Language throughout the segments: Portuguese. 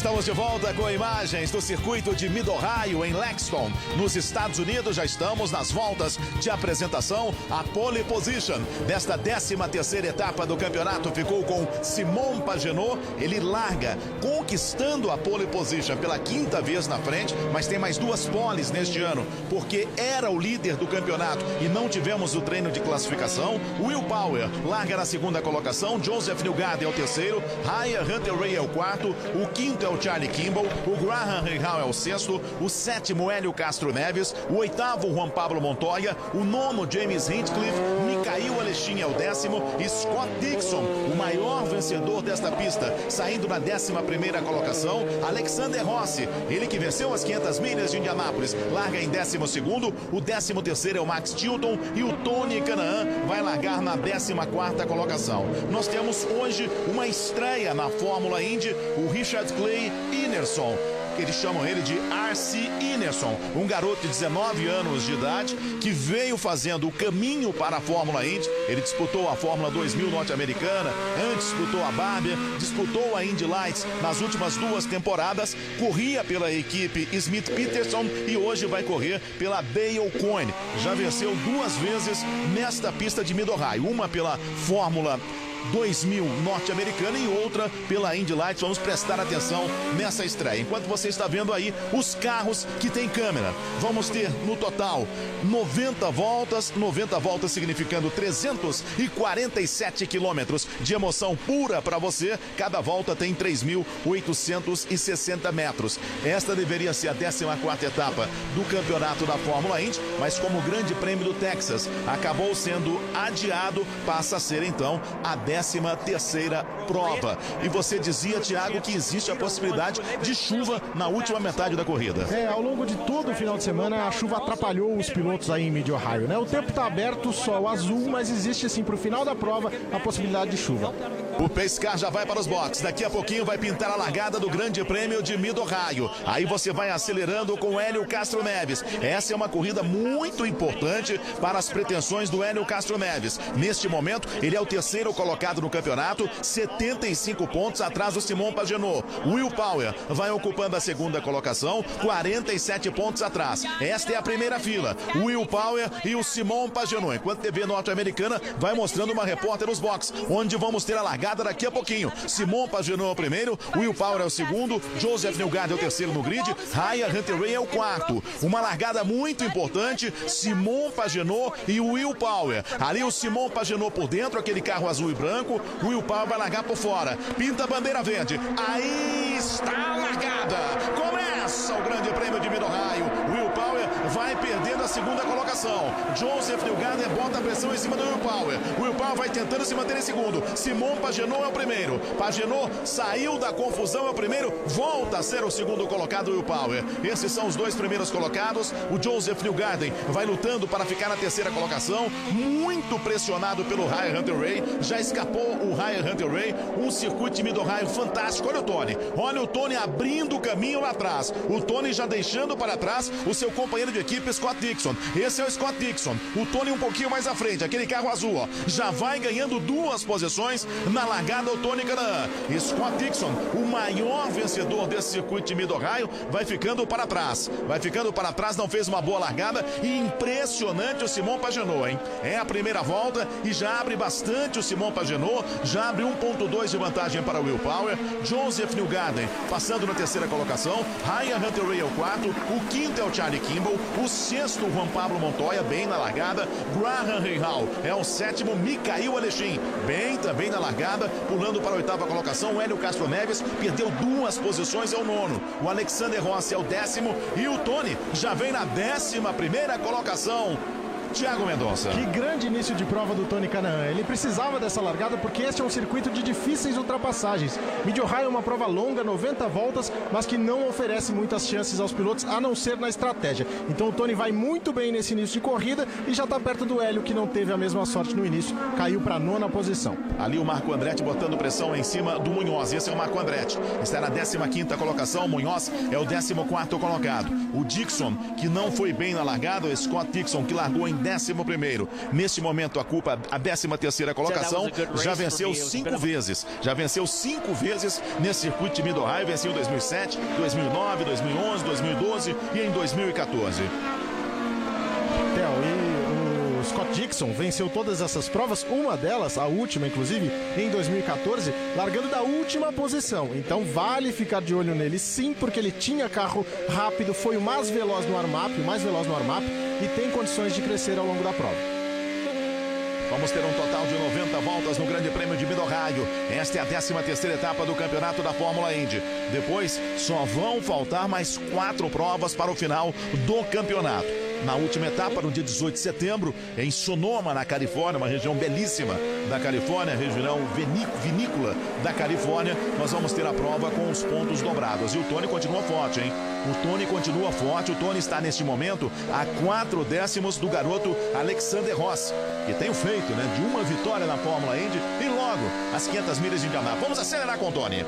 Estamos de volta com imagens do circuito de Mid-Ohio em Lexington, nos Estados Unidos. Já estamos nas voltas de apresentação. A pole position desta 13ª etapa do campeonato ficou com Simon Pagenaud. Ele larga conquistando a pole position pela 5ª vez na frente, mas tem mais 2 poles neste ano, porque era o líder do campeonato e não tivemos o treino de classificação. Will Power larga na 2ª colocação, Joseph Newgarden é o 3º, Ryan Hunter-Reay é o 4º, o 5º é o Charlie Kimball, o Graham Rahal é o 6º, o 7º Hélio Castro Neves, o 8º Juan Pablo Montoya, o 9º James Hinchcliffe, Mikail Alexin é o 10º, Scott Dixon, o maior vencedor desta pista, saindo na 11ª colocação. Alexander Rossi, ele que venceu as 500 milhas de Indianápolis, larga em 12º, o 13º é o Max Chilton e o Tony Kanaan vai largar na 14ª colocação. Nós temos hoje uma estreia na Fórmula Indy, o Richard Clay Ineson, que eles chamam ele de R.C. Ineson, um garoto de 19 anos de idade que veio fazendo o caminho para a Fórmula Indy. Ele disputou a Fórmula 2000 norte-americana, antes disputou a Barber, disputou a Indy Lights nas últimas 2 temporadas, corria pela equipe Smith Peterson e hoje vai correr pela Dale Coyne. Já venceu 2 vezes nesta pista de Mid-Ohio, uma pela Fórmula 2000 norte-americana e outra pela Indy Lights. Vamos prestar atenção nessa estreia. Enquanto você está vendo aí os carros que tem câmera, vamos ter no total 90 voltas significando 347 quilômetros de emoção pura para você. Cada volta tem 3.860 metros. Esta deveria ser a 14ª etapa do campeonato da Fórmula Indy, mas como o Grande Prêmio do Texas acabou sendo adiado, passa a ser então a 13ª prova. E você dizia, Thiago, que existe a possibilidade de chuva na última metade da corrida. Ao longo de todo o final de semana a chuva atrapalhou os pilotos aí em Mid-Ohio, né? O tempo está aberto, sol azul, mas existe assim pro final da prova a possibilidade de chuva. O Pace Car já vai para os boxes. Daqui a pouquinho vai pintar a largada do Grande Prêmio de Mid-Ohio. Aí você vai acelerando com o Hélio Castro Neves. Essa é uma corrida muito importante para as pretensões do Hélio Castro Neves. Neste momento, ele é o 3º colocado no campeonato, 75 pontos atrás do Simon Pagenaud. Will Power vai ocupando a 2ª colocação, 47 pontos atrás. Esta é a primeira fila. Will Power e o Simon Pagenaud. Enquanto a TV norte-americana vai mostrando uma repórter nos boxes, onde vamos ter a largada daqui a pouquinho. Simon Pagenaud é o primeiro, Will Power é o 2º, Joseph Newgarden é o 3º no grid, Ryan Hunter-Reay é o 4º. Uma largada muito importante, Simon Pagenaud e Will Power. Ali o Simon Pagenaud por dentro, aquele carro azul e branco. O Will Power vai largar por fora. Pinta a bandeira verde. Aí está a largada. Começa o Grande Prêmio de Mid-Ohio. Will Power vai perdendo a 2ª colocação. Joseph Newgarden bota a pressão em cima do Will Power. Will Power vai tentando se manter em 2º. Simon Pagenaud é o primeiro. Pagenaud saiu da confusão, é o primeiro. Volta a ser o 2º colocado, Will Power. Esses são os 2 primeiros colocados. O Joseph Newgarden vai lutando para ficar na 3ª colocação. Muito pressionado pelo Ryan Hunter-Reay. Já escapou o Ryan Hunter-Reay. Um circuito de Mid-Ohio fantástico. Olha o Tony. Olha o Tony abrindo o caminho lá atrás. O Tony já deixando para trás o seu companheiro de equipe, Scott Dixon. Esse é o Scott Dixon. O Tony um pouquinho mais à frente. Aquele carro azul, ó. Já vai ganhando 2 posições na largada o Tony Kanaan. Scott Dixon, o maior vencedor desse circuito de Mid-Ohio, vai ficando para trás. Vai ficando para trás, não fez uma boa largada. E impressionante o Simon Pagenaud, hein? É a primeira volta e já abre bastante o Simon Pagenaud. Já abre 1.2 de vantagem para o Will Power. Joseph Newgarden passando na 3ª colocação. Ryan Hunter-Reay é o 4º. O 5º é o Charlie Kimball. O 6º, Juan Pablo Montoya, bem na largada. Graham Rahal é o 7º. Mikail Alexin, bem também na largada. Pulando para a 8ª colocação. O Hélio Castro Neves perdeu 2 posições, é o 9º. O Alexander Rossi é o 10º. E o Tony já vem na 11ª colocação. Thiago Mendonça. Que grande início de prova do Tony Kanaan. Ele precisava dessa largada porque este é um circuito de difíceis ultrapassagens. Mid-Ohio é uma prova longa, 90 voltas, mas que não oferece muitas chances aos pilotos, a não ser na estratégia. Então o Tony vai muito bem nesse início de corrida e já está perto do Hélio, que não teve a mesma sorte no início, caiu para a 9ª posição. Ali o Marco Andretti botando pressão em cima do Munhoz. Esse é o Marco Andretti. Está na 15ª colocação. O Munhoz é o 14º colocado. O Dixon, que não foi bem na largada, o Scott Dixon, que largou em 11º. Neste momento, a 13ª colocação, já venceu 5 vezes. Já venceu 5 vezes nesse circuito de Mid-Ohio. Venceu em 2007, 2009, 2011, 2012 e em 2014. E o Scott Dixon venceu todas essas provas, uma delas, a última inclusive, em 2014, largando da última posição. Então vale ficar de olho nele sim, porque ele tinha carro rápido, foi o mais veloz no warm-up, e tem condições de crescer ao longo da prova. Vamos ter um total de 90 voltas no Grande Prêmio de Mid-Ohio. Esta é a 13ª etapa do campeonato da Fórmula Indy. Depois, só vão faltar mais 4 provas para o final do campeonato. Na última etapa, no dia 18 de setembro, em Sonoma, na Califórnia, uma região belíssima da Califórnia, região vinícola da Califórnia, nós vamos ter a prova com os pontos dobrados. E o Tony continua forte, hein? O Tony continua forte. O Tony está, neste momento, a 4 décimos do garoto Alexander Rossi, que tem o feito, né, de uma vitória na Fórmula Indy e logo as 500 milhas de Indianápolis. Vamos acelerar com o Tony.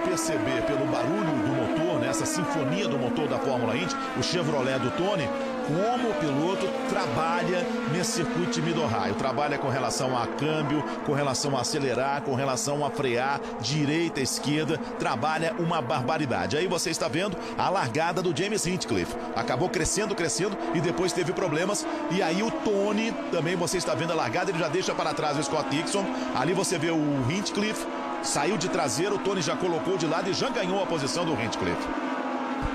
Perceber pelo barulho do motor, nessa sinfonia do motor da Fórmula Indy, o Chevrolet do Tony, como o piloto trabalha nesse circuito de Mid-Ohio. Trabalha com relação a câmbio, com relação a acelerar, com relação a frear, direita, esquerda, trabalha uma barbaridade. Aí você está vendo a largada do James Hinchcliffe. Acabou crescendo e depois teve problemas. E aí o Tony, também você está vendo a largada, ele já deixa para trás o Scott Dixon. Ali você vê o Hinchcliffe. Saiu de traseiro, o Tony já colocou de lado e já ganhou a posição do Hinchcliffe.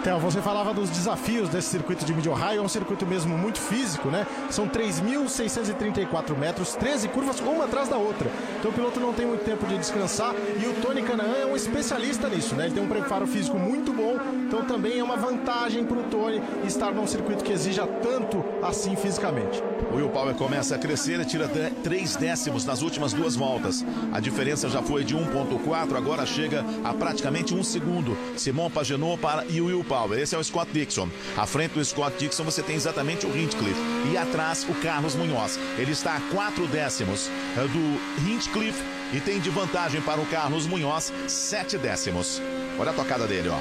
Theo, você falava dos desafios desse circuito de Mid-Ohio, é um circuito mesmo muito físico, né? São 3.634 metros, 13 curvas, uma atrás da outra. Então o piloto não tem muito tempo de descansar e o Tony Kanaan é um especialista nisso, né? Ele tem um preparo físico muito bom, então também é uma vantagem para o Tony estar num circuito que exija tanto assim fisicamente. O Will Power começa a crescer e tira 3 décimos nas últimas 2 voltas. A diferença já foi de 1.4, agora chega a praticamente 1 segundo. Simon Pagenaud e o Will Power. Esse é o Scott Dixon. À frente do Scott Dixon você tem exatamente o Hinchcliffe. E atrás o Carlos Munhoz. Ele está a 4 décimos do Hinchcliffe e tem de vantagem para o Carlos Munhoz 7 décimos. Olha a tocada dele, ó.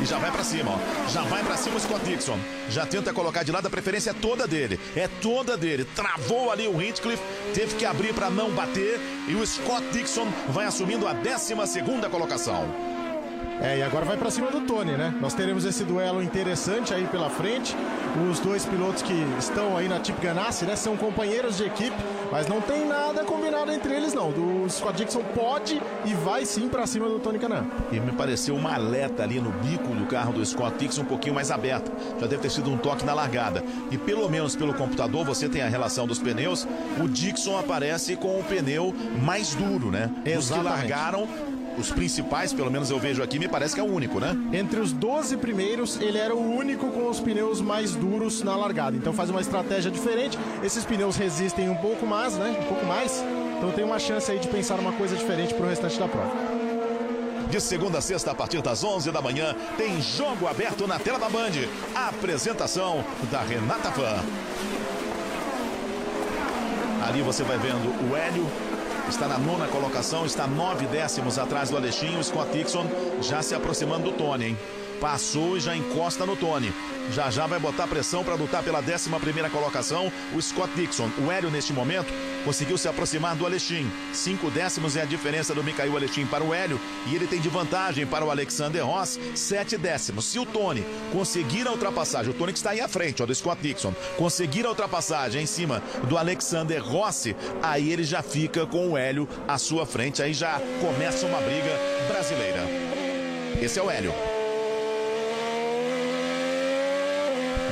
E já vai pra cima, ó. Já vai pra cima o Scott Dixon. Já tenta colocar de lado, a preferência é toda dele. É toda dele. Travou ali o Hinchcliffe, teve que abrir pra não bater. E o Scott Dixon vai assumindo a 12ª colocação. E agora vai pra cima do Tony, né? Nós teremos esse duelo interessante aí pela frente. Os dois pilotos que estão aí na Chip Ganassi, né? São companheiros de equipe, mas não tem nada combinado entre eles, não. O Scott Dixon pode e vai sim pra cima do Tony Kanaan. E me pareceu uma aleta ali no bico do carro do Scott Dixon um pouquinho mais aberta. Já deve ter sido um toque na largada. E pelo menos pelo computador você tem a relação dos pneus. O Dixon aparece com o pneu mais duro, né? Exatamente. Os que largaram, os principais, pelo menos eu vejo aqui, me parece que é o único, né? Entre os 12 primeiros, ele era o único com os pneus mais duros na largada. Então faz uma estratégia diferente. Esses pneus resistem um pouco mais, né? Um pouco mais. Então tem uma chance aí de pensar uma coisa diferente para o restante da prova. De segunda a sexta, a partir das 11 da manhã, tem jogo aberto na tela da Band. A apresentação da Renata Fan. Ali você vai vendo o Hélio. Está na 9ª colocação, está 9 décimos atrás do Alexinho. O Scott Dixon já se aproximando do Tony, hein? Passou e já encosta no Tony. Já vai botar pressão para lutar pela 11ª colocação. O Scott Dixon. O Hélio, neste momento, conseguiu se aproximar do Alexinho. 5 décimos é a diferença do Michael Alexinho para o Hélio. E ele tem de vantagem para o Alexander Rossi 7 décimos. Se o Tony conseguir a ultrapassagem, o Tony que está aí à frente, ó, do Scott Dixon, conseguir a ultrapassagem em cima do Alexander Rossi, aí ele já fica com o Hélio à sua frente. Aí já começa uma briga brasileira. Esse é o Hélio.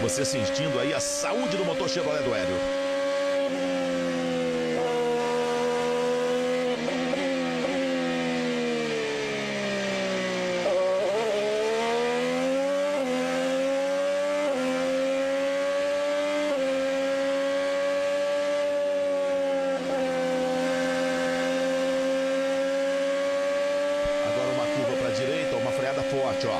Você sentindo aí a saúde do motor Chevrolet do Hélio. Agora uma curva para a direita, uma freada forte, ó.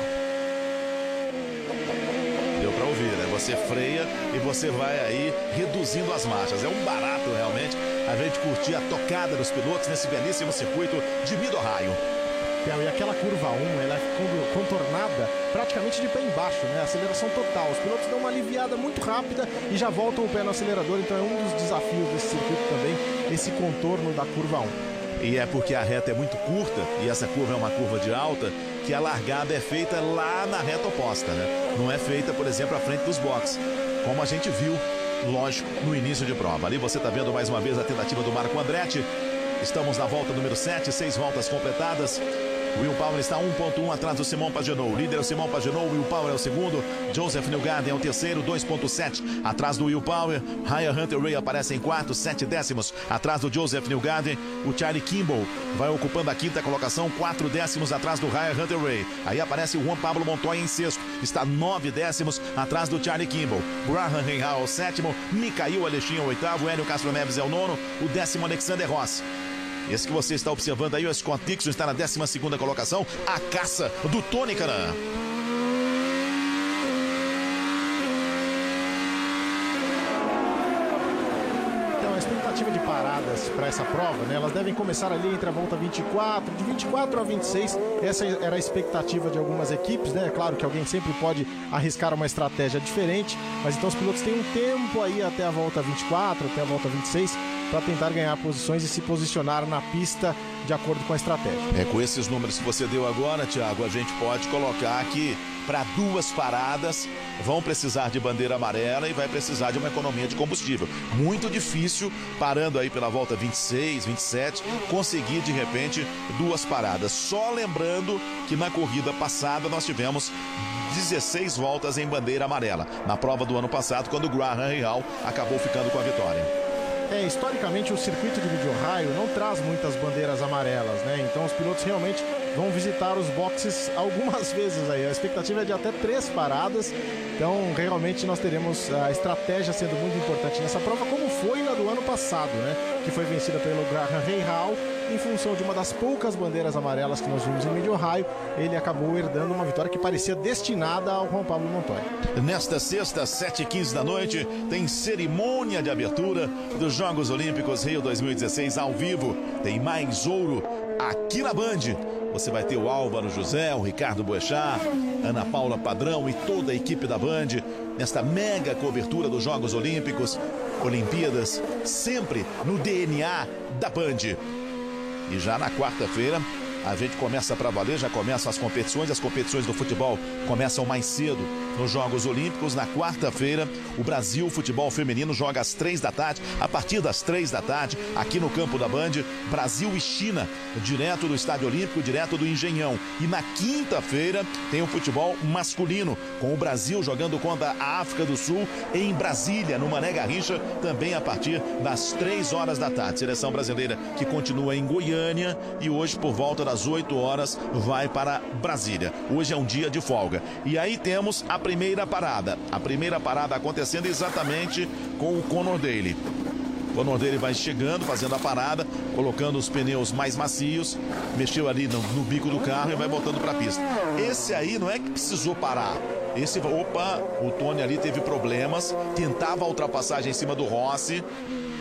Deu para ouvir, né? Você freia e você vai aí reduzindo as marchas. É um barato realmente a gente curtir a tocada dos pilotos nesse belíssimo circuito de Mid-Ohio. E aquela curva 1, ela é contornada praticamente de pé embaixo, né? Aceleração total. Os pilotos dão uma aliviada muito rápida e já voltam o pé no acelerador. Então é um dos desafios desse circuito também, esse contorno da curva 1. E é porque a reta é muito curta e essa curva é uma curva de alta, que a largada é feita lá na reta oposta, né? Não é feita, por exemplo, à frente dos boxes, como a gente viu, lógico, no início de prova. Ali você está vendo mais uma vez a tentativa do Marco Andretti. Estamos na volta número 7, 6 voltas completadas. Will Power está 1.1 atrás do Simon Pagenaud. O líder é o Simon Pagenaud, Will Power é o segundo. Joseph Newgarden é o terceiro, 2.7 atrás do Will Power. Ryan Hunter-Reay aparece em quarto, 7 décimos atrás do Joseph Newgarden. O Charlie Kimball vai ocupando a quinta colocação, 4 décimos atrás do Ryan Hunter-Reay. Aí aparece o Juan Pablo Montoya em sexto, está 9 décimos atrás do Charlie Kimball. Graham Rahal é o sétimo, Mikhail Alexin é o oitavo, Hélio Castro Neves é o nono, o décimo Alexander Rossi. Esse que você está observando aí, o Scott Dixon, está na 12ª colocação, a caça do Tony Kanaan. Então a expectativa de paradas para essa prova, né, elas devem começar ali entre a volta 24, de 24 a 26, essa era a expectativa de algumas equipes, né, é claro que alguém sempre pode arriscar uma estratégia diferente, mas então os pilotos têm um tempo aí até a volta 24, até a volta 26, para tentar ganhar posições e se posicionar na pista de acordo com a estratégia. Com esses números que você deu agora, Thiago, a gente pode colocar que para 2 paradas vão precisar de bandeira amarela e vai precisar de uma economia de combustível. Muito difícil, parando aí pela volta 26, 27, conseguir de repente 2 paradas. Só lembrando que na corrida passada nós tivemos 16 voltas em bandeira amarela, na prova do ano passado, quando o Graham Rahal acabou ficando com a vitória. Historicamente o circuito de Mid-Ohio não traz muitas bandeiras amarelas, né? Então os pilotos realmente vão visitar os boxes algumas vezes aí. A expectativa é de até 3 paradas. Então realmente nós teremos a estratégia sendo muito importante nessa prova, como foi na do ano passado, né? Que foi vencida pelo Graham Rahal. Em função de uma das poucas bandeiras amarelas que nós vimos em Mid-Ohio, ele acabou herdando uma vitória que parecia destinada ao Juan Pablo Montoya. Nesta sexta, 7h15 da noite, tem cerimônia de abertura dos Jogos Olímpicos Rio 2016 ao vivo. Tem mais ouro aqui na Band. Você vai ter o Álvaro José, o Ricardo Boechat, Ana Paula Padrão e toda a equipe da Band nesta mega cobertura dos Jogos Olímpicos, Olimpíadas, sempre no DNA da Band. E já na quarta-feira a gente começa para valer, já começam as competições do futebol começam mais cedo nos Jogos Olímpicos. Na quarta-feira, o Brasil Futebol Feminino joga às 3 da tarde, a partir das 3 da tarde, aqui no campo da Band, Brasil e China, direto do Estádio Olímpico, direto do Engenhão. E na quinta-feira tem o futebol masculino, com o Brasil jogando contra a África do Sul em Brasília, no Mané Garrincha, também a partir das 3 horas da tarde. Seleção brasileira que continua em Goiânia e hoje, por volta das 8 horas, vai para Brasília. Hoje é um dia de folga. E aí temos a primeira parada. A primeira parada acontecendo exatamente com o Conor Daly. O Conor Daly vai chegando, fazendo a parada, colocando os pneus mais macios, mexeu ali no bico do carro e vai voltando para a pista. Esse aí não é que precisou parar. O Tony ali teve problemas, tentava a ultrapassagem em cima do Rossi.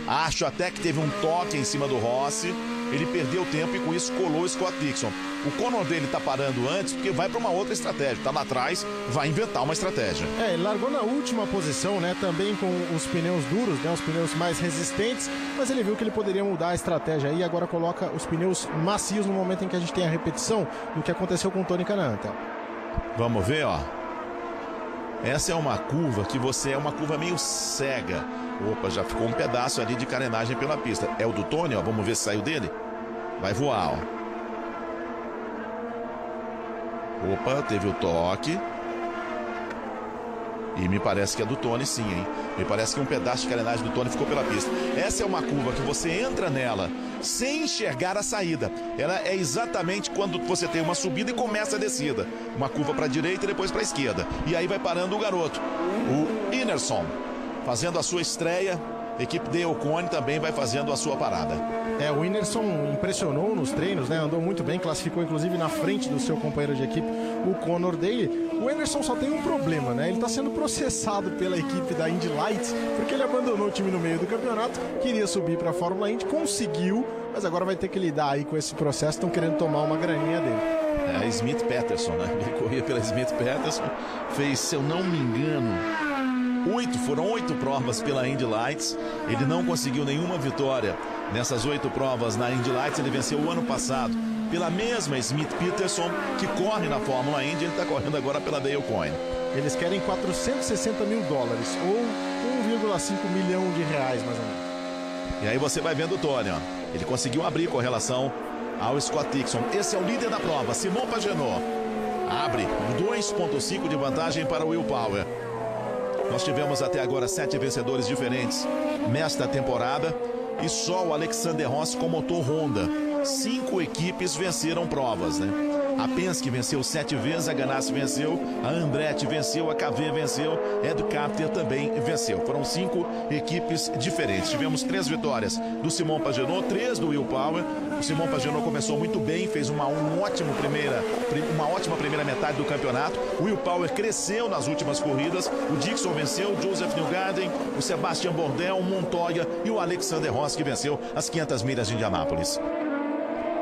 Acho até que teve um toque em cima do Rossi. Ele perdeu tempo e com isso colou o Scott Dixon. O Conor Daly tá parando antes porque vai para uma outra estratégia. Tá lá atrás, vai inventar uma estratégia. Ele largou na última posição, né? Também com os pneus duros, né? Os pneus mais resistentes. Mas ele viu que ele poderia mudar a estratégia aí e agora coloca os pneus macios no momento em que a gente tem a repetição do que aconteceu com o Tony Kanaan. Vamos ver, ó. Essa é uma curva que é uma curva meio cega. Opa, já ficou um pedaço ali de carenagem pela pista. É o do Tony, ó. Vamos ver se saiu dele. Vai voar, ó. Opa, teve o toque. E me parece que é do Tony sim, hein? Me parece que um pedaço de carenagem do Tony ficou pela pista. Essa é uma curva que você entra nela sem enxergar a saída. Ela é exatamente quando você tem uma subida e começa a descida. Uma curva para a direita e depois para a esquerda. E aí vai parando o garoto, o Inersson, fazendo a sua estreia A equipe Dale Coyne também vai fazendo a sua parada. O Whindersson impressionou nos treinos, né? Andou muito bem, classificou inclusive na frente do seu companheiro de equipe, o Conor Daly. O Whindersson só tem um problema, né? Ele está sendo processado pela equipe da Indy Lights, porque ele abandonou o time no meio do campeonato, queria subir para a Fórmula Indy, conseguiu, mas agora vai ter que lidar aí com esse processo, estão querendo tomar uma graninha dele. Smith Peterson, né? Ele corria pela Smith Peterson, fez, se eu não me engano, foram 8 provas pela Indy Lights. Ele não conseguiu nenhuma vitória nessas 8 provas na Indy Lights. Ele venceu o ano passado pela mesma Smith Peterson, que corre na Fórmula Indy. Ele está correndo agora pela Dale Coyne. Eles querem $460 mil, ou 1,5 milhão de reais, mais ou menos. E aí você vai vendo o Tony, ó. Ele conseguiu abrir com relação ao Scott Dixon. Esse é o líder da prova, Simon Pagenaud. Abre 2,5 de vantagem para o Will Power. Nós tivemos até agora 7 vencedores diferentes nesta temporada e só o Alexander Rossi com motor Honda. 5 equipes venceram provas, né? A Penske venceu 7 vezes, a Ganassi venceu, a Andretti venceu, a KV venceu, Ed Carter também venceu. Foram 5 equipes diferentes. Tivemos 3 vitórias do Simon Pagenaud, 3 do Will Power. O Simon Pagenaud começou muito bem, fez uma ótima primeira metade do campeonato. O Will Power cresceu nas últimas corridas. O Dixon venceu, o Joseph Newgarden, o Sebastian Bourdais, o Montoya e o Alexander Rossi, que venceu as 500 milhas de Indianápolis.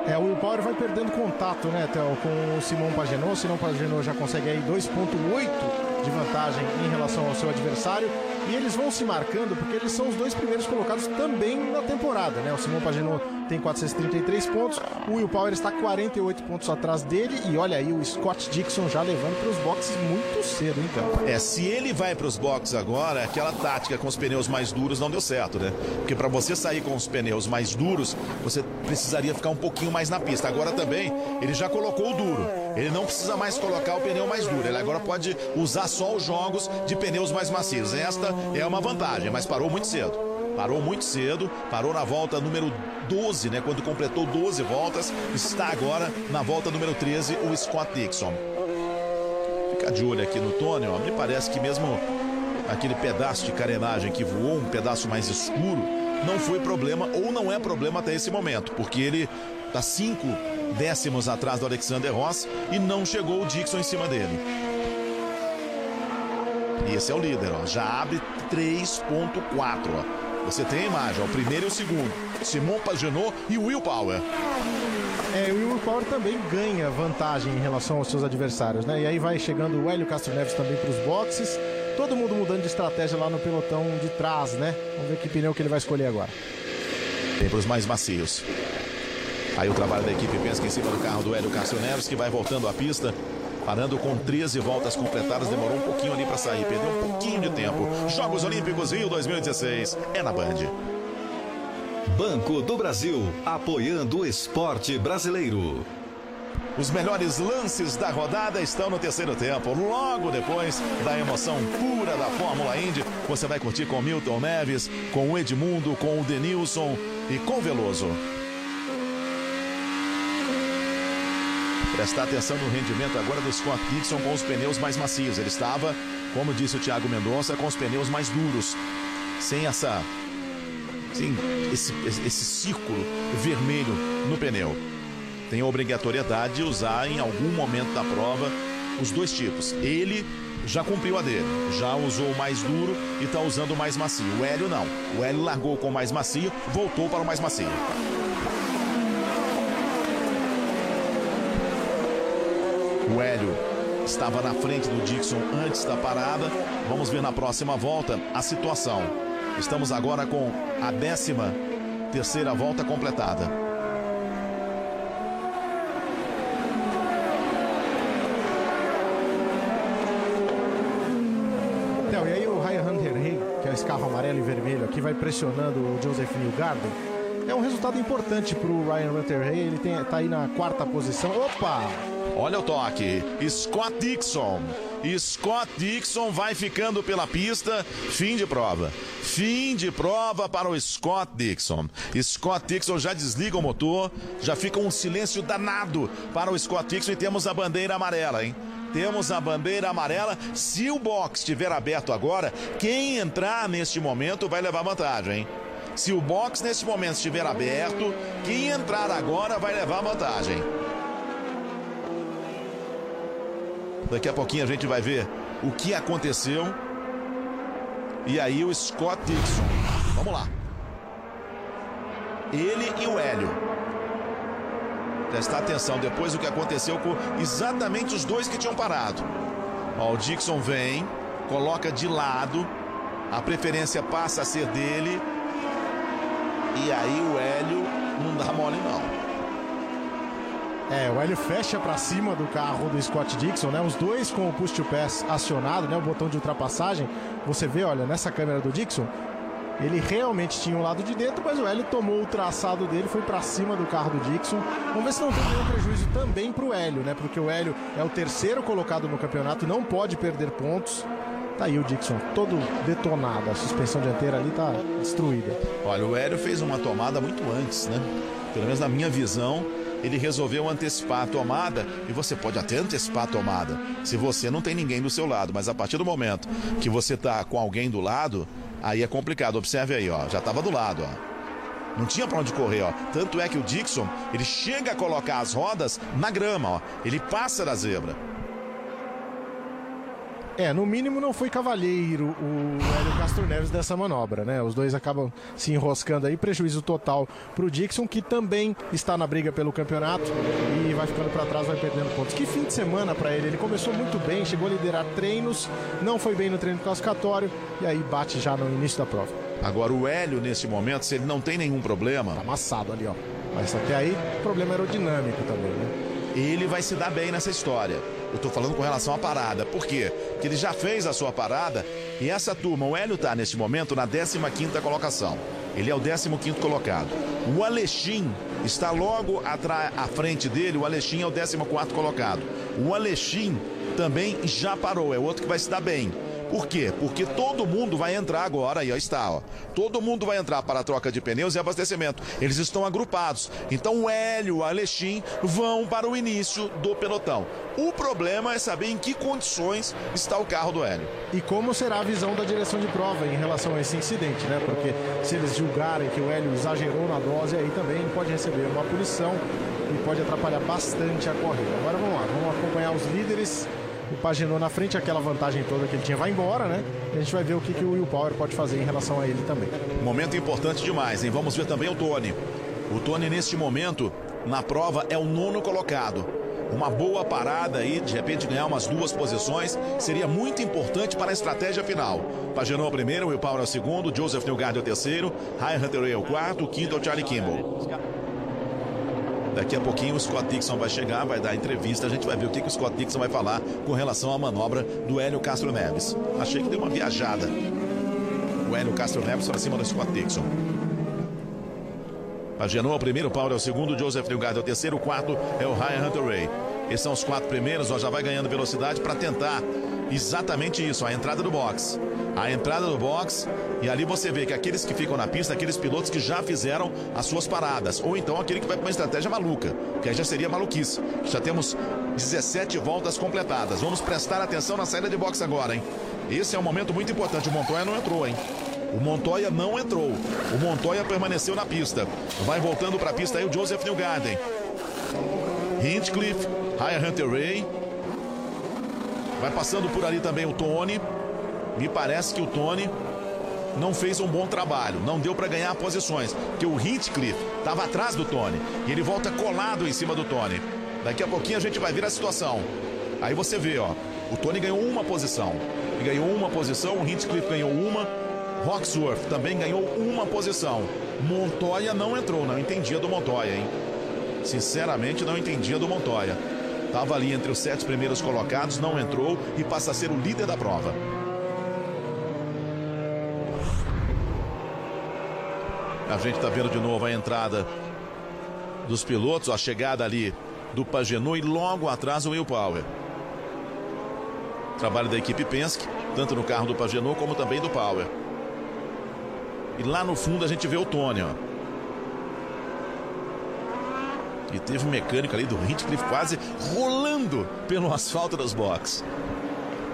O Will Power vai perdendo contato, né, Theo, com o Simon Pagenaud. O Simon Pagenaud já consegue aí 2,8 de vantagem em relação ao seu adversário. E eles vão se marcando porque eles são os 2 primeiros colocados também na temporada, né? O Simon Pagenaud tem 433 pontos, o Will Power está 48 pontos atrás dele. E olha aí o Scott Dixon já levando para os boxes muito cedo, então. Se ele vai para os boxes agora, aquela tática com os pneus mais duros não deu certo, né? Porque para você sair com os pneus mais duros, você precisaria ficar um pouquinho mais na pista. Agora também, ele já colocou o duro. Ele não precisa mais colocar o pneu mais duro. Ele agora pode usar só os jogos de pneus mais macios. Esta é uma vantagem, mas parou muito cedo. Parou na volta número 12, né? Quando completou 12 voltas, está agora na volta número 13, o Scott Dixon. Fica de olho aqui no Tony, ó. Me parece que mesmo aquele pedaço de carenagem que voou, um pedaço mais escuro, não foi problema ou não é problema até esse momento, porque ele está 5 décimos atrás do Alexander Rossi e não chegou o Dixon em cima dele. E esse é o líder, ó. Já abre 3,4, ó. Você tem a imagem, ó, o primeiro e o segundo, Simon Pagenaud e o Will Power. O Will Power também ganha vantagem em relação aos seus adversários, né? E aí vai chegando o Hélio Castro Neves também para os boxes. Todo mundo mudando de estratégia lá no pelotão de trás, né? Vamos ver que pneu que ele vai escolher agora. Tem para os mais macios. Aí o trabalho da equipe Penske em cima do carro do Hélio Castro Neves, que vai voltando à pista. Parando com 13 voltas completadas, demorou um pouquinho ali para sair, perdeu um pouquinho de tempo. Jogos Olímpicos Rio 2016, é na Band. Banco do Brasil, apoiando o esporte brasileiro. Os melhores lances da rodada estão no terceiro tempo. Logo depois da emoção pura da Fórmula Indy, você vai curtir com Milton Neves, com o Edmundo, com o Denilson e com o Veloso. Prestar atenção no rendimento agora do Scott Dixon com os pneus mais macios. Ele estava, como disse o Thiago Mendonça, com os pneus mais duros. Sem esse círculo vermelho no pneu. Tem a obrigatoriedade de usar em algum momento da prova os 2 tipos. Ele já cumpriu a dele, já usou o mais duro e está usando o mais macio. O Hélio não. O Hélio largou com o mais macio, voltou para o mais macio. O Hélio estava na frente do Dixon antes da parada. Vamos ver na próxima volta a situação. Estamos agora com a 13ª volta completada. E aí o Ryan Hunter-Reay, que é esse carro amarelo e vermelho aqui, vai pressionando o Joseph Newgarden. É um resultado importante para o Ryan Hunter-Reay. Ele tá aí na 4ª posição. Opa! Olha o toque, Scott Dixon. Scott Dixon vai ficando pela pista. Fim de prova. Fim de prova para o Scott Dixon. Scott Dixon já desliga o motor. Já fica um silêncio danado para o Scott Dixon e temos a bandeira amarela, hein? Temos a bandeira amarela. Se o box estiver aberto agora, quem entrar neste momento vai levar vantagem, hein? Se o box neste momento estiver aberto, quem entrar agora vai levar vantagem. Daqui a pouquinho a gente vai ver o que aconteceu. E aí o Scott Dixon. Vamos lá. Ele e o Hélio. Prestar atenção depois do que aconteceu com exatamente os dois que tinham parado. Ó, o Dixon vem, coloca de lado. A preferência passa a ser dele. E aí o Hélio não dá mole não. O Hélio fecha para cima do carro do Scott Dixon, né? Os dois com o push to pass acionado, né? O botão de ultrapassagem. Você vê, olha, nessa câmera do Dixon, ele realmente tinha um lado de dentro, mas o Hélio tomou o traçado dele, foi para cima do carro do Dixon. Vamos ver se não tem nenhum prejuízo também para o Hélio, né? Porque o Hélio é o terceiro colocado no campeonato, não pode perder pontos. Tá aí o Dixon todo detonado, a suspensão dianteira ali tá destruída. Olha, o Hélio fez uma tomada muito antes, né? Pelo menos na minha visão, ele resolveu antecipar a tomada, e você pode até antecipar a tomada se você não tem ninguém do seu lado, mas a partir do momento que você tá com alguém do lado, aí é complicado. Observe aí, ó, já tava do lado, ó. Não tinha pra onde correr, ó. Tanto é que o Dixon, ele chega a colocar as rodas na grama, ó. Ele passa da zebra. No mínimo não foi cavalheiro o Hélio Castro Neves dessa manobra, né? Os dois acabam se enroscando aí, prejuízo total pro Dixon, que também está na briga pelo campeonato e vai ficando para trás, vai perdendo pontos. Que fim de semana para ele, ele começou muito bem, chegou a liderar treinos, não foi bem no treino classificatório e aí bate já no início da prova. Agora o Hélio, nesse momento, se ele não tem nenhum problema... Tá amassado ali, ó. Mas até aí, problema aerodinâmico também, né? Ele vai se dar bem nessa história. Eu tô falando com relação à parada. Por quê? Porque ele já fez a sua parada e essa turma, o Hélio tá neste momento na 15ª colocação. Ele é o 15º colocado. O Alexim está logo à frente dele. O Alexim é o 14º colocado. O Alexim também já parou. É outro que vai se dar bem. Por quê? Porque todo mundo vai entrar agora, aí ó, está, ó. Todo mundo vai entrar para a troca de pneus e abastecimento. Eles estão agrupados. Então o Hélio e o Alexim vão para o início do pelotão. O problema é saber em que condições está o carro do Hélio. E como será a visão da direção de prova em relação a esse incidente, né? Porque se eles julgarem que o Hélio exagerou na dose, aí também ele pode receber uma punição e pode atrapalhar bastante a corrida. Agora vamos lá, vamos acompanhar os líderes. O Pagenaud na frente, aquela vantagem toda que ele tinha, vai embora, né? E a gente vai ver o que o Will Power pode fazer em relação a ele também. Momento importante demais, hein? Vamos ver também o Tony. O Tony, neste momento, na prova, é o 9º colocado. Uma boa parada aí, de repente ganhar umas 2 posições, seria muito importante para a estratégia final. Pagenaud é o primeiro, Will Power é o segundo, Joseph Newgarden é o terceiro, Ryan Hunter-Reay é o quarto, o quinto é o Charlie Kimball. Daqui a pouquinho o Scott Dixon vai chegar, vai dar entrevista, a gente vai ver o que o Scott Dixon vai falar com relação à manobra do Hélio Castro Neves. Achei que deu uma viajada. O Hélio Castro Neves para cima do Scott Dixon. Pagenaud é o primeiro, Power é o segundo, Joseph Newgarden é o terceiro, o quarto é o Ryan Hunter-Reay. Esses são os 4 primeiros, ó, já vai ganhando velocidade para tentar exatamente isso, a entrada do box. A entrada do box, e ali você vê que aqueles que ficam na pista, aqueles pilotos que já fizeram as suas paradas, ou então aquele que vai para uma estratégia maluca, que aí já seria maluquice. Já temos 17 voltas completadas. Vamos prestar atenção na saída de box agora, hein? Esse é um momento muito importante. O Montoya não entrou, hein? O Montoya não entrou. O Montoya permaneceu na pista. Vai voltando para a pista aí o Joseph Newgarden. Hinchcliffe, Ryan Hunter-Reay. Vai passando por ali também o Tony. Me parece que o Tony não fez um bom trabalho. Não deu para ganhar posições. Porque o Hinchcliffe estava atrás do Tony. E ele volta colado em cima do Tony. Daqui a pouquinho a gente vai ver a situação. Aí você vê, ó. O Tony ganhou uma posição. Ele ganhou uma posição. O Hinchcliffe ganhou uma. Hawksworth também ganhou uma posição. Montoya não entrou. Não entendia do Montoya, hein? Sinceramente, não entendia do Montoya. Estava ali entre os 7 primeiros colocados, não entrou e passa a ser o líder da prova. A gente está vendo de novo a entrada dos pilotos, a chegada ali do Pagenaud e logo atrás o Will Power. Trabalho da equipe Penske, tanto no carro do Pagenaud como também do Power. E lá no fundo a gente vê o Tony, ó. E teve um mecânico ali do Hinchcliffe quase rolando pelo asfalto dos boxes.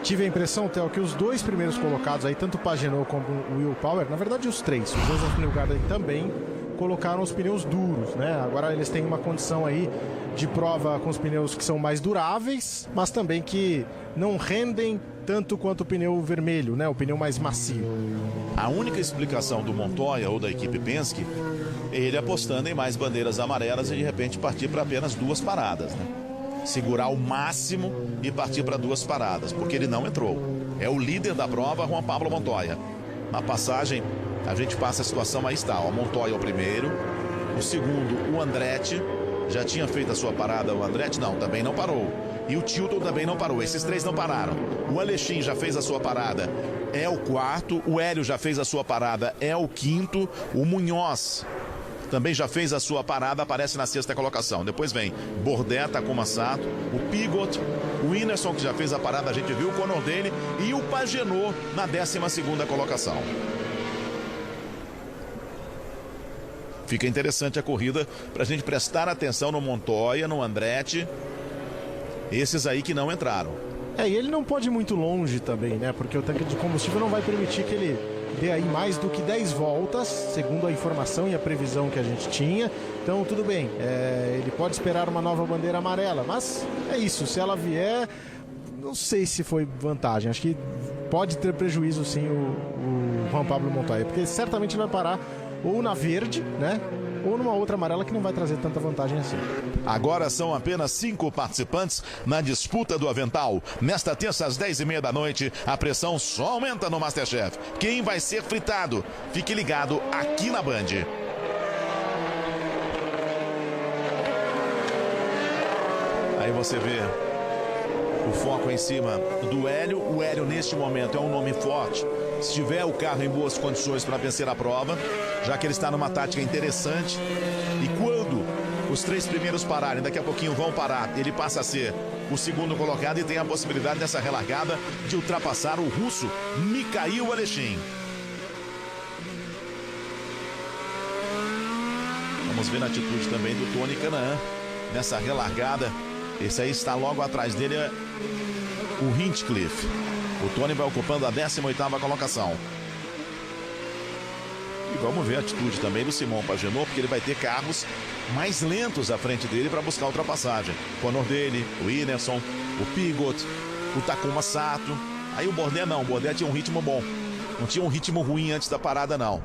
Tive a impressão, Theo, que os dois primeiros colocados aí, tanto o Pagenaud como o Will Power, na verdade os três, o Joseph Newgarden também colocaram os pneus duros, né? Agora eles têm uma condição aí de prova com os pneus que são mais duráveis, mas também que não rendem tanto quanto o pneu vermelho, né? O pneu mais macio. A única explicação do Montoya ou da equipe Penske é ele apostando em mais bandeiras amarelas e de repente partir para apenas 2 paradas, né? Segurar o máximo e partir para 2 paradas, porque ele não entrou. É o líder da prova, Juan Pablo Montoya. Na passagem, a gente passa a situação, aí está. O Montoya o primeiro, o segundo, o Andretti. Já tinha feito a sua parada, o Andretti não, também não parou. E o Chilton também não parou, esses 3 não pararam. O Alexin já fez a sua parada, é o 4º. O Hélio já fez a sua parada, é o 5º. O Munhoz também já fez a sua parada, aparece na 6ª colocação. Depois vem Bordet, Takuma Sato, o Pigot, o Ineson, que já fez a parada, a gente viu, o Conor Daly e o Pagenaud na 12ª colocação. Fica interessante a corrida para a gente prestar atenção no Montoya, no Andretti, esses aí que não entraram. E ele não pode ir muito longe também, né? Porque o tanque de combustível não vai permitir que ele dê aí mais do que 10 voltas, segundo a informação e a previsão que a gente tinha. Então, tudo bem, ele pode esperar uma nova bandeira amarela, mas é isso, se ela vier, não sei se foi vantagem. Acho que pode ter prejuízo, sim, o Juan Pablo Montoya, porque certamente vai parar ou na verde, né? Ou numa outra amarela que não vai trazer tanta vantagem assim. Agora são apenas 5 participantes na disputa do avental. Nesta terça às 10h30 da noite, a pressão só aumenta no Masterchef. Quem vai ser fritado? Fique ligado aqui na Band. Aí você vê o foco em cima do Hélio. O Hélio neste momento é um nome forte. Se tiver o carro em boas condições para vencer a prova, já que ele está numa tática interessante. E quando os 3 primeiros pararem, daqui a pouquinho vão parar, ele passa a ser o segundo colocado e tem a possibilidade nessa relargada de ultrapassar o russo Mikhail Alexin. Vamos ver a atitude também do Tony Kanaan nessa relargada. Esse aí está logo atrás dele, o Hinchcliffe. O Tony vai ocupando a 18ª colocação. E vamos ver a atitude também do Simon Pagenaud, porque ele vai ter carros mais lentos à frente dele para buscar a ultrapassagem. Conor Daly, o Ineson, o Pigot, o Takuma Sato. Aí o Bordet não, o Bordet tinha um ritmo bom. Não tinha um ritmo ruim antes da parada não.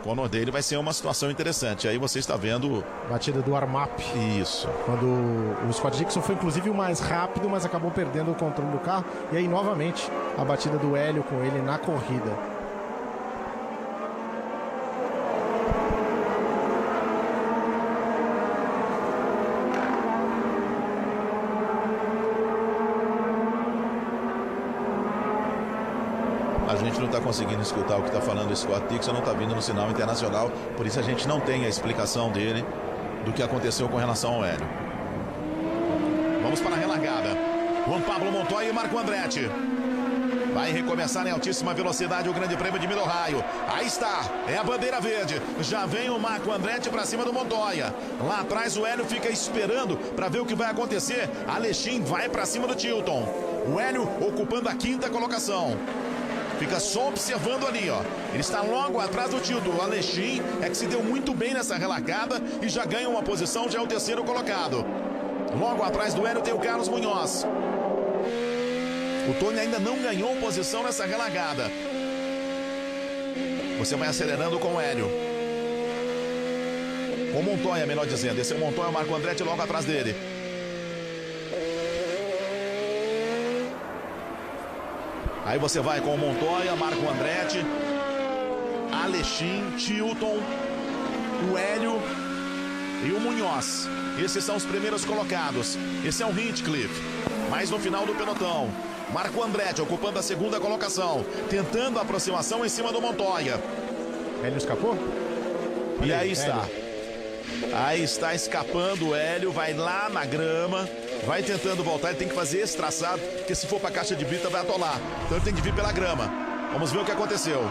Conor Daly vai ser uma situação interessante. Aí você está vendo... batida do Armap. Isso. Quando o Scott Dixon foi inclusive o mais rápido, mas acabou perdendo o controle do carro. E aí novamente a batida do Hélio com ele na corrida. A gente não está conseguindo escutar o que está falando o Scott Dixon, não está vindo no sinal internacional, por isso a gente não tem a explicação dele do que aconteceu com relação ao Hélio. Vamos para a relargada. Juan Pablo Montoya e Marco Andretti. Vai recomeçar em altíssima velocidade o Grande Prêmio de Mid-Ohio. Aí está, é a bandeira verde. Já vem o Marco Andretti para cima do Montoya. Lá atrás o Hélio fica esperando para ver o que vai acontecer. Alexin vai para cima do Chilton. O Hélio ocupando a 5ª colocação. Fica só observando ali, ó. Ele está logo atrás do Chilton. O Alexin é que se deu muito bem nessa relargada e já ganha uma posição, já é o 3º colocado. Logo atrás do Hélio tem o Carlos Munhoz. O Tony ainda não ganhou posição nessa relargada. Você vai acelerando com o Hélio. Com o Montoya, melhor dizendo. Esse é o Montoya, o Marco Andretti logo atrás dele. Aí você vai com o Montoya, Marco Andretti, Alexin, Chilton, o Hélio e o Munhoz. Esses são os primeiros colocados. Esse é o Hinchcliffe. Mais no final do pelotão. Marco Andretti ocupando a 2ª colocação. Tentando a aproximação em cima do Montoya. Hélio escapou? E aí está. Aí está escapando o Hélio. Vai lá na grama. Vai tentando voltar, ele tem que fazer esse traçado, porque se for para a caixa de brita vai atolar. Então ele tem que vir pela grama. Vamos ver o que aconteceu.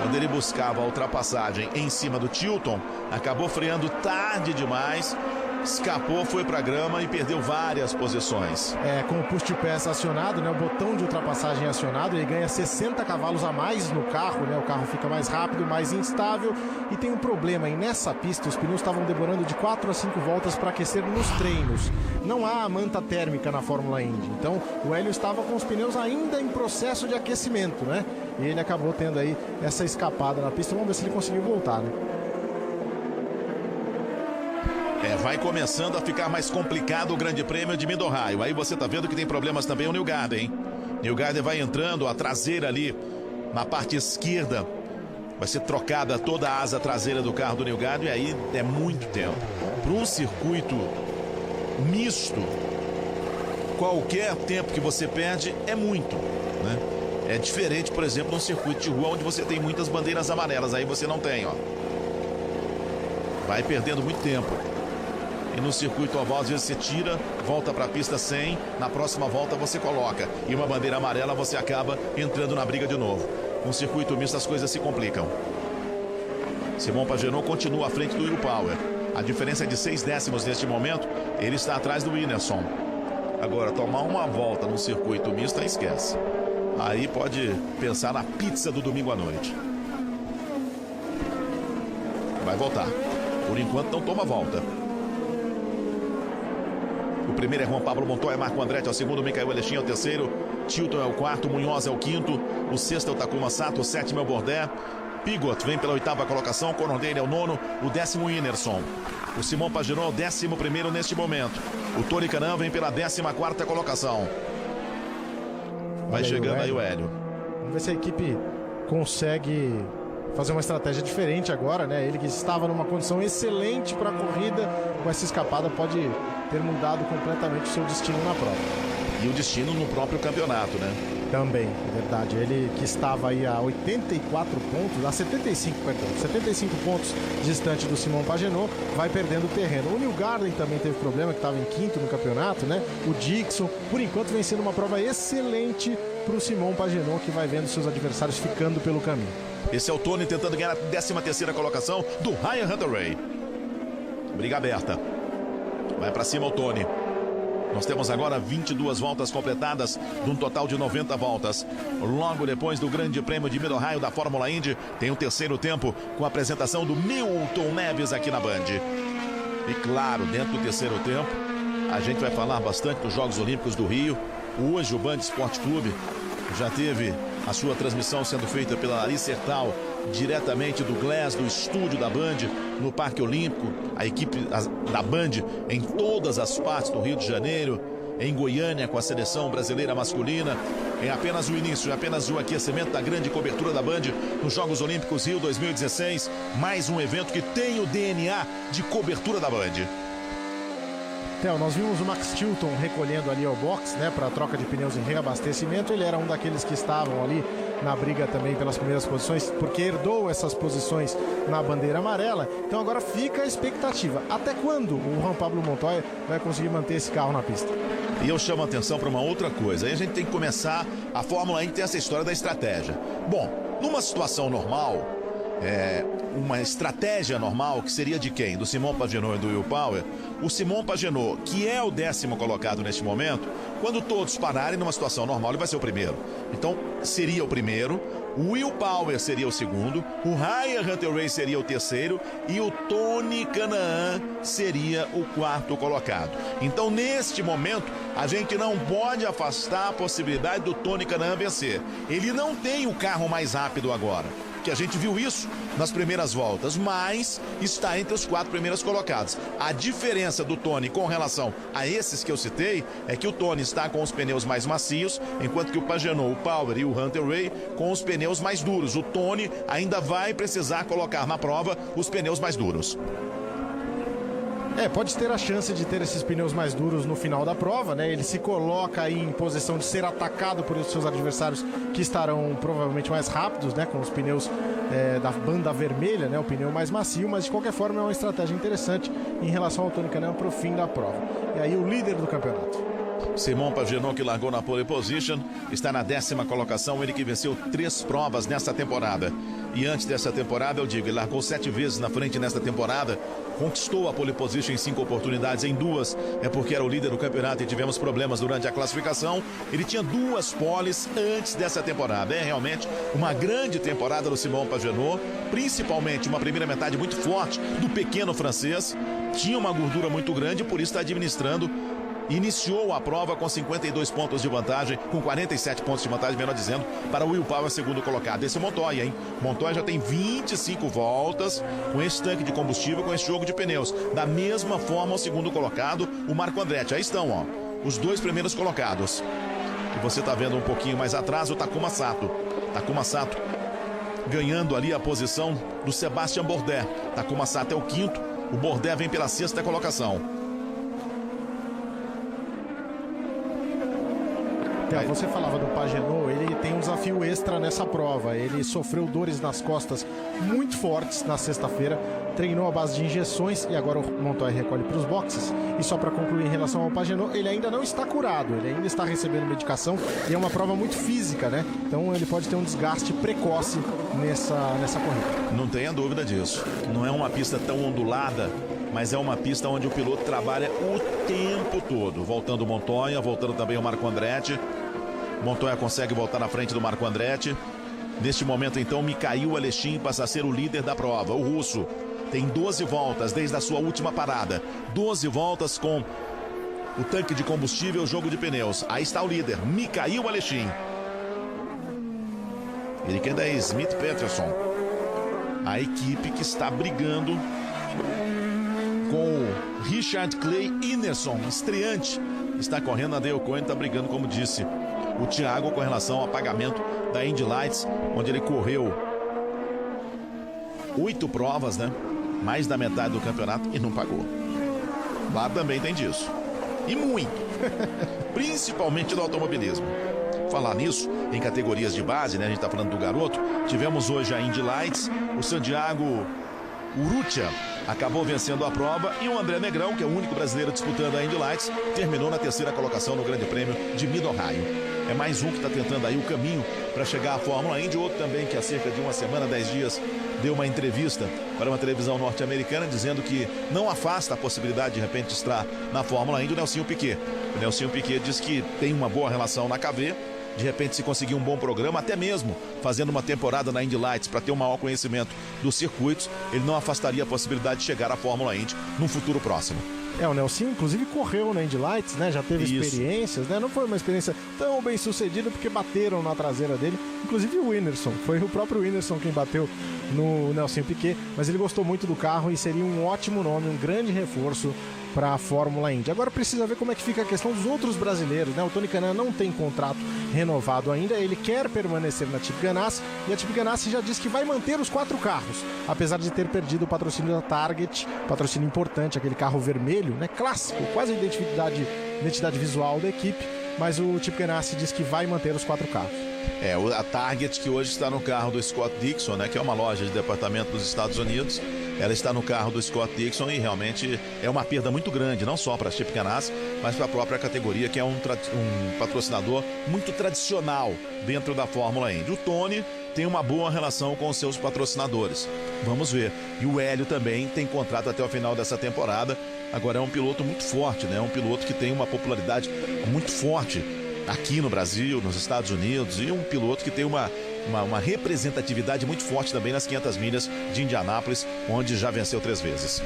Quando ele buscava a ultrapassagem em cima do Chilton, acabou freando tarde demais, escapou, foi para a grama e perdeu várias posições. Com o push to pass acionado, né, o botão de ultrapassagem acionado, ele ganha 60 cavalos a mais no carro, né, o carro fica mais rápido, mais instável, e tem um problema, e nessa pista os pneus estavam demorando de 4 a 5 voltas para aquecer nos treinos. Não há manta térmica na Fórmula Indy, então o Hélio estava com os pneus ainda em processo de aquecimento, né, e ele acabou tendo aí essa escapada na pista. Vamos ver se ele conseguiu voltar, né. Vai começando a ficar mais complicado o Grande Prêmio de Mid-Ohio. Aí você tá vendo que tem problemas também o Newgarden, hein? Newgarden vai entrando, a traseira ali na parte esquerda vai ser trocada toda a asa traseira do carro do Newgarden, e aí é muito tempo. Para um circuito misto, qualquer tempo que você perde é muito, né? É diferente, por exemplo, num circuito de rua onde você tem muitas bandeiras amarelas. Aí você não tem, ó. Vai perdendo muito tempo. E no circuito oval, às vezes você tira, volta para a pista sem, na próxima volta você coloca. E uma bandeira amarela você acaba entrando na briga de novo. No circuito misto as coisas se complicam. Simon Pagenaud continua à frente do Will Power. A diferença é de 6 décimos neste momento. Ele está atrás do Wienerson. Agora, tomar uma volta no circuito misto, aí esquece. Aí pode pensar na pizza do domingo à noite. Vai voltar. Por enquanto não toma volta. O primeiro é Juan Pablo Montoya, Marco Andretti é o segundo, Michael Alexin é o terceiro, Chilton é o quarto, Munhoz é o quinto, o sexto é o Takuma Sato, o sétimo é o Bourdais, Pigot vem pela oitava colocação, Conor Daly é o nono, o décimo Wienerson. O Simon Pagenaud é o 11º neste momento. O Tony Kanaan vem pela 14ª colocação. Vai chegando aí o Hélio. Vamos ver se a equipe consegue fazer uma estratégia diferente agora, né? Ele que estava numa condição excelente para a corrida, com essa escapada pode ter mudado completamente o seu destino na prova. E o destino no próprio campeonato, né? Também, é verdade. Ele que estava aí a 84 pontos, a 75, perdão, 75 pontos distante do Simon Pagenaud, vai perdendo o terreno. O Newgarden também teve problema, que estava em quinto no campeonato, né? O Dixon, por enquanto, vem sendo uma prova excelente para o Simon Pagenaud, que vai vendo seus adversários ficando pelo caminho. Esse é o Tony tentando ganhar a 13ª colocação do Ryan Hunter-Reay. Briga aberta. Vai para cima o Tony. Nós temos agora 22 voltas completadas, de um total de 90 voltas. Logo depois do Grande Prêmio de Mid-Ohio da Fórmula Indy, tem o terceiro tempo com a apresentação do Milton Neves aqui na Band. E claro, dentro do terceiro tempo, a gente vai falar bastante dos Jogos Olímpicos do Rio. Hoje o Band Esporte Clube já teve a sua transmissão sendo feita pela Larissa Hertal, diretamente do Glass, do estúdio da Band, no Parque Olímpico. A equipe da Band em todas as partes do Rio de Janeiro, em Goiânia com a seleção brasileira masculina. Em apenas o início, apenas o aquecimento da grande cobertura da Band nos Jogos Olímpicos Rio 2016. Mais um evento que tem o DNA de cobertura da Band. Theo, nós vimos o Max Chilton recolhendo ali ao box, né, para a troca de pneus em reabastecimento. Ele era um daqueles que estavam ali na briga também pelas primeiras posições, porque herdou essas posições na bandeira amarela. Então agora fica a expectativa. Até quando o Juan Pablo Montoya vai conseguir manter esse carro na pista? E eu chamo a atenção para uma outra coisa. Aí a gente tem que começar, a Fórmula 1 tem essa história da estratégia. Bom, numa situação normal, uma estratégia normal, que seria de quem? Do Simon Pagenaud e do Will Power. O Simon Pagenaud, que é o 10º colocado neste momento, quando todos pararem numa situação normal, ele vai ser o primeiro. Então, seria o primeiro, o Will Power seria o segundo, o Ryan Hunter-Reay seria o terceiro e o Tony Kanaan seria o 4º colocado. Então, neste momento, a gente não pode afastar a possibilidade do Tony Kanaan vencer. Ele não tem o carro mais rápido agora, que a gente viu isso nas primeiras voltas, mas está entre os 4 primeiros colocados. A diferença do Tony com relação a esses que eu citei é que o Tony está com os pneus mais macios, enquanto que o Pagenaud, o Power e o Hunter-Reay com os pneus mais duros. O Tony ainda vai precisar colocar na prova os pneus mais duros. Pode ter a chance de ter esses pneus mais duros no final da prova, né? Ele se coloca aí em posição de ser atacado por seus adversários, que estarão provavelmente mais rápidos, né? Com os pneus da banda vermelha, né? O pneu mais macio, mas de qualquer forma é uma estratégia interessante em relação ao Tony Kanaan para o fim da prova. E aí o líder do campeonato. Simão Pagenaud, que largou na pole position, está na 10ª colocação, ele que venceu 3 provas nesta temporada. E antes dessa temporada, eu digo, ele largou 7 vezes na frente nesta temporada, conquistou a pole position em 5 oportunidades, em 2 é porque era o líder do campeonato e tivemos problemas durante a classificação. Ele tinha 2 poles antes dessa temporada. É realmente uma grande temporada do Simão Pagenaud, principalmente uma primeira metade muito forte do pequeno francês. Tinha uma gordura muito grande, por isso está administrando. Iniciou a prova com 52 pontos de vantagem, com 47 pontos de vantagem, melhor dizendo, para o Will Power, segundo colocado. Esse é Montoya, hein? Montoya já tem 25 voltas com esse tanque de combustível, com esse jogo de pneus. Da mesma forma, o segundo colocado, o Marco Andretti. Aí estão, ó, os 2 primeiros colocados. E você está vendo um pouquinho mais atrás o Takuma Sato. Takuma Sato ganhando ali a posição do Sebastian Bourdais. Takuma Sato é o 5º, o Bourdais vem pela 6ª colocação. Você falava do Pagenaud, ele tem um desafio extra nessa prova. Ele sofreu dores nas costas muito fortes na sexta-feira, treinou à base de injeções e agora o Montoya recolhe para os boxes. E só para concluir em relação ao Pagenaud, ele ainda não está curado, ele ainda está recebendo medicação e é uma prova muito física, né? Então ele pode ter um desgaste precoce nessa corrida. Não tenha dúvida disso. Não é uma pista tão ondulada, mas é uma pista onde o piloto trabalha o tempo todo. Voltando o Montoya, voltando também o Marco Andretti. Montoya consegue voltar na frente do Marco Andretti. Neste momento, então, Mikhail Aleshin passa a ser o líder da prova. O russo tem 12 voltas desde a sua última parada. 12 voltas com o tanque de combustível, jogo de pneus. Aí está o líder, Mikhail Aleshin. Ele que ainda é Smith Peterson. A equipe que está brigando com o Richard Clay Ineson, estreante. Está correndo, a Dale Coyne está brigando, como disse o Thiago, com relação ao pagamento da Indy Lights, onde ele correu 8 provas, né? Mais da metade do campeonato e não pagou. Lá também tem disso. E muito. Principalmente do automobilismo. Falar nisso, em categorias de base, né? A gente está falando do garoto. Tivemos hoje a Indy Lights, o Santiago Urrutia acabou vencendo a prova e o André Negrão, que é o único brasileiro disputando a Indy Lights, terminou na 3ª colocação no Grande Prêmio de Mid-Ohio. É mais um que está tentando aí o caminho para chegar à Fórmula Indy. Outro também que há cerca de uma semana, 10 dias, deu uma entrevista para uma televisão norte-americana dizendo que não afasta a possibilidade de repente estar na Fórmula Indy, o Nelsinho Piquet. O Nelsinho Piquet diz que tem uma boa relação na KV. De repente, se conseguir um bom programa, até mesmo fazendo uma temporada na Indy Lights para ter um maior conhecimento dos circuitos, ele não afastaria a possibilidade de chegar à Fórmula Indy num futuro próximo. O Nelsinho, inclusive, correu na Indy Lights, né? Já teve experiências, né? Não foi uma experiência tão bem sucedida porque bateram na traseira dele. Inclusive o Whindersson, foi o próprio Whindersson quem bateu no Nelsinho Piquet, mas ele gostou muito do carro e seria um ótimo nome, um grande reforço para a Fórmula Indy. Agora precisa ver como é que fica a questão dos outros brasileiros, né? O Tony Kanaan não tem contrato renovado ainda, ele quer permanecer na Chip Ganassi e a Chip Ganassi já disse que vai manter os 4 carros, apesar de ter perdido o patrocínio da Target, patrocínio importante, aquele carro vermelho, né? Clássico, quase a identidade visual da equipe, mas o Chip Ganassi diz que vai manter os 4 carros. A Target, que hoje está no carro do Scott Dixon, né? Que é uma loja de departamento dos Estados Unidos. Ela está no carro do Scott Dixon e realmente é uma perda muito grande, não só para a Chip Ganassi, mas para a própria categoria, que é um patrocinador muito tradicional dentro da Fórmula Indy. O Tony tem uma boa relação com os seus patrocinadores. Vamos ver. E o Hélio também tem contrato até o final dessa temporada. Agora é um piloto muito forte, né? Um piloto que tem uma popularidade muito forte aqui no Brasil, nos Estados Unidos, e um piloto que tem uma representatividade muito forte também nas 500 milhas de Indianápolis, onde já venceu 3 vezes.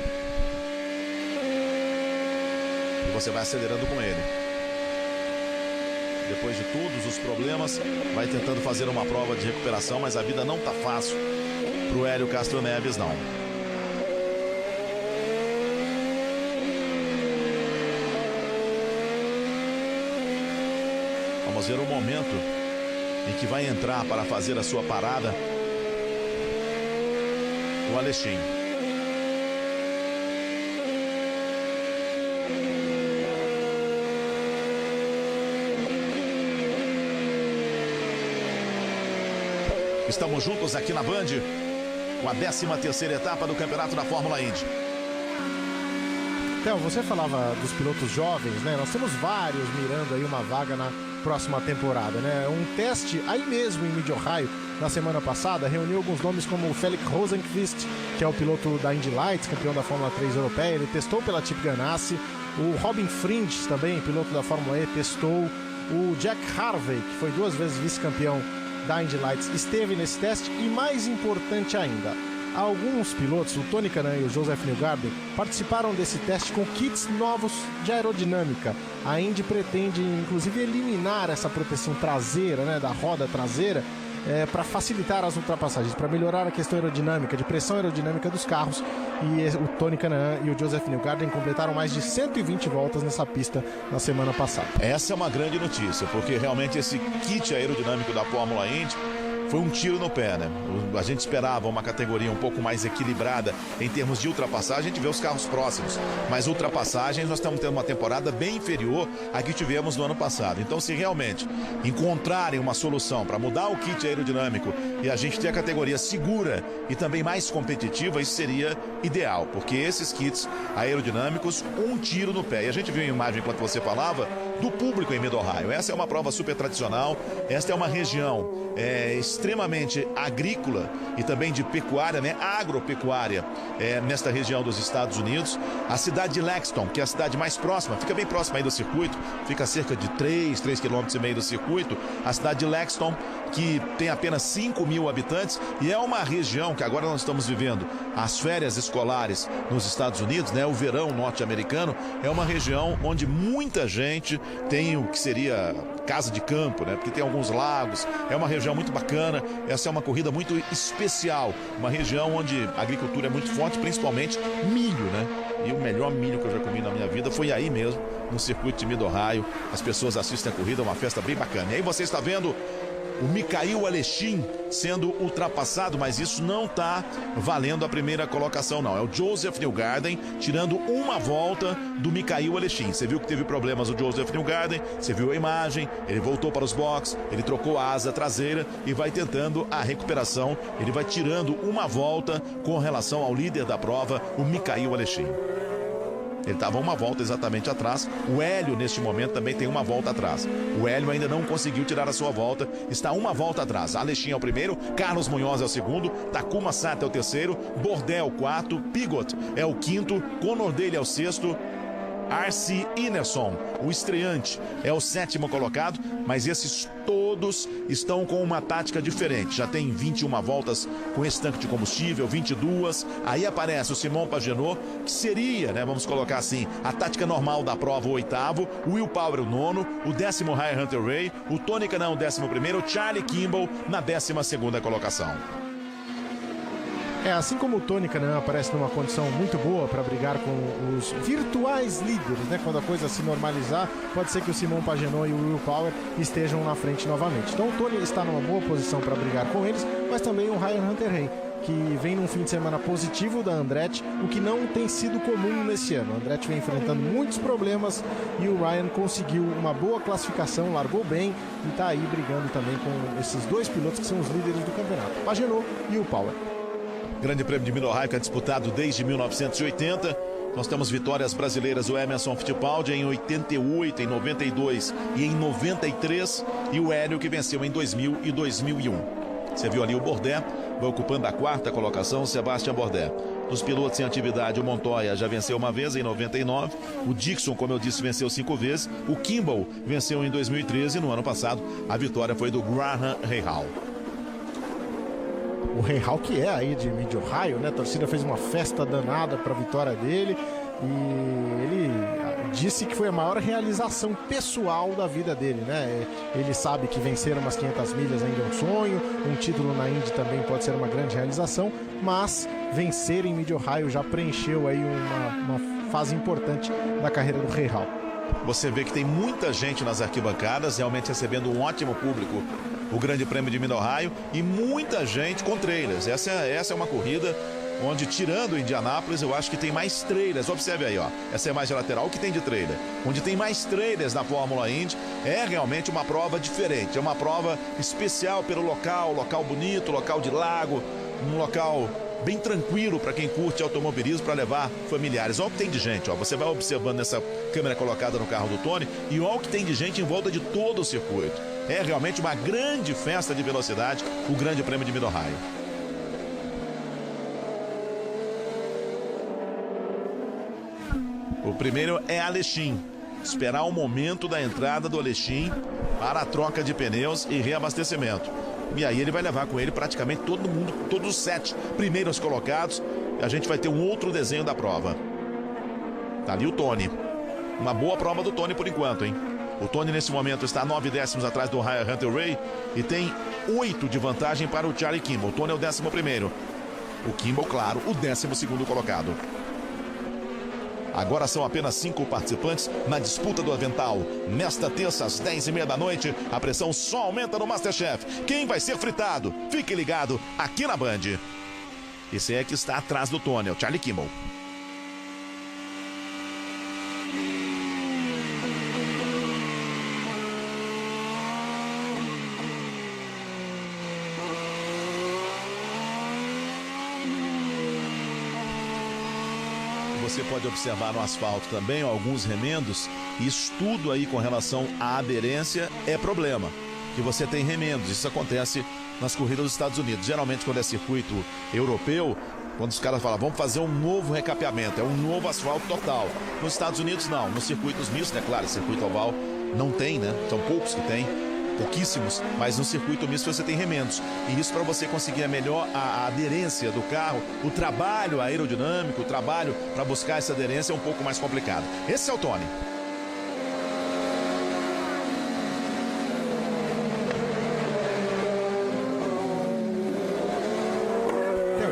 E você vai acelerando com ele. Depois de todos os problemas, vai tentando fazer uma prova de recuperação, mas a vida não tá fácil pro Hélio Castro Neves, não. Vamos ver o momento em que vai entrar para fazer a sua parada o Aleshin. Estamos juntos aqui na Band com a 13ª etapa do Campeonato da Fórmula Indy. Então, você falava dos pilotos jovens, né? Nós temos vários mirando aí uma vaga na próxima temporada, né? Um teste aí mesmo em Mid-Ohio, na semana passada, reuniu alguns nomes como o Felix Rosenqvist, que é o piloto da Indy Lights, campeão da Fórmula 3 europeia. Ele testou pela Chip Ganassi. O Robin Fringe, também piloto da Fórmula E, testou. O Jack Harvey, que foi 2 vezes vice-campeão da Indy Lights, esteve nesse teste. E mais importante ainda, alguns pilotos, o Tony Kanaan e o Joseph Newgarden, participaram desse teste com kits novos de aerodinâmica. A Indy pretende, inclusive, eliminar essa proteção traseira, né, da roda traseira, para facilitar as ultrapassagens, para melhorar a questão aerodinâmica, de pressão aerodinâmica dos carros. E o Tony Kanaan e o Joseph Newgarden completaram mais de 120 voltas nessa pista na semana passada. Essa é uma grande notícia, porque realmente esse kit aerodinâmico da Fórmula Indy foi um tiro no pé, né? A gente esperava uma categoria um pouco mais equilibrada em termos de ultrapassagem. A gente vê os carros próximos, mas ultrapassagens nós estamos tendo uma temporada bem inferior à que tivemos no ano passado. Então, se realmente encontrarem uma solução para mudar o kit aerodinâmico e a gente ter a categoria segura e também mais competitiva, isso seria ideal, porque esses kits aerodinâmicos, um tiro no pé. E a gente viu a imagem, enquanto você falava, do público em Mid-Ohio. Essa é uma prova super tradicional, esta é uma região extremamente agrícola e também de pecuária, né, agropecuária, nesta região dos Estados Unidos. A cidade de Lexington, que é a cidade mais próxima, fica bem próxima aí do circuito, fica a cerca de 3,5 km do circuito. A cidade de Lexington, que tem apenas 5.000 habitantes, e é uma região que agora nós estamos vivendo as férias escolares nos Estados Unidos, né, o verão norte-americano. É uma região onde muita gente tem o que seria casa de campo, né, porque tem alguns lagos. É uma região muito bacana. Essa é uma corrida muito especial, uma região onde a agricultura é muito forte, principalmente milho, né? E o melhor milho que eu já comi na minha vida foi aí mesmo, no circuito de Mid-Ohio. As pessoas assistem a corrida, é uma festa bem bacana. E aí você está vendo o Mikhail Aleshin sendo ultrapassado, mas isso não está valendo a primeira colocação, não. É o Joseph Newgarden tirando uma volta do Mikhail Aleshin. Você viu que teve problemas o Joseph Newgarden, você viu a imagem, ele voltou para os boxes, ele trocou a asa traseira e vai tentando a recuperação. Ele vai tirando uma volta com relação ao líder da prova, o Mikhail Aleshin. Ele estava uma volta exatamente atrás. O Hélio, neste momento, também tem uma volta atrás. O Hélio ainda não conseguiu tirar a sua volta. Está uma volta atrás. Aleshin é o primeiro, Carlos Munhoz é o segundo, Takuma Sato é o terceiro, Bourdais é o quarto, Pigot é o quinto, Conor Daly é o sexto, Arce Ineson, o estreante, é o sétimo colocado, mas esses todos estão com uma tática diferente. Já tem 21 voltas com esse tanque de combustível, 22. Aí aparece o Simon Pagenaud, que seria, né, vamos colocar assim, a tática normal da prova, o oitavo, o Will Power o nono, o 10º Ryan Hunter-Reay, o Tony Kanaan o 11º, o Charlie Kimball na 12ª colocação. Assim como o Tony Kanaan aparece numa condição muito boa para brigar com os virtuais líderes, né? Quando a coisa se normalizar, pode ser que o Simon Pagenaud e o Will Power estejam na frente novamente. Então o Tony está numa boa posição para brigar com eles, mas também o Ryan Hunter-Reay, que vem num fim de semana positivo da Andretti, o que não tem sido comum nesse ano. A Andretti vem enfrentando muitos problemas e o Ryan conseguiu uma boa classificação, largou bem e está aí brigando também com esses dois pilotos que são os líderes do campeonato, Pagenaud e o Power. Grande Prêmio de Mid-Ohio, que é disputado desde 1980. Nós temos vitórias brasileiras, o Emerson Fittipaldi em 88, em 92 e em 93. E o Hélio, que venceu em 2000 e 2001. Você viu ali o Bourdais, vai ocupando a 4ª colocação, Sebastian Bourdais. Dos pilotos em atividade, o Montoya já venceu uma vez, em 99. O Dixon, como eu disse, venceu 5 vezes. O Kimball venceu em 2013 e no ano passado a vitória foi do Graham Rahal. O Rahal, que é aí de Mid-Ohio, né? A torcida fez uma festa danada para a vitória dele e ele disse que foi a maior realização pessoal da vida dele, né? Ele sabe que vencer umas 500 milhas ainda é um sonho, um título na Indy também pode ser uma grande realização, mas vencer em Mid-Ohio já preencheu aí uma fase importante da carreira do Rahal. Você vê que tem muita gente nas arquibancadas, realmente recebendo um ótimo público. O Grande Prêmio de Mid-Ohio e muita gente com trailers. Essa é uma corrida onde, tirando o Indianápolis, eu acho que tem mais trailers. Observe aí, ó. Essa é a imagem lateral, o que tem de trailer. Onde tem mais trailers na Fórmula Indy. É realmente uma prova diferente. É uma prova especial pelo local bonito, local de lago, um local bem tranquilo para quem curte automobilismo, para levar familiares. Olha o que tem de gente, ó. Você vai observando essa câmera colocada no carro do Tony e olha o que tem de gente em volta de todo o circuito. É realmente uma grande festa de velocidade, o Grande Prêmio de Mid-Ohio. O primeiro é Alexin. Esperar o momento da entrada do Alexin para a troca de pneus e reabastecimento. E aí ele vai levar com ele praticamente todo mundo, todos os 7 primeiros colocados. A gente vai ter um outro desenho da prova. Tá ali o Tony. Uma boa prova do Tony por enquanto, hein? O Tony nesse momento está 9 décimos atrás do Hunter Ray e tem 8 de vantagem para o Charlie Kimball. O Tony é o 11º. O Kimball, claro, o 12º colocado. Agora são apenas 5 participantes na disputa do avental. Nesta terça, às 10h30 da noite, a pressão só aumenta no Masterchef. Quem vai ser fritado? Fique ligado aqui na Band. Esse é que está atrás do Tony, é o Charlie Kimball. Você pode observar no asfalto também alguns remendos. Isso tudo aí com relação à aderência é problema. Que você tem remendos. Isso acontece nas corridas dos Estados Unidos. Geralmente quando é circuito europeu, quando os caras falam, vamos fazer um novo recapeamento, é um novo asfalto total. Nos Estados Unidos não. Nos circuitos mistos, né? Claro, circuito oval não tem, né? São poucos que tem. Pouquíssimos, mas no circuito misto você tem remendos. E isso para você conseguir a aderência do carro, o trabalho aerodinâmico, o trabalho para buscar essa aderência é um pouco mais complicado. Esse é o Tony.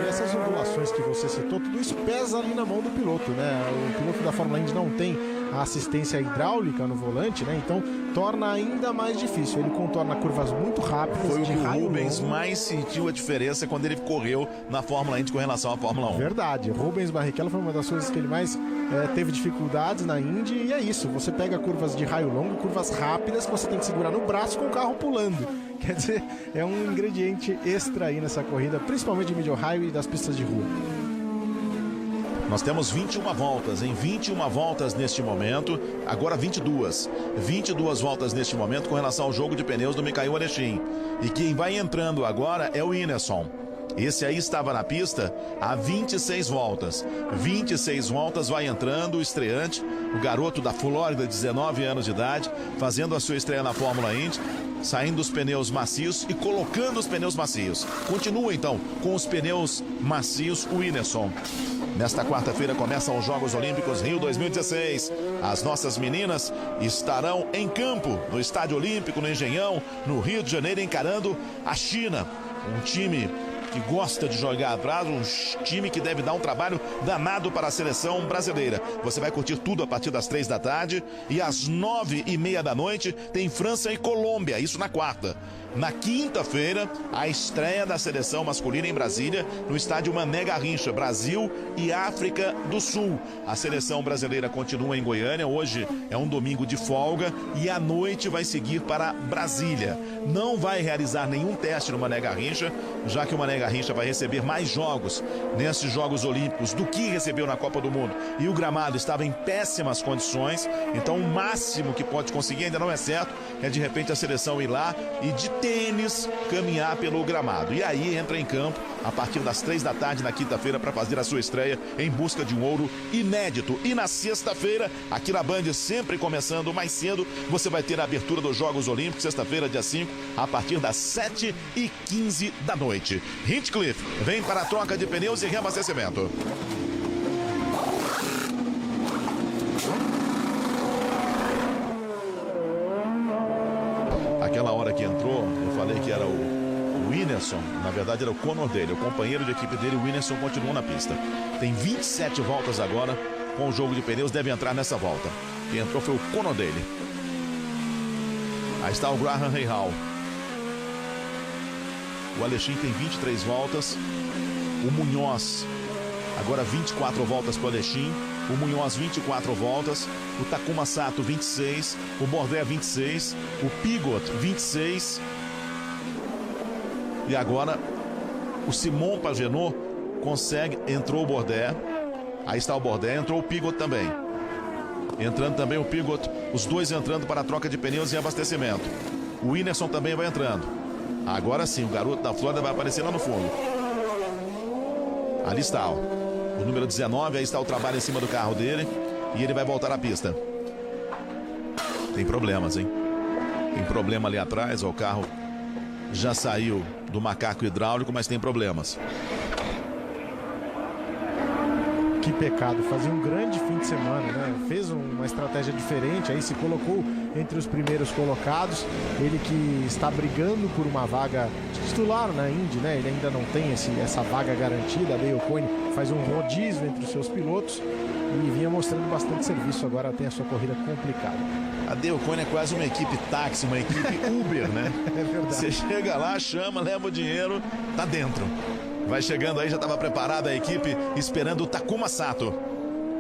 Essas ondulações que você citou, tudo isso pesa ali na mão do piloto, né? O piloto da Fórmula Indy não tem a assistência hidráulica no volante, né? Então torna ainda mais difícil. Ele contorna curvas muito rápidas. Foi o que o Rubens mais sentiu a diferença quando ele correu na Fórmula Indy com relação à Fórmula 1. Verdade. Rubens Barrichello foi uma das coisas que ele mais teve dificuldades na Indy, e é isso. Você pega curvas de raio longo, curvas rápidas que você tem que segurar no braço com o carro pulando. Quer dizer, é um ingrediente extra aí nessa corrida, principalmente de Mid-Ohio e das pistas de rua. Nós temos 21 voltas, em 21 voltas neste momento, agora 22. 22 voltas neste momento com relação ao jogo de pneus do Mikhail Alexin. E quem vai entrando agora é o Ineson. Esse aí estava na pista há 26 voltas. 26 voltas vai entrando o estreante, o garoto da Flórida, 19 anos de idade, fazendo a sua estreia na Fórmula Indy. Saindo os pneus macios e colocando os pneus macios. Continua então com os pneus macios o Ineson. Nesta quarta-feira começam os Jogos Olímpicos Rio 2016. As nossas meninas estarão em campo no Estádio Olímpico, no Engenhão, no Rio de Janeiro, encarando a China. Um time que gosta de jogar atrás, um time que deve dar um trabalho danado para a seleção brasileira. Você vai curtir tudo a partir das 3 da tarde e às 9h30 da noite tem França e Colômbia, isso na quarta. Na quinta-feira, a estreia da seleção masculina em Brasília, no estádio Mané Garrincha, Brasil e África do Sul. A seleção brasileira continua em Goiânia, hoje é um domingo de folga e à noite vai seguir para Brasília. Não vai realizar nenhum teste no Mané Garrincha, já que o Mané Garrincha vai receber mais jogos nesses Jogos Olímpicos do que recebeu na Copa do Mundo. E o gramado estava em péssimas condições, então o máximo que pode conseguir, ainda não é certo, é de repente a seleção ir lá e de tênis caminhar pelo gramado. E aí entra em campo a partir das 3 da tarde na quinta-feira para fazer a sua estreia em busca de um ouro inédito. E na sexta-feira, aqui na Band, sempre começando mais cedo, você vai ter a abertura dos Jogos Olímpicos, sexta-feira, dia 5, a partir das 7h15 da noite. Hinchcliffe vem para a troca de pneus e reabastecimento. Aquela hora que entrou, eu falei que era o Ineson, na verdade era o Conor dele, o companheiro de equipe dele, o Ineson continua na pista. Tem 27 voltas agora com o jogo de pneus, deve entrar nessa volta. Quem entrou foi o Conor dele. Aí está o Graham Rahal. O Alexin tem 23 voltas. O Munhoz, agora 24 voltas para o Alexin. O Munhoz 24 voltas, o Takuma Sato 26, o Bourdais 26, o Pigot 26 e agora o Simon Pagenaud consegue, entrou o Bourdais, aí está o Bourdais, entrou o Pigot também. Entrando também o Pigot, os dois entrando para a troca de pneus e abastecimento. O Whindersson também vai entrando. Agora sim, o garoto da Flórida vai aparecer lá no fundo. Ali está, ó. O número 19, aí está o trabalho em cima do carro dele. E ele vai voltar à pista. Tem problemas, hein? Tem problema ali atrás, ó, o carro já saiu do macaco hidráulico, mas tem problemas. Que pecado, fazia um grande fim de semana, né? Fez uma estratégia diferente, aí se colocou entre os primeiros colocados. Ele que está brigando por uma vaga titular na Indy, né? Ele ainda não tem essa vaga garantida. A Dale Coyne faz um rodízio entre os seus pilotos e vinha mostrando bastante serviço. Agora tem a sua corrida complicada. A Dale Coyne é quase uma equipe táxi, uma equipe Uber, né? É verdade. Você chega lá, chama, leva o dinheiro, tá dentro. Vai chegando aí, já estava preparada a equipe esperando o Takuma Sato.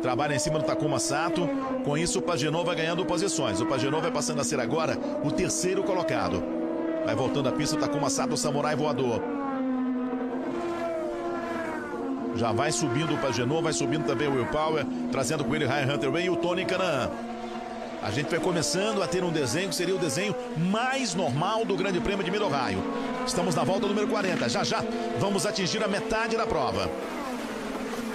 Trabalha em cima do Takuma Sato. Com isso o Pagenaud vai ganhando posições. O Pagenaud vai passando a ser agora o terceiro colocado. Vai voltando a pista o Takuma Sato, o samurai voador. Já vai subindo o Pagenaud, vai subindo também o Will Power, trazendo com ele Ryan Hunter-Reay e o Tony Kanaan. A gente vai começando a ter um desenho que seria o desenho mais normal do Grande Prêmio de Mid-Ohio. Estamos na volta número 40. Já já vamos atingir a metade da prova.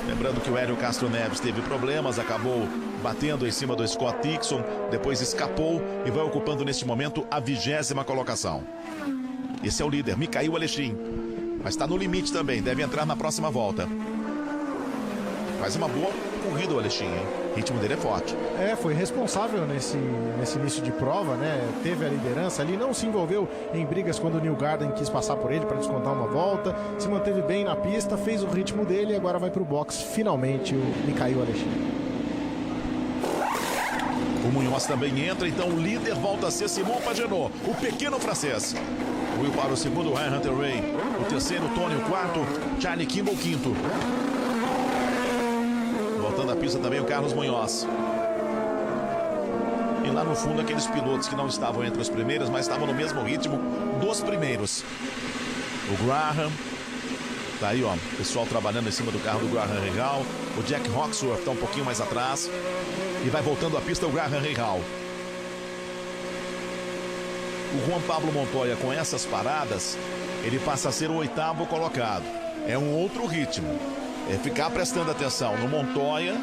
Lembrando que o Hélio Castro Neves teve problemas, acabou batendo em cima do Scott Dixon, depois escapou e vai ocupando neste momento a 20ª colocação. Esse é o líder, Mikhail Alexin. Mas está no limite também, deve entrar na próxima volta. Faz uma boa corrida o Alexin, hein? O ritmo dele é forte. Foi responsável nesse início de prova, né? Teve a liderança ali, não se envolveu em brigas quando o Neil Garden quis passar por ele para descontar uma volta, se manteve bem na pista, fez o ritmo dele e agora vai para o box, finalmente, o Mikhail Alexin. O Munhoz também entra, então o líder volta a ser Simon Pagenaud, o pequeno francês. O Will para o segundo, Ryan Hunter-Reay. O terceiro, Tony, o quarto, Charlie Kimball, o quinto. Voltando a pista também o Carlos Munhoz. E lá no fundo aqueles pilotos que não estavam entre os primeiros, mas estavam no mesmo ritmo dos primeiros. O Graham. Tá aí, ó, o pessoal trabalhando em cima do carro do Graham Rahal. O Jack Hawksworth está um pouquinho mais atrás. E vai voltando a pista o Graham Rahal. O Juan Pablo Montoya, com essas paradas, ele passa a ser o 8º colocado. É um outro ritmo. É ficar prestando atenção no Montoya,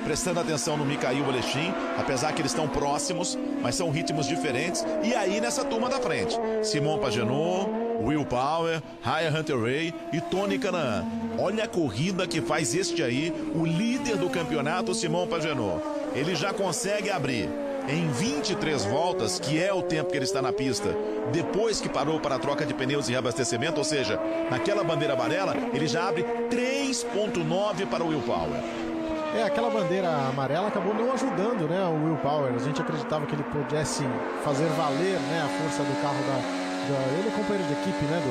prestando atenção no Mikhail Alexin, apesar que eles estão próximos, mas são ritmos diferentes. E aí nessa turma da frente, Simon Pagenaud, Will Power, Ryan Hunter-Reay e Tony Kanaan. Olha a corrida que faz este aí, o líder do campeonato, Simon Pagenaud. Ele já consegue abrir em 23 voltas, que é o tempo que ele está na pista, depois que parou para a troca de pneus e reabastecimento, ou seja, naquela bandeira amarela, ele já abre 3.9 para o Will Power. Aquela bandeira amarela acabou não ajudando, né, o Will Power. A gente acreditava que ele pudesse fazer valer, né, a força do carro ele é companheiro de equipe, né,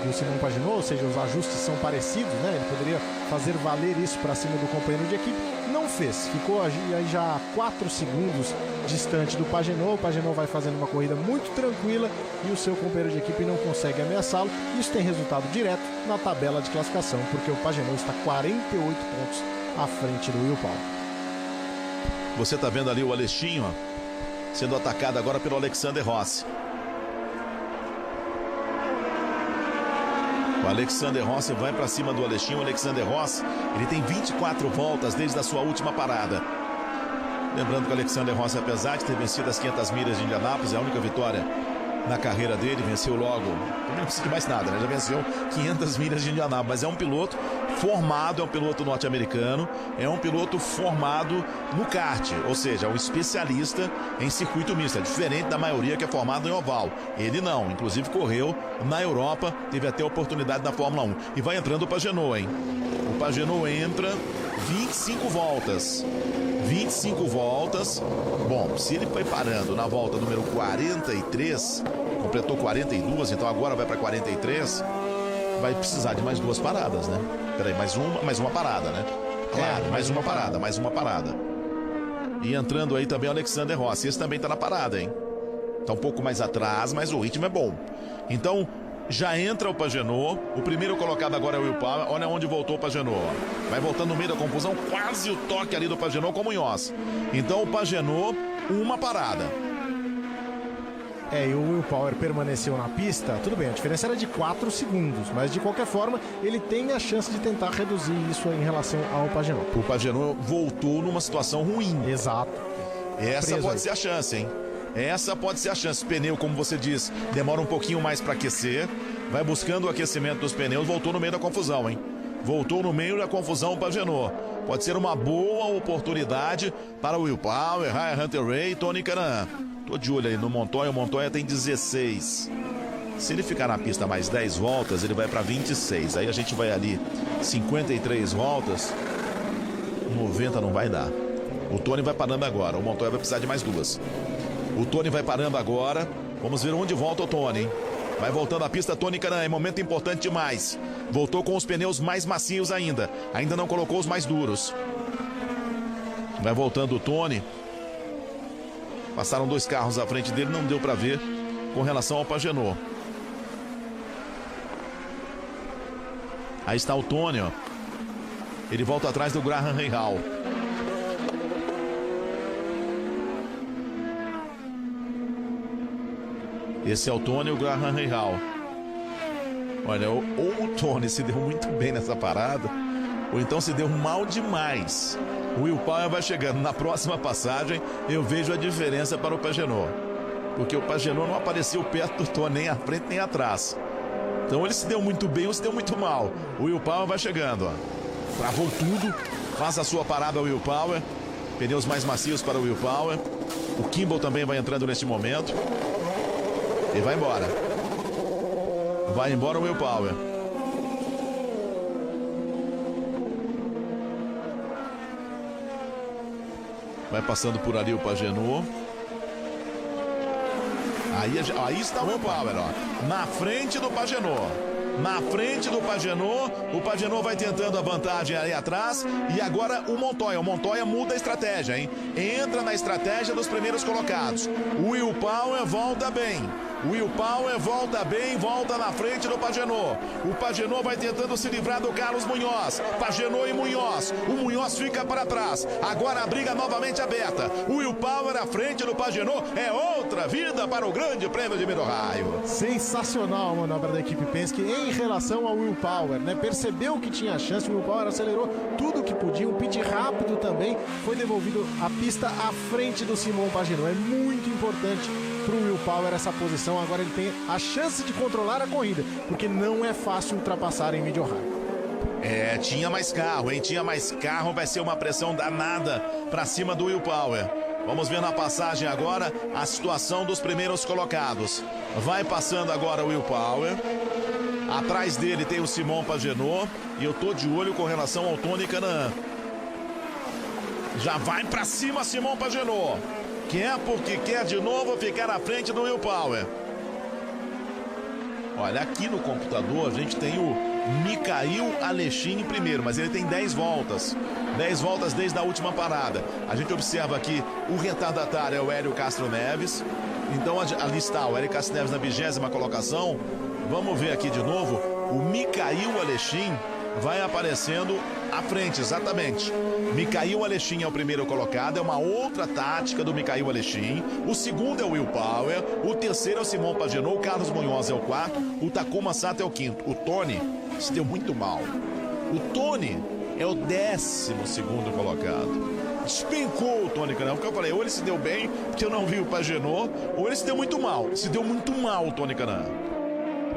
do Simon Pagenaud, ou seja, os ajustes são parecidos, né, ele poderia fazer valer isso para cima do companheiro de equipe, não fez, ficou aí já 4 segundos distante do Pagenaud. O Pagenaud vai fazendo uma corrida muito tranquila e o seu companheiro de equipe não consegue ameaçá-lo. Isso tem resultado direto na tabela de classificação, porque o Pagenaud está 48 pontos à frente do Will Power. Você está vendo ali o Alexin, ó, sendo atacado agora pelo Alexander Rossi. O Alexander Rossi vai para cima do Alexin. O Alexander Rossi, ele tem 24 voltas desde a sua última parada. Lembrando que o Alexander Rossi, apesar de ter vencido as 500 milhas de Indianápolis, é a única vitória na carreira dele, venceu logo, não precisa de mais nada, né? Já venceu 500 milhas de Indianápolis, mas é um piloto formado, é um piloto norte-americano, é um piloto formado no kart, ou seja, é um especialista em circuito misto, é diferente da maioria que é formado em oval. Ele não, inclusive correu na Europa, teve até oportunidade na Fórmula 1. E vai entrando o Pagenaud, hein? O Pagenaud entra 25 voltas. 25 voltas. Bom, se ele foi parando na volta número 43, completou 42, então agora vai para 43, vai precisar de mais 2 paradas, né? Peraí, mais uma parada, né? Claro, mais uma parada. E entrando aí também o Alexander Rossi, esse também tá na parada, hein? Tá um pouco mais atrás, mas o ritmo é bom. Então, Já entra o Pagenot. O primeiro colocado agora é o Will Power. Olha onde voltou o Pagenot. Vai voltando no meio da confusão. Quase o toque ali do Pagenot com o Munhoz. Então o Pagenot, uma parada. E o Will Power permaneceu na pista. Tudo bem, a diferença era de 4 segundos. Mas de qualquer forma, ele tem a chance de tentar reduzir isso em relação ao Pagenot. O Pagenot voltou numa situação ruim. Exato. Essa pode ser a chance, hein? Essa pode ser a chance. Pneu, como você diz, demora um pouquinho mais para aquecer. Vai buscando o aquecimento dos pneus. Voltou no meio da confusão, hein? Voltou no meio da confusão o Pagenot. Pode ser uma boa oportunidade para o Will Power, Ryan Hunter-Reay e Tony Kanaan. Tô de olho aí no Montoya. O Montoya tem 16. Se ele ficar na pista mais 10 voltas, ele vai para 26. Aí a gente vai ali 53 voltas. 90 não vai dar. O Tony vai parando agora. O Montoya vai precisar de mais 2. O Tony vai parando agora. Vamos ver onde volta o Tony, hein? Vai voltando a pista Tony Kanaan. É momento importante demais. Voltou com os pneus mais macios ainda. Ainda não colocou os mais duros. Vai voltando o Tony. Passaram 2 carros à frente dele. Não deu para ver com relação ao Pagenot. Aí está o Tony, ó. Ele volta atrás do Graham Rahal. Esse é o Tony e o Graham Rahal. Olha, ou o Tony se deu muito bem nessa parada, ou então se deu mal demais. O Will Power vai chegando. Na próxima passagem, eu vejo a diferença para o Pagenot. Porque o Pagenot não apareceu perto do Tony, nem à frente nem atrás. Então ele se deu muito bem ou se deu muito mal. O Will Power vai chegando, ó. Travou tudo. Faz a sua parada o Will Power. Pneus mais macios para o Will Power. O Kimball também vai entrando neste momento. E vai embora. Vai embora o Will Power. Vai passando por ali o Pagenot. Aí está o Will Power, ó. Na frente do Pagenot. Na frente do Pagenot. O Pagenot vai tentando a vantagem ali atrás. E agora o Montoya. O Montoya muda a estratégia, hein? Entra na estratégia dos primeiros colocados. O Will Power volta bem. O Will Power volta bem, volta na frente do Pagenot. O Pagenot vai tentando se livrar do Carlos Munhoz. Pagenot e Munhoz. O Munhoz fica para trás. Agora a briga novamente aberta. O Will Power à frente do Pagenot. É outra vida para o Grande Prêmio de Mid-Ohio. Sensacional a manobra da equipe Penske em relação ao Will Power, né? Percebeu que tinha chance, o Will Power acelerou tudo que podia. Um pit rápido também foi devolvido à pista à frente do Simon Pagenaud. É muito importante para o Will Power essa posição. Agora ele tem a chance de controlar a corrida, porque não é fácil ultrapassar em Mid-Ohio. Tinha mais carro, hein? Tinha mais carro, vai ser uma pressão danada para cima do Will Power. Vamos ver na passagem agora a situação dos primeiros colocados. Vai passando agora o Will Power. Atrás dele tem o Simon Pagenaud. E eu tô de olho com relação ao Tony Kanaan. Já vai para cima Simon Pagenaud. Quer porque quer de novo ficar à frente do Will Power. Olha, aqui no computador a gente tem o Mikail Aleshin em primeiro, mas ele tem 10 voltas. 10 voltas desde a última parada. A gente observa aqui o retardatário é o Hélio Castro Neves. Então ali está o Hélio Castro Neves na 20ª colocação. Vamos ver aqui de novo. O Mikail Aleshin vai aparecendo à frente, exatamente. Mikail Aleshin é o primeiro colocado, é uma outra tática do Mikail Aleshin. O segundo é o Will Power, o terceiro é o Simon Pagenaud, o Carlos Munhoz é o quarto, o Takuma Sato é o quinto. O Tony se deu muito mal. O Tony é o 12º colocado. Despencou o Tony Kanaan, porque eu falei, ou ele se deu bem, porque eu não vi o Pagenaud, ou ele se deu muito mal. Se deu muito mal o Tony Kanaan.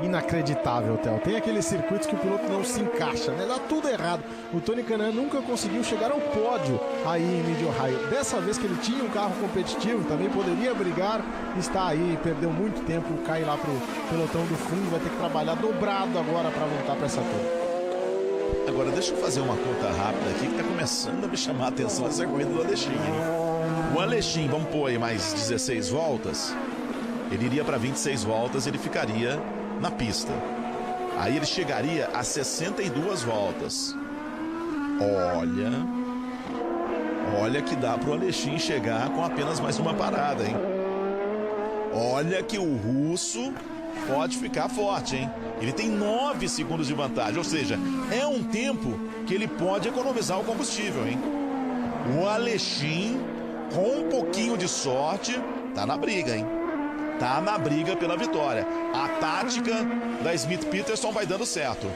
Inacreditável, Theo. Tem aqueles circuitos que o piloto não se encaixa, né? Dá tudo errado. O Tony Kanaan nunca conseguiu chegar ao pódio aí em Mid-Ohio. Dessa vez que ele tinha um carro competitivo, também poderia brigar, está aí, perdeu muito tempo, cai lá pro pelotão do fundo, vai ter que trabalhar dobrado agora para voltar para essa turma. Agora, deixa eu fazer uma conta rápida aqui que tá começando a me chamar a atenção essa corrida do Aleshin, hein? O Aleshin, vamos pôr aí mais 16 voltas, ele iria para 26 voltas, ele ficaria na pista. Aí ele chegaria a 62 voltas. Olha que dá pro Aleshin chegar com apenas mais uma parada, hein? Olha que o russo pode ficar forte, hein? Ele tem 9 segundos de vantagem, ou seja, é um tempo que ele pode economizar o combustível, hein? O Alexin, com um pouquinho de sorte, tá na briga, hein? Tá na briga pela vitória. A tática da Smith Peterson vai dando certo.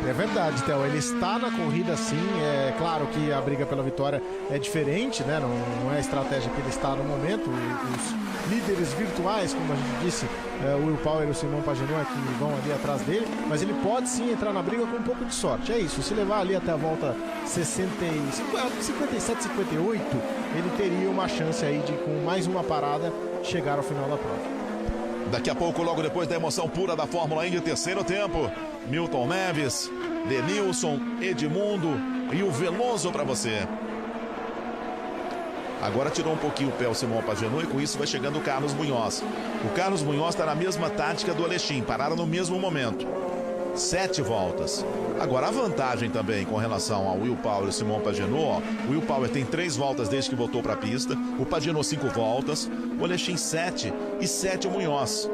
É verdade, Theo, ele está na corrida sim, é claro que a briga pela vitória é diferente, né? Não é a estratégia que ele está no momento, os líderes virtuais, como a gente disse, o Will Power e o Simon Pagenaud que vão ali atrás dele, mas ele pode sim entrar na briga com um pouco de sorte, é isso, se levar ali até a volta 57, 58, ele teria uma chance aí de, com mais uma parada, chegar ao final da prova. Daqui a pouco, logo depois da emoção pura da Fórmula 1 de terceiro tempo, Milton Neves, Denilson, Edmundo e o Veloso para você. Agora tirou um pouquinho o pé o Simon Pagenaud e com isso vai chegando o Carlos Munhoz. O Carlos Munhoz está na mesma tática do Alexin, pararam no mesmo momento. 7 voltas. Agora a vantagem também com relação ao Will Power e Simon Pagenaud. O Will Power tem 3 voltas desde que voltou para a pista. O Pagenaud 5 voltas. O Alexin 7 e 7 o Munhoz.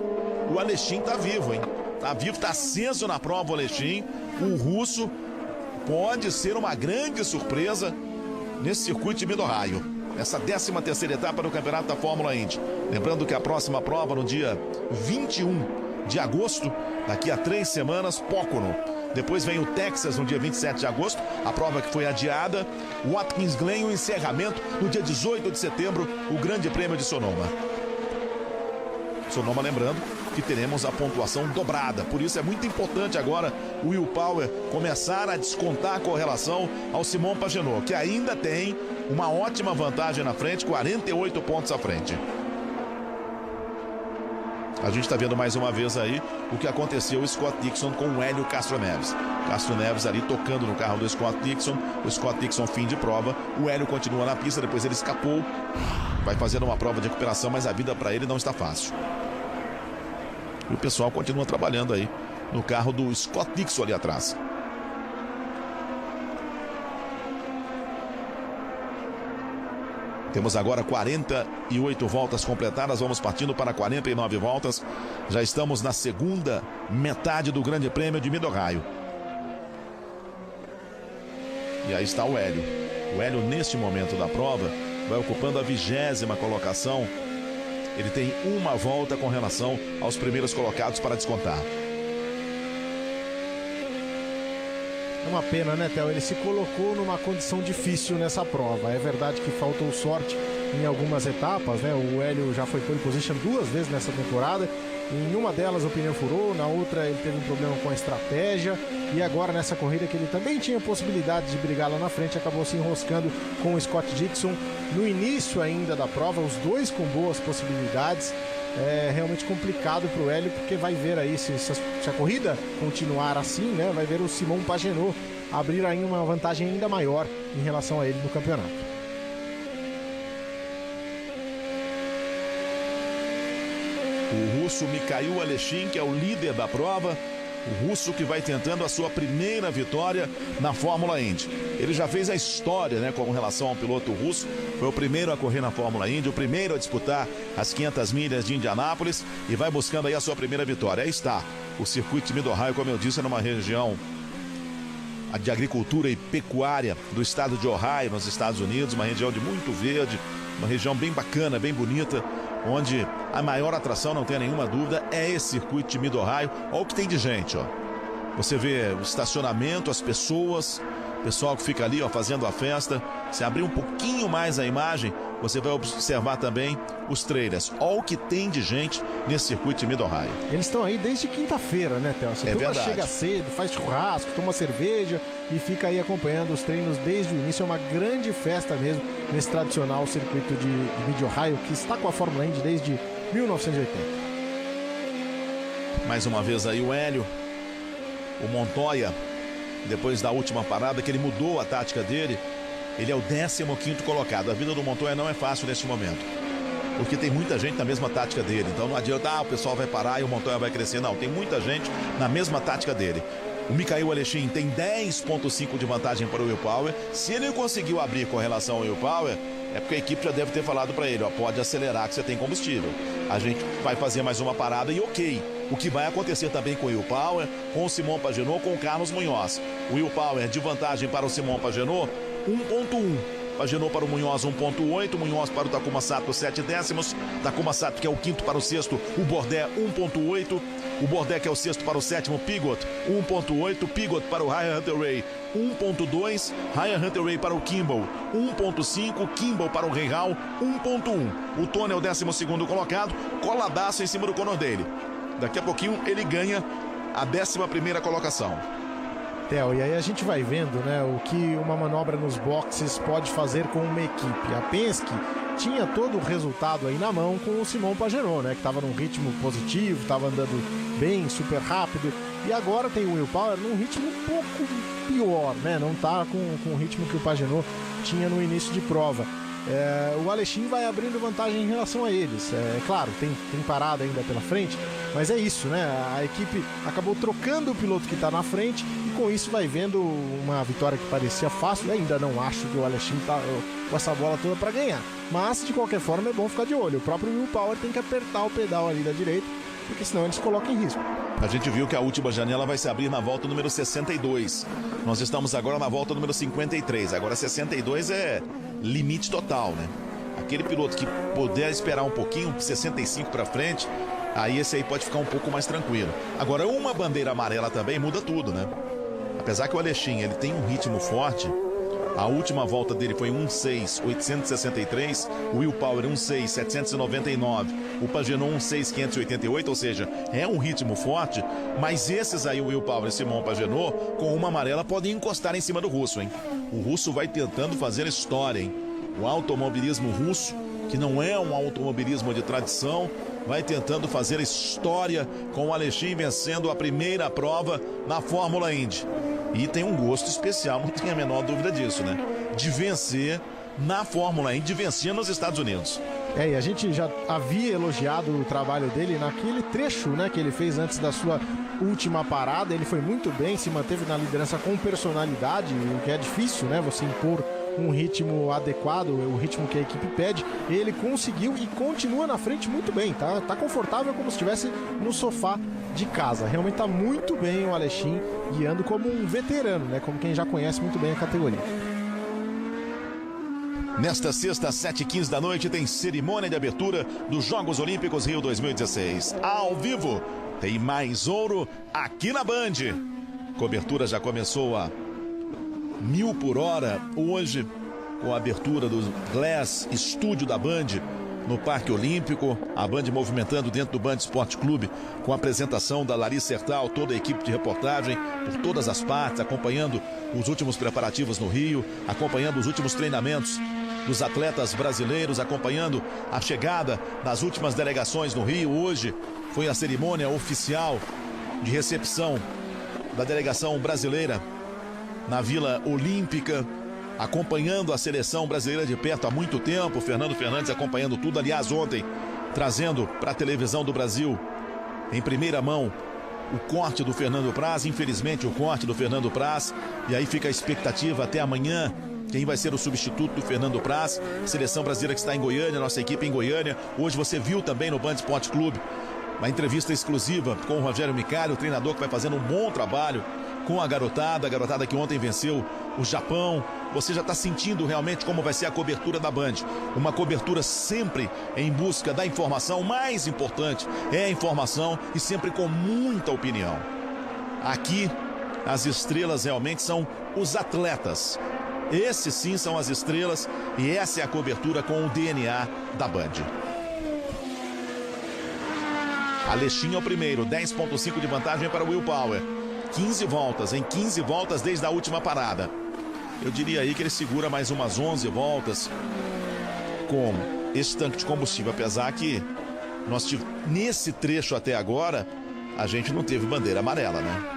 O Alexin tá vivo, hein? Tá vivo, tá aceso na prova o Alexin. O russo pode ser uma grande surpresa nesse circuito de Middle-Ohio. Essa 13ª etapa do Campeonato da Fórmula Indy. Lembrando que a próxima prova no dia 21 de agosto, daqui a 3 semanas, Pocono. Depois vem o Texas no dia 27 de agosto, a prova que foi adiada. Watkins Glen, o encerramento no dia 18 de setembro, o Grande Prêmio de Sonoma. Sonoma, lembrando que teremos a pontuação dobrada, por isso é muito importante agora o Will Power começar a descontar com relação ao Simon Pagenaud, que ainda tem uma ótima vantagem na frente, 48 pontos à frente. A gente está vendo mais uma vez aí o que aconteceu o Scott Dixon com o Hélio Castro Neves. Castro Neves ali tocando no carro do Scott Dixon. O Scott Dixon fim de prova. O Hélio continua na pista, depois ele escapou. Vai fazendo uma prova de recuperação, mas a vida para ele não está fácil. E o pessoal continua trabalhando aí no carro do Scott Dixon ali atrás. Temos agora 48 voltas completadas, vamos partindo para 49 voltas. Já estamos na segunda metade do Grande Prêmio de Middle-Ohio. E aí está o Hélio. O Hélio, neste momento da prova, vai ocupando a 20ª colocação. Ele tem uma volta com relação aos primeiros colocados para descontar. É uma pena, né, Theo? Ele se colocou numa condição difícil nessa prova. É verdade que faltou sorte em algumas etapas, né? O Hélio já foi pole position 2 vezes nessa temporada. Em uma delas o pneu furou, na outra ele teve um problema com a estratégia. E agora nessa corrida que ele também tinha possibilidade de brigar lá na frente, acabou se enroscando com o Scott Dixon. No início ainda da prova, os dois com boas possibilidades. É realmente complicado para o Hélio, porque vai ver aí se a corrida continuar assim, né? Vai ver o Simon Pagenaud abrir aí uma vantagem ainda maior em relação a ele no campeonato. O russo Mikhail Alexin, que é o líder da prova. O russo que vai tentando a sua primeira vitória na Fórmula Indy. Ele já fez a história, né, com relação ao piloto russo. Foi o primeiro a correr na Fórmula Indy, o primeiro a disputar as 500 milhas de Indianápolis e vai buscando aí a sua primeira vitória. Aí está, o circuito de Middle-Ohio, como eu disse, é numa região de agricultura e pecuária do estado de Ohio, nos Estados Unidos, uma região de muito verde, uma região bem bacana, bem bonita, onde a maior atração, não tenha nenhuma dúvida, é esse circuito de Middle-Ohio. Olha o que tem de gente, ó. Você vê o estacionamento, as pessoas, o pessoal que fica ali, ó, fazendo a festa. Se abrir um pouquinho mais a imagem, você vai observar também os trailers. Olha o que tem de gente nesse circuito de Middle-Ohio. Eles estão aí desde quinta-feira, né, Theo? É verdade. Chega cedo, faz churrasco, toma cerveja e fica aí acompanhando os treinos desde o início. É uma grande festa mesmo nesse tradicional circuito de Middle-Ohio, que está com a Fórmula Indy desde 1980. Mais uma vez aí o Hélio, o Montoya, depois da última parada, que ele mudou a tática dele, ele é o 15º colocado. A vida do Montoya não é fácil neste momento, porque tem muita gente na mesma tática dele. Então não adianta, o pessoal vai parar e o Montoya vai crescer. Não, tem muita gente na mesma tática dele. O Mikhail Alexin tem 10,5 de vantagem para o Will Power. Se ele conseguiu abrir com relação ao Will Power, é porque a equipe já deve ter falado para ele, ó, pode acelerar que você tem combustível. a gente vai fazer mais uma parada e ok. O que vai acontecer também com o Will Power, com o Simon Pagenaud, com o Carlos Munhoz. O Will Power de vantagem para o Simon Pagenaud, 1.1. Pagenaud para o Munhoz 1.8, Munhoz para o Takuma Sato 7 décimos, Takuma Sato que é o quinto para o sexto, o Bordet 1.8, o Bordet que é o sexto para o sétimo, Pigot 1.8, Pigot para o Ryan Hunter-Reay 1.2, Ryan Hunter-Reay para o Kimball 1.5, Kimball para o Reihal 1.1. O Tony é o 12º colocado, coladaço em cima do Conor Daly. Daqui a pouquinho ele ganha a 11ª colocação. Theo, e aí a gente vai vendo, né, o que uma manobra nos boxes pode fazer com uma equipe. A Penske tinha todo o resultado aí na mão com o Simon Pagenaud, né, que estava num ritmo positivo, estava andando bem, super rápido, e agora tem o Will Power num ritmo um pouco pior, né, não está com o ritmo que o Pagenaud tinha no início de prova. O Alexin vai abrindo vantagem em relação a eles. Claro, tem parada ainda pela frente, mas é isso, né? A equipe acabou trocando o piloto que está na frente e com isso vai vendo uma vitória que parecia fácil. Eu ainda não acho que o Alexin está com essa bola toda para ganhar, mas de qualquer forma é bom ficar de olho. O próprio Will Power tem que apertar o pedal ali da direita, porque senão eles colocam em risco. A gente viu que a última janela vai se abrir na volta número 62. Nós estamos agora na volta número 53. Agora 62 é limite total, né? Aquele piloto que puder esperar um pouquinho, 65 para frente, aí esse aí pode ficar um pouco mais tranquilo. Agora uma bandeira amarela também muda tudo, né? Apesar que o Alexin, ele tem um ritmo forte. A última volta dele foi 1.6.863, o Will Power 1.6.799, o Pagenaud 1.6.588, ou seja, é um ritmo forte, mas esses aí, o Will Power e Simon Pagenaud, com uma amarela podem encostar em cima do russo, hein? O russo vai tentando fazer história, hein? O automobilismo russo, que não é um automobilismo de tradição, vai tentando fazer história com o Alexin vencendo a primeira prova na Fórmula Indy. E tem um gosto especial, não tem a menor dúvida disso, né? De vencer na Fórmula Indy, de vencer nos Estados Unidos. E a gente já havia elogiado o trabalho dele naquele trecho, né, que ele fez antes da sua última parada. Ele foi muito bem, se manteve na liderança com personalidade, o que é difícil, né? Você impor um ritmo adequado, o ritmo que a equipe pede. Ele conseguiu e continua na frente muito bem, tá confortável como se estivesse no sofá de casa. Realmente tá muito bem o Alexin, guiando como um veterano, né, como quem já conhece muito bem a categoria. Nesta sexta, 7h15 da noite, tem cerimônia de abertura dos Jogos Olímpicos Rio 2016. Ao vivo, tem mais ouro aqui na Band. Cobertura já começou a 1000 por hora hoje, com a abertura do Glass Estúdio da Band no Parque Olímpico. A Band movimentando dentro do Band Esporte Clube, com a apresentação da Larissa Sertal, toda a equipe de reportagem por todas as partes, acompanhando os últimos preparativos no Rio, acompanhando os últimos treinamentos dos atletas brasileiros, acompanhando a chegada das últimas delegações no Rio. Hoje foi a cerimônia oficial de recepção da delegação brasileira na Vila Olímpica, acompanhando a seleção brasileira de perto há muito tempo. Fernando Fernandes acompanhando tudo. Aliás, ontem trazendo para a televisão do Brasil em primeira mão o corte do Fernando Praz, infelizmente o corte do Fernando Praz, e aí fica a expectativa até amanhã quem vai ser o substituto do Fernando Praz. Seleção brasileira que está em Goiânia, nossa equipe em Goiânia. Hoje você viu também no Band Esporte Clube uma entrevista exclusiva com o Rogério Micali, o treinador que vai fazendo um bom trabalho com a garotada que ontem venceu o Japão. Você já está sentindo realmente como vai ser a cobertura da Band. Uma cobertura sempre em busca da informação. O mais importante é a informação e sempre com muita opinião. Aqui, as estrelas realmente são os atletas. Esses sim são as estrelas e essa é a cobertura com o DNA da Band. Alexin é o primeiro, 10.5 de vantagem para o Will Power. 15 voltas, em 15 voltas desde a última parada. Eu diria aí que ele segura mais umas 11 voltas com esse tanque de combustível, apesar que nesse trecho até agora a gente não teve bandeira amarela, né?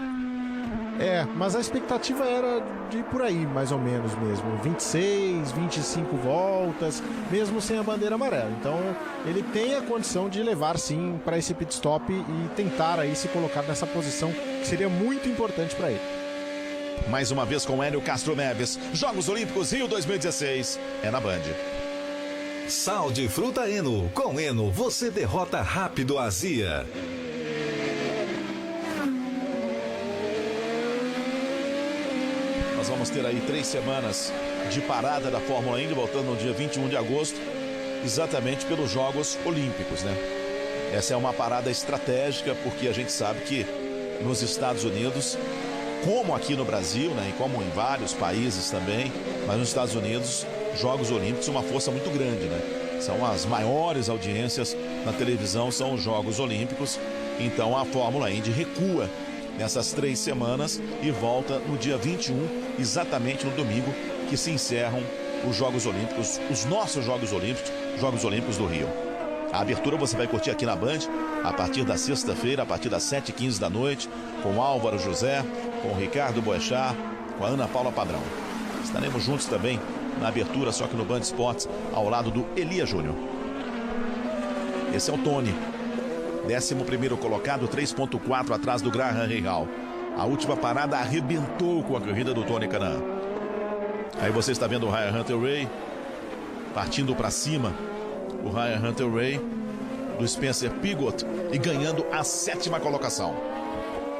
Mas a expectativa era de ir por aí, mais ou menos mesmo. 26, 25 voltas, mesmo sem a bandeira amarela. Então, ele tem a condição de levar, sim, para esse pit stop e tentar aí se colocar nessa posição que seria muito importante para ele. Mais uma vez com Hélio Castro Neves. Jogos Olímpicos Rio 2016 é na Band. Sal de fruta Eno. Com Eno, você derrota rápido a azia. Nós vamos ter aí 3 semanas de parada da Fórmula Indy, voltando no dia 21 de agosto, exatamente pelos Jogos Olímpicos, né? Essa é uma parada estratégica, porque a gente sabe que nos Estados Unidos, como aqui no Brasil, né, e como em vários países também, mas nos Estados Unidos, Jogos Olímpicos são uma força muito grande, né? São as maiores audiências na televisão, são os Jogos Olímpicos. Então a Fórmula Indy recua nessas 3 semanas e volta no dia 21, exatamente no domingo, que se encerram os Jogos Olímpicos, os nossos Jogos Olímpicos do Rio. A abertura você vai curtir aqui na Band, a partir da sexta-feira, a partir das 7h15 da noite, com Álvaro José, com o Ricardo Boechat, com a Ana Paula Padrão. Estaremos juntos também na abertura, só que no Band Esportes, ao lado do Elias Júnior. Esse é o Tony, 11º colocado, 3,4 atrás do Graham Rahal. A última parada arrebentou com a corrida do Tony Kanaan. Aí você está vendo o Ryan Hunter-Reay partindo para cima. O Ryan Hunter-Reay do Spencer Pigot e ganhando a 7ª colocação.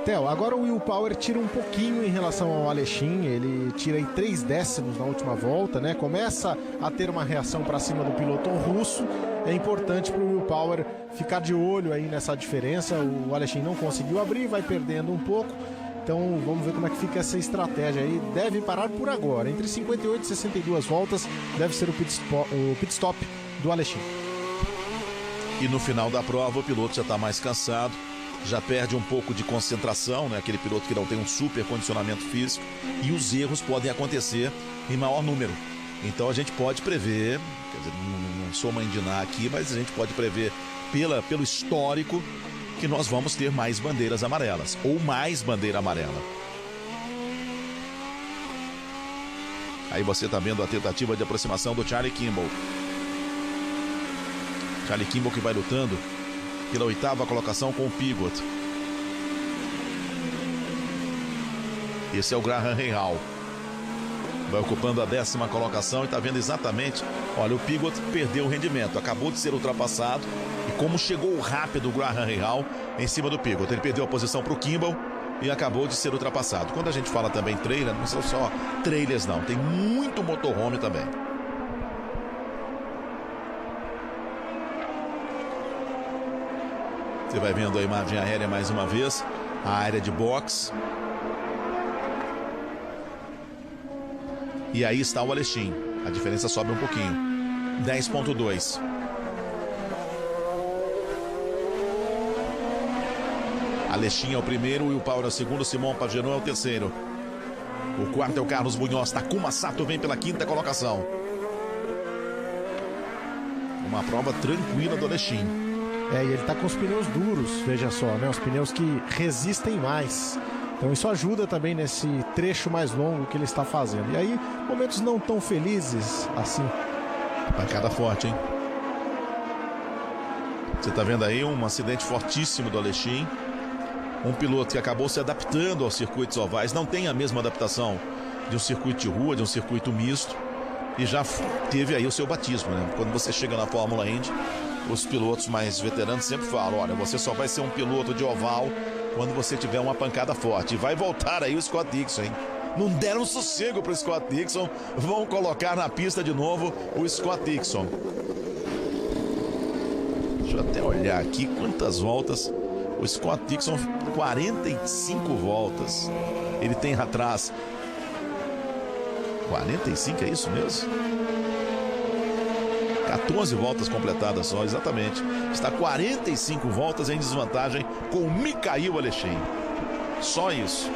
Theo, agora o Will Power tira um pouquinho em relação ao Alexin, ele tira aí 3 décimos na última volta, né? Começa a ter uma reação para cima do piloto russo. É importante para o Will Power ficar de olho aí nessa diferença. O Alexin não conseguiu abrir, vai perdendo um pouco. Então vamos ver como é que fica essa estratégia aí. Deve parar por agora, entre 58 e 62 voltas, deve ser o pit stop do Alexin. E no final da prova o piloto já está mais cansado, já perde um pouco de concentração, né? Aquele piloto que não tem um super condicionamento físico, e os erros podem acontecer em maior número. Então a gente pode prever, quer dizer, não sou mãe de Ná aqui, mas a gente pode prever pelo histórico que nós vamos ter mais bandeiras amarelas, ou mais bandeira amarela. Aí você está vendo a tentativa de aproximação do Charlie Kimball. Charlie Kimball que vai lutando pela 8ª colocação com o Pigot. Esse é o Graham Rahal. Vai ocupando a 10ª colocação e está vendo exatamente. Olha, o Pigot perdeu o rendimento, acabou de ser ultrapassado. E como chegou rápido o Graham Rahal em cima do Pigot. Ele perdeu a posição para o Kimball e acabou de ser ultrapassado. Quando a gente fala também trailer, não são só trailers não, tem muito motorhome também. Você vai vendo a imagem aérea mais uma vez, a área de box. E aí está o Alexin. A diferença sobe um pouquinho. 10,2. Alexin é o primeiro, Will Power é o segundo, Simon Pagenaud é o terceiro. O quarto é o Carlos Munhoz. Takuma Sato vem pela 5ª colocação. Uma prova tranquila do Alexin. E ele tá com os pneus duros, veja só, né? Os pneus que resistem mais. Então isso ajuda também nesse trecho mais longo que ele está fazendo. E aí, momentos não tão felizes assim. Pancada forte, hein? Você tá vendo aí um acidente fortíssimo do Alexin. Um piloto que acabou se adaptando aos circuitos ovais. Não tem a mesma adaptação de um circuito de rua, de um circuito misto. E já teve aí o seu batismo, né? Quando você chega na Fórmula Indy, os pilotos mais veteranos sempre falam, olha, você só vai ser um piloto de oval quando você tiver uma pancada forte. E vai voltar aí o Scott Dixon, hein? Não deram sossego para o Scott Dixon. Vão colocar na pista de novo o Scott Dixon. Deixa eu até olhar aqui quantas voltas. O Scott Dixon, 45 voltas. Ele tem atrás 45, é isso mesmo? 14 voltas completadas só, exatamente. Está 45 voltas em desvantagem com o Mikhail Alexin. Só isso.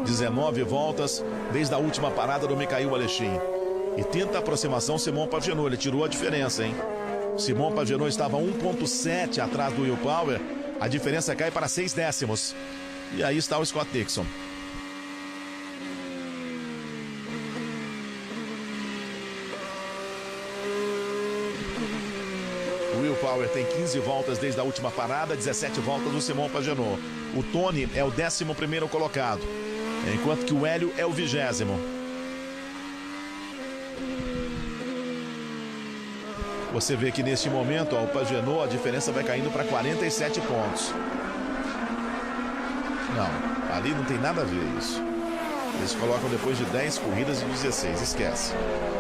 19 voltas desde a última parada do Mikhail Alexin. E tenta a aproximação Simon Pagenaud. Ele tirou a diferença, hein? Simon Pagenaud estava 1,7 atrás do Will Power. A diferença cai para 6 décimos. E aí está o Scott Dixon. O Will Power tem 15 voltas desde a última parada, 17 voltas do Simon Pagenaud. O Tony é o 11º colocado, enquanto que o Hélio é o 20º. Você vê que neste momento, ó, o Pagenaud, a diferença vai caindo para 47 pontos. Não, ali não tem nada a ver isso. Eles colocam depois de 10 corridas e 16, esquece.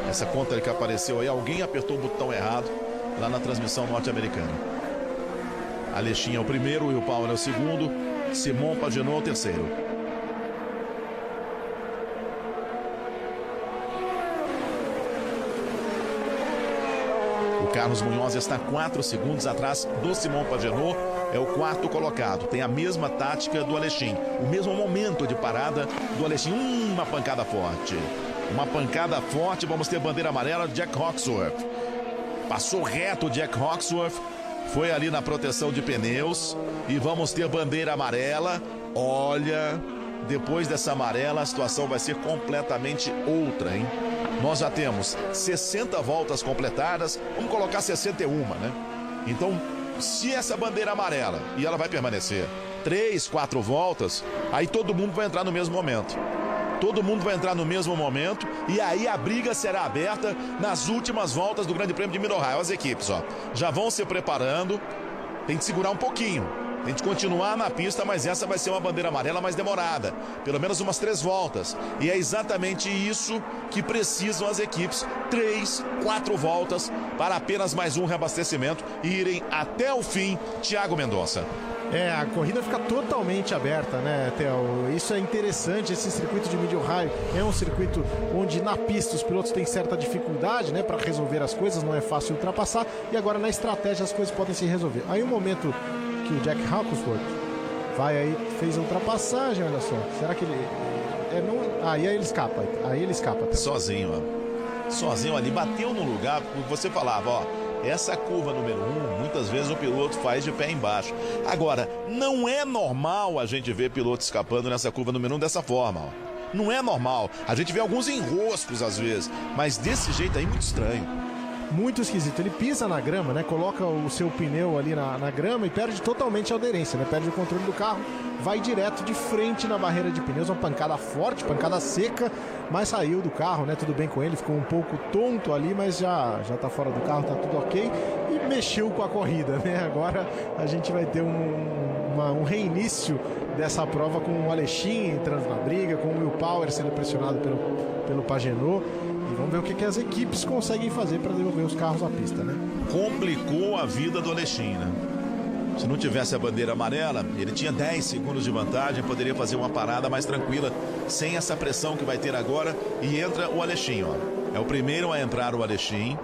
Essa conta que apareceu aí, alguém apertou o botão errado lá na transmissão norte-americana. Alexin é o primeiro, Will Power é o segundo, Simon Pagenaud é o terceiro. O Carlos Munhoz está 4 segundos atrás do Simon Pagenaud, é o quarto colocado. Tem a mesma tática do Alexin, o mesmo momento de parada do Alexin. Uma pancada forte. Uma pancada forte, vamos ter bandeira amarela de Jack Hawksworth. Passou reto o Jack Hawksworth, foi ali na proteção de pneus e vamos ter bandeira amarela. Olha, depois dessa amarela a situação vai ser completamente outra, hein? Nós já temos 60 voltas completadas, vamos colocar 61, né? Então, se essa bandeira amarela, e ela vai permanecer 3, 4 voltas, aí todo mundo vai entrar no mesmo momento. Todo mundo vai entrar no mesmo momento e aí a briga será aberta nas últimas voltas do Grande Prêmio de Mid-Ohio. As equipes, ó, já vão se preparando. Tem que segurar um pouquinho. Tem que continuar na pista, mas essa vai ser uma bandeira amarela mais demorada. Pelo menos umas 3 voltas. E é exatamente isso que precisam as equipes. 3, 4 voltas para apenas mais um reabastecimento e irem até o fim. Thiago Mendonça. A corrida fica totalmente aberta, né, Theo? Isso é interessante, esse circuito de Mid-Ohio é um circuito onde na pista os pilotos têm certa dificuldade, né, para resolver as coisas, não é fácil ultrapassar, e agora na estratégia as coisas podem se resolver. Aí o momento que o Jack Hawksworth vai aí, fez a ultrapassagem, olha só, será que ele... aí ele escapa, Theo. Sozinho, ó. Sozinho ali, bateu no lugar, você falava, ó, essa curva número 1, muitas vezes o piloto faz de pé embaixo. Agora, não é normal a gente ver piloto escapando nessa curva número 1 dessa forma, ó. Não é normal. A gente vê alguns enroscos às vezes, mas desse jeito aí muito estranho. Muito esquisito, ele pisa na grama, né? Coloca o seu pneu ali na grama e perde totalmente a aderência, né? Perde o controle do carro, vai direto de frente na barreira de pneus, uma pancada forte, pancada seca, mas saiu do carro, né? Tudo bem com ele, ficou um pouco tonto ali, mas já tá fora do carro, tá tudo ok, e mexeu com a corrida, né? Agora a gente vai ter um reinício dessa prova com o Alexin entrando na briga, com o Will Power sendo pressionado pelo Pagenaud. E vamos ver o que as equipes conseguem fazer para devolver os carros à pista, né? Complicou a vida do Alexin, né? Se não tivesse a bandeira amarela, ele tinha 10 segundos de vantagem, poderia fazer uma parada mais tranquila, sem essa pressão que vai ter agora. E entra o Alexin, ó. É o primeiro a entrar o Alexin.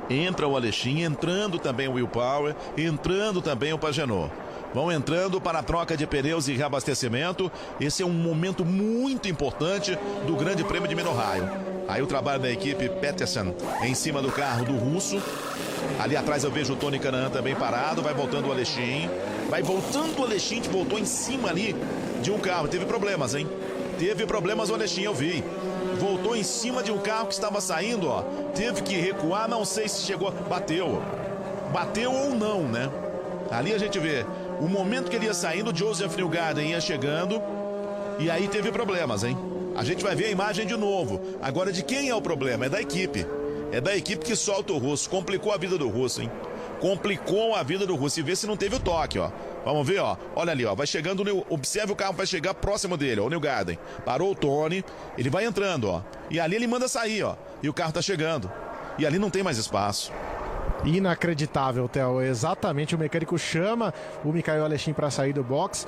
Entra o Alexin, entrando também o Will Power, entrando também o Pagenaud. Vão entrando para a troca de pneus e reabastecimento. Esse é um momento muito importante do Grande Prêmio de Mid-Ohio. Aí o trabalho da equipe Peterson em cima do carro do russo. Ali atrás eu vejo o Tony Kanaan também parado. Vai voltando o Alexin. Vai voltando o Alexin, que voltou em cima ali de um carro. Teve problemas, hein? Teve problemas o Alexin, eu vi. Voltou em cima de um carro que estava saindo, ó. Teve que recuar, não sei se chegou. Bateu. Bateu ou não, né? Ali a gente vê o momento que ele ia saindo, o Joseph Newgarden ia chegando. E aí teve problemas, hein? A gente vai ver a imagem de novo. Agora, de quem é o problema? É da equipe. É da equipe que solta o russo. Complicou a vida do russo, hein? Complicou a vida do russo. E vê se não teve o toque, ó. Vamos ver, ó. Olha ali, ó. Vai chegando, observe o carro, vai chegar próximo dele, ó. O Newgarden. Parou o Tony. Ele vai entrando, ó. E ali ele manda sair, ó. E o carro tá chegando. E ali não tem mais espaço. Inacreditável, Theo. Exatamente, o mecânico chama o Michael Alexin para sair do box.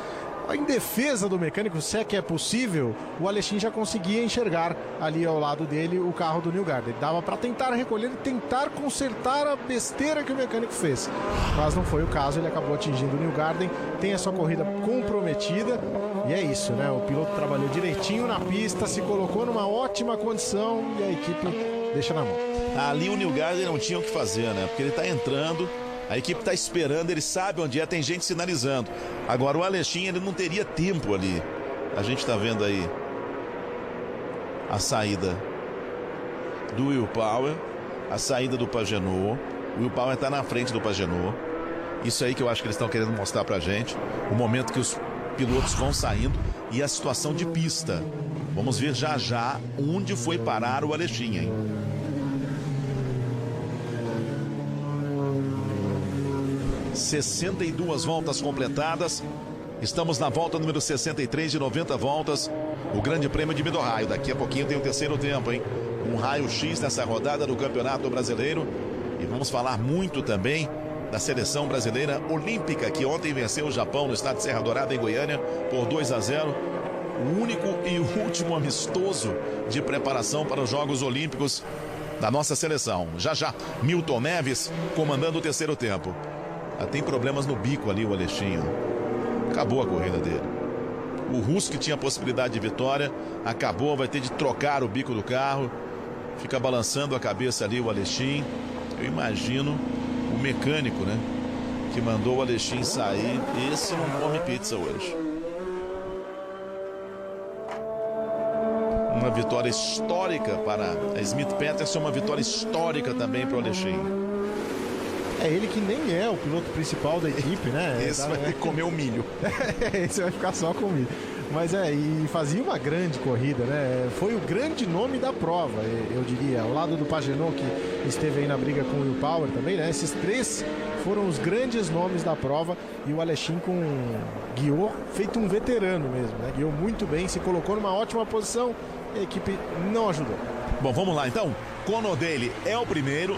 Em defesa do mecânico, se é que é possível, o Alexin já conseguia enxergar ali ao lado dele o carro do Newgarden. Dava para tentar recolher e tentar consertar a besteira que o mecânico fez. Mas não foi o caso, ele acabou atingindo o Newgarden, tem a sua corrida comprometida. E é isso, né? O piloto trabalhou direitinho na pista, se colocou numa ótima condição e a equipe deixa na mão. Ali o Newgarden não tinha o que fazer, né? Porque ele tá entrando, a equipe tá esperando, ele sabe onde é, tem gente sinalizando. Agora o Alexin, ele não teria tempo ali. A gente tá vendo aí a saída do Will Power, a saída do Pagenaud. O Will Power tá na frente do Pagenaud. Isso aí que eu acho que eles estão querendo mostrar pra gente. O momento que os pilotos vão saindo e a situação de pista. Vamos ver já já onde foi parar o Alexin, hein? 62 voltas completadas. Estamos na volta número 63 de 90 voltas. O Grande Prêmio de Midorraio. Daqui a pouquinho tem o terceiro tempo, hein? Um raio-x nessa rodada do Campeonato Brasileiro. E vamos falar muito também da seleção brasileira olímpica, que ontem venceu o Japão no estádio Serra Dourada, em Goiânia, por 2-0. O único e último amistoso de preparação para os Jogos Olímpicos da nossa seleção. Já já, Milton Neves comandando o terceiro tempo. Tem problemas no bico ali, o Alexinho. Acabou a corrida dele. O Russo, que tinha possibilidade de vitória, acabou, vai ter de trocar o bico do carro. Fica balançando a cabeça ali o Alexinho. Eu imagino o mecânico, né, que mandou o Alexinho sair. Esse não come pizza hoje. Uma vitória histórica para a Smith Peterson, uma vitória histórica também para o Alexinho. É ele que nem é o piloto principal da equipe, né? Esse vai ter que comer o milho. Esse vai ficar só com milho. Mas e fazia uma grande corrida, né? Foi o grande nome da prova, eu diria. Ao lado do Pagenaud, que esteve aí na briga com o Will Power também, né? Esses três foram os grandes nomes da prova. E o Alexinho guiou, feito um veterano mesmo, né? Guiou muito bem, se colocou numa ótima posição. A equipe não ajudou. Bom, vamos lá então. Conor Daly é o primeiro.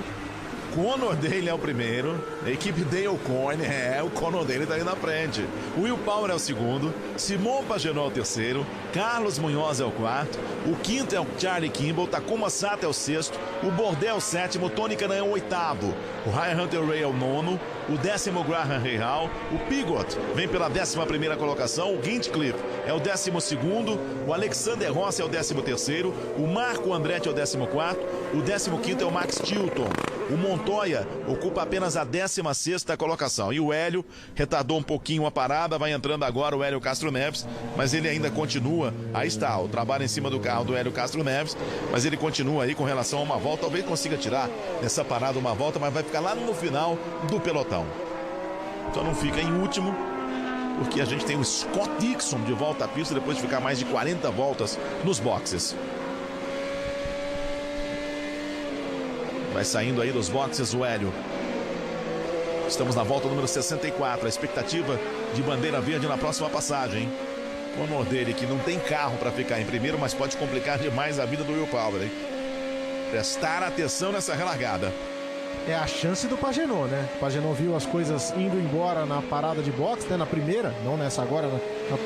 A equipe Dale Coyne, o Conor Daly tá aí na frente. O Will Power é o segundo, Simon Pagenaud é o terceiro, Carlos Munhoz é o quarto, o quinto é o Charlie Kimball, Takuma Sato é o sexto, o Bourdais é o sétimo, Tony Kanaan é o oitavo, o Ryan Hunter-Reay é o nono, o 10º Graham Rahal, o Pigot vem pela 11ª colocação, o Hinchcliffe é o 12º, o Alexander Rossi é o 13º, o Marco Andretti é o 14º, o 15º é o Max Chilton. O Montoya ocupa apenas a 16ª colocação. E o Hélio retardou um pouquinho a parada, vai entrando agora o Hélio Castro Neves, mas ele ainda continua. Aí está, o trabalho em cima do carro do Hélio Castro Neves, mas ele continua aí com relação a uma volta. Talvez consiga tirar nessa parada uma volta, mas vai ficar lá no final do pelotão. Só não fica em último, porque a gente tem o Scott Dixon de volta à pista depois de ficar mais de 40 voltas nos boxes. Vai saindo aí dos boxes o Hélio. Estamos na volta número 64. A expectativa de bandeira verde na próxima passagem, hein? Conor Daly, que não tem carro para ficar em primeiro, mas pode complicar demais a vida do Will Power, hein? Prestar atenção nessa relargada. É a chance do Pagenaud, né? O Pagenaud viu as coisas indo embora na parada de boxe, né? Na primeira, não nessa agora,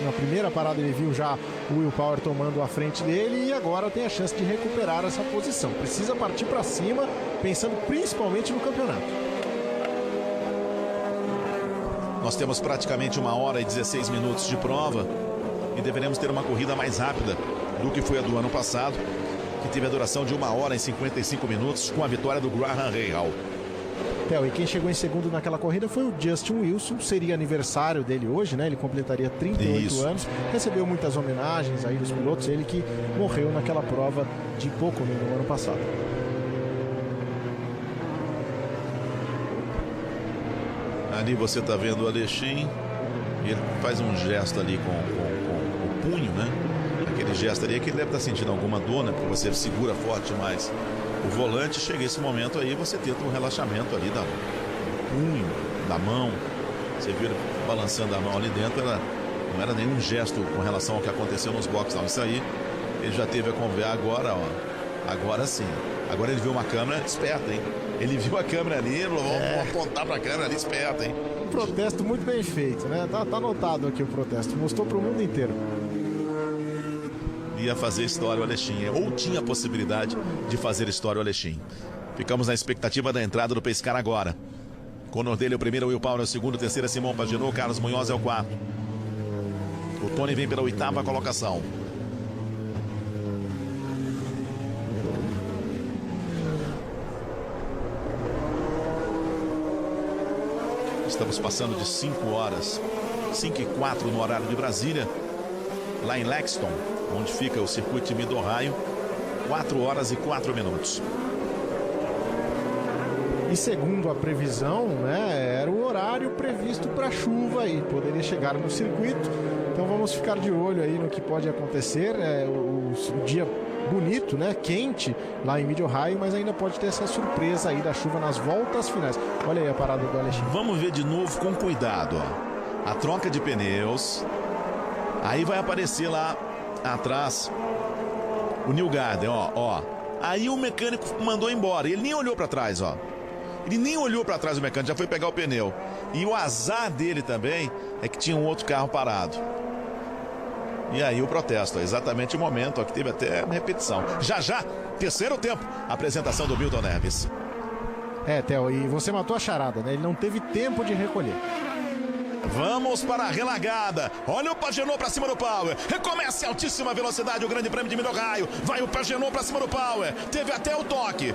na primeira parada ele viu já o Will Power tomando a frente dele e agora tem a chance de recuperar essa posição. Precisa partir para cima, pensando principalmente no campeonato. Nós temos praticamente 1h e 16 minutos de prova e deveremos ter uma corrida mais rápida do que foi a do ano passado, que teve a duração de 1h e 55 minutos com a vitória do Graham Rahal. E quem chegou em segundo naquela corrida foi o Justin Wilson, seria aniversário dele hoje, né? Ele completaria 38 anos, recebeu muitas homenagens aí dos pilotos, ele que morreu naquela prova de pouco no ano passado. Ali você está vendo o Alexinho, e ele faz um gesto ali com o punho, né? Aquele gesto ali é que ele deve estar sentindo alguma dor, né? Porque você segura forte mais o volante. Chega esse momento aí, você tenta um relaxamento ali do punho, da mão. Você viu ele balançando a mão ali dentro, não era nenhum gesto com relação ao que aconteceu nos boxes, não. Isso aí, ele já teve a conversa agora, ó. Agora sim. Agora ele viu uma câmera esperta, hein? Ele viu a câmera ali, vamos apontar para a câmera ali, esperta, hein? Um protesto muito bem feito, né? Tá anotado aqui o protesto, mostrou para o mundo inteiro. Ia fazer história o Alexinho, ou tinha a possibilidade de fazer história o Alexinho. Ficamos na expectativa da entrada do Pescar agora. Conor Daly é o primeiro, Will Power é o segundo, o terceiro é Simon Pagenaud, Carlos Munhoz é o quarto. O Tony vem pela 8ª colocação. Estamos passando de 5 horas, 5h04 no horário de Brasília, lá em Lexington, onde fica o circuito de Midorraio, 4 horas e 4 minutos. E segundo a previsão, né, era o horário previsto para chuva e poderia chegar no circuito. Então vamos ficar de olho aí no que pode acontecer. O dia bonito, né? Quente lá em Mid-Ohio, mas ainda pode ter essa surpresa aí da chuva nas voltas finais. Olha aí a parada do Alexandre. Vamos ver de novo com cuidado, ó. A troca de pneus. Aí vai aparecer lá atrás o Newgarden, ó. Aí o mecânico mandou embora. Ele nem olhou para trás, ó. Ele nem olhou para trás do mecânico, já foi pegar o pneu. E o azar dele também é que tinha um outro carro parado. E aí o protesto, exatamente o momento, ó, que teve até repetição. Já, terceiro tempo, apresentação do Milton Neves. Theo, e você matou a charada, né? Ele não teve tempo de recolher. Vamos para a relagada. Olha o Pagenaud para cima do Power. Recomeça em altíssima velocidade o Grande Prêmio de Mid-Ohio. Vai o Pagenaud para cima do Power. Teve até o toque.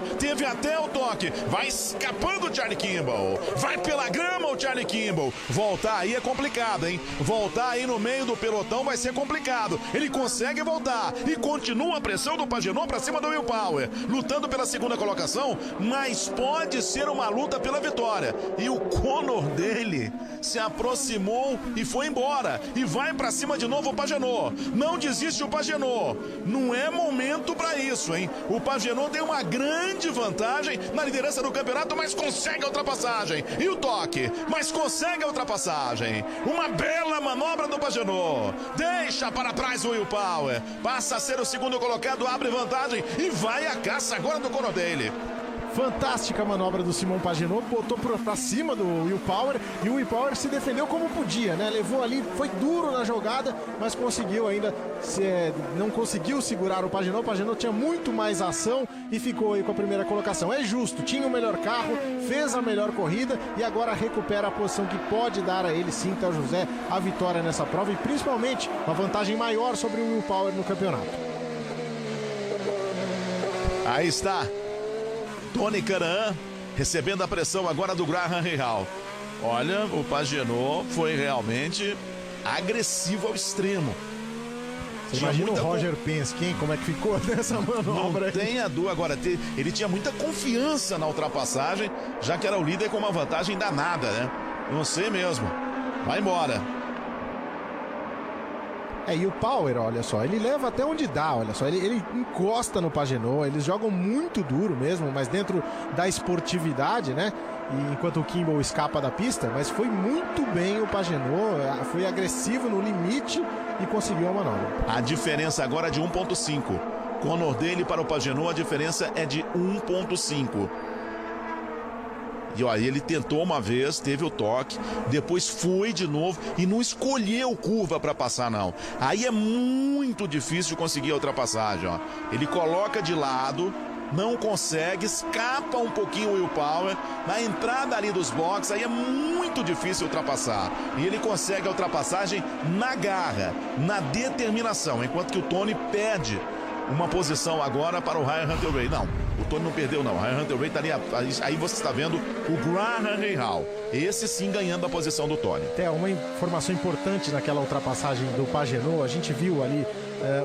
Vai escapando o Charlie Kimball. Vai pela grama o Charlie Kimball. Voltar aí é complicado, hein? Voltar aí no meio do pelotão vai ser complicado. Ele consegue voltar e continua a pressão do Pagenaud para cima do Will Power. Lutando pela segunda colocação, mas pode ser uma luta pela vitória. E o Conor dele se aproximou e foi embora. E vai pra cima de novo o Pagenaud. Não desiste o Pagenaud. Não é momento pra isso, hein? O Pagenaud tem uma grande vantagem na liderança do campeonato, mas consegue a ultrapassagem. E o toque, mas consegue a ultrapassagem. Uma bela manobra do Pagenaud. Deixa para trás o Will Power. Passa a ser o segundo colocado, abre vantagem e vai a caça agora do Conor dele. Fantástica manobra do Simon Pagenaud, botou pra cima do Will Power e o Will Power se defendeu como podia, né? Levou ali, foi duro na jogada, mas conseguiu ainda, não conseguiu segurar o Pagenaud. O Pagenaud tinha muito mais ação e ficou aí com a primeira colocação. É justo, tinha o melhor carro, fez a melhor corrida e agora recupera a posição que pode dar a ele, sim, Theo José, a vitória nessa prova e principalmente uma vantagem maior sobre o Will Power no campeonato. Aí está Tony Kanaan recebendo a pressão agora do Graham Rahal. Olha, o Pagenaud foi realmente agressivo ao extremo. Você imagina o Roger Penske, hein? Como é que ficou nessa manobra? Não tenha dúvida. Agora, ele tinha muita confiança na ultrapassagem, já que era o líder com uma vantagem danada, né? Não sei mesmo. Vai embora. E o Power, olha só, ele leva até onde dá, olha só, ele encosta no Pagenaud, eles jogam muito duro mesmo, mas dentro da esportividade, né? E enquanto o Kimball escapa da pista, mas foi muito bem o Pagenaud, foi agressivo no limite e conseguiu a manobra. A diferença agora é de 1.5. Conor dele para o Pagenaud, a diferença é de 1.5. E olha, ele tentou uma vez, teve o toque, depois foi de novo e não escolheu curva para passar, não. Aí é muito difícil conseguir a ultrapassagem, ó. Ele coloca de lado, não consegue, escapa um pouquinho o Will Power, na entrada ali dos boxes, aí é muito difícil ultrapassar. E ele consegue a ultrapassagem na garra, na determinação, enquanto que o Tony perde uma posição agora para o Ryan Hunter-Reay. Não, o Tony não perdeu, não. O Ryan Hunter-Reay está ali. Aí você está vendo o Graham Rahal. Esse sim ganhando a posição do Tony. Até uma informação importante naquela ultrapassagem do Pagenaud. A gente viu ali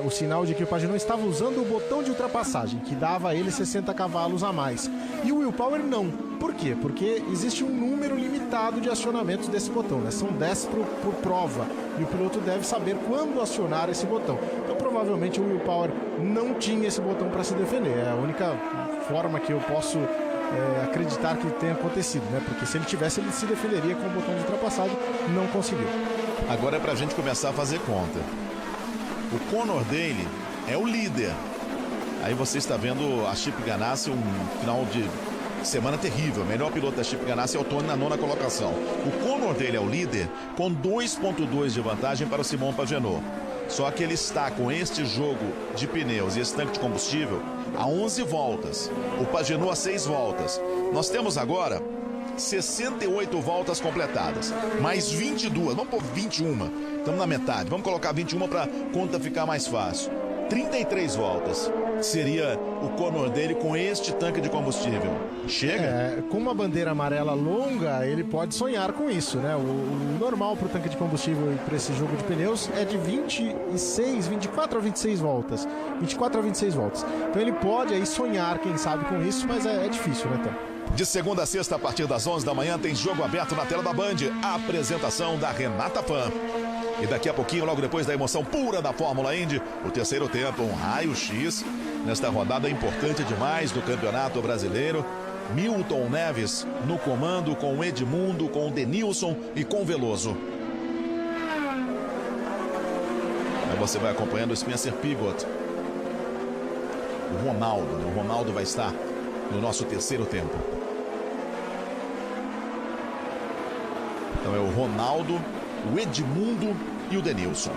o sinal de que o Pagenaud estava usando o botão de ultrapassagem, que dava a ele 60 cavalos a mais. E o Will Power não. Por quê? Porque existe um número limitado de acionamentos desse botão, né? São 10 por prova. E o piloto deve saber quando acionar esse botão. Então, provavelmente, o Will Power não tinha esse botão para se defender. É a única forma que eu posso acreditar que tenha acontecido, né? Porque se ele tivesse, ele se defenderia com o botão de ultrapassagem. Não conseguiu. Agora é pra gente começar a fazer conta. O Conor dele é o líder. Aí você está vendo a Chip Ganassi, um final de semana terrível. O melhor piloto da Chip Ganassi é o Tony na 9ª colocação. O Conor dele é o líder com 2.2 de vantagem para o Simon Pagenaud. Só que ele está com este jogo de pneus e esse tanque de combustível a 11 voltas. O Pagenaud a 6 voltas. Nós temos agora 68 voltas completadas. Mais 22, vamos por 21. Estamos na metade. Vamos colocar 21 para a conta ficar mais fácil. 33 voltas seria o Conor dele com este tanque de combustível. Chega? Com uma bandeira amarela longa, ele pode sonhar com isso, né? O normal para o tanque de combustível e para esse jogo de pneus é de 24 a 26 voltas. 24 a 26 voltas. Então ele pode aí sonhar, quem sabe, com isso, mas é difícil, né, Tom? De segunda a sexta, a partir das 11 da manhã, tem jogo aberto na tela da Band. A apresentação da Renata Pan. E daqui a pouquinho, logo depois da emoção pura da Fórmula Indy, o terceiro tempo, um raio-x nesta rodada importante demais do Campeonato Brasileiro. Milton Neves no comando com o Edmundo, com o Denilson e com o Veloso. Aí você vai acompanhando o Spencer Pigott. O Ronaldo, né? O Ronaldo vai estar no nosso terceiro tempo. Então é o Ronaldo, o Edmundo e o Denilson.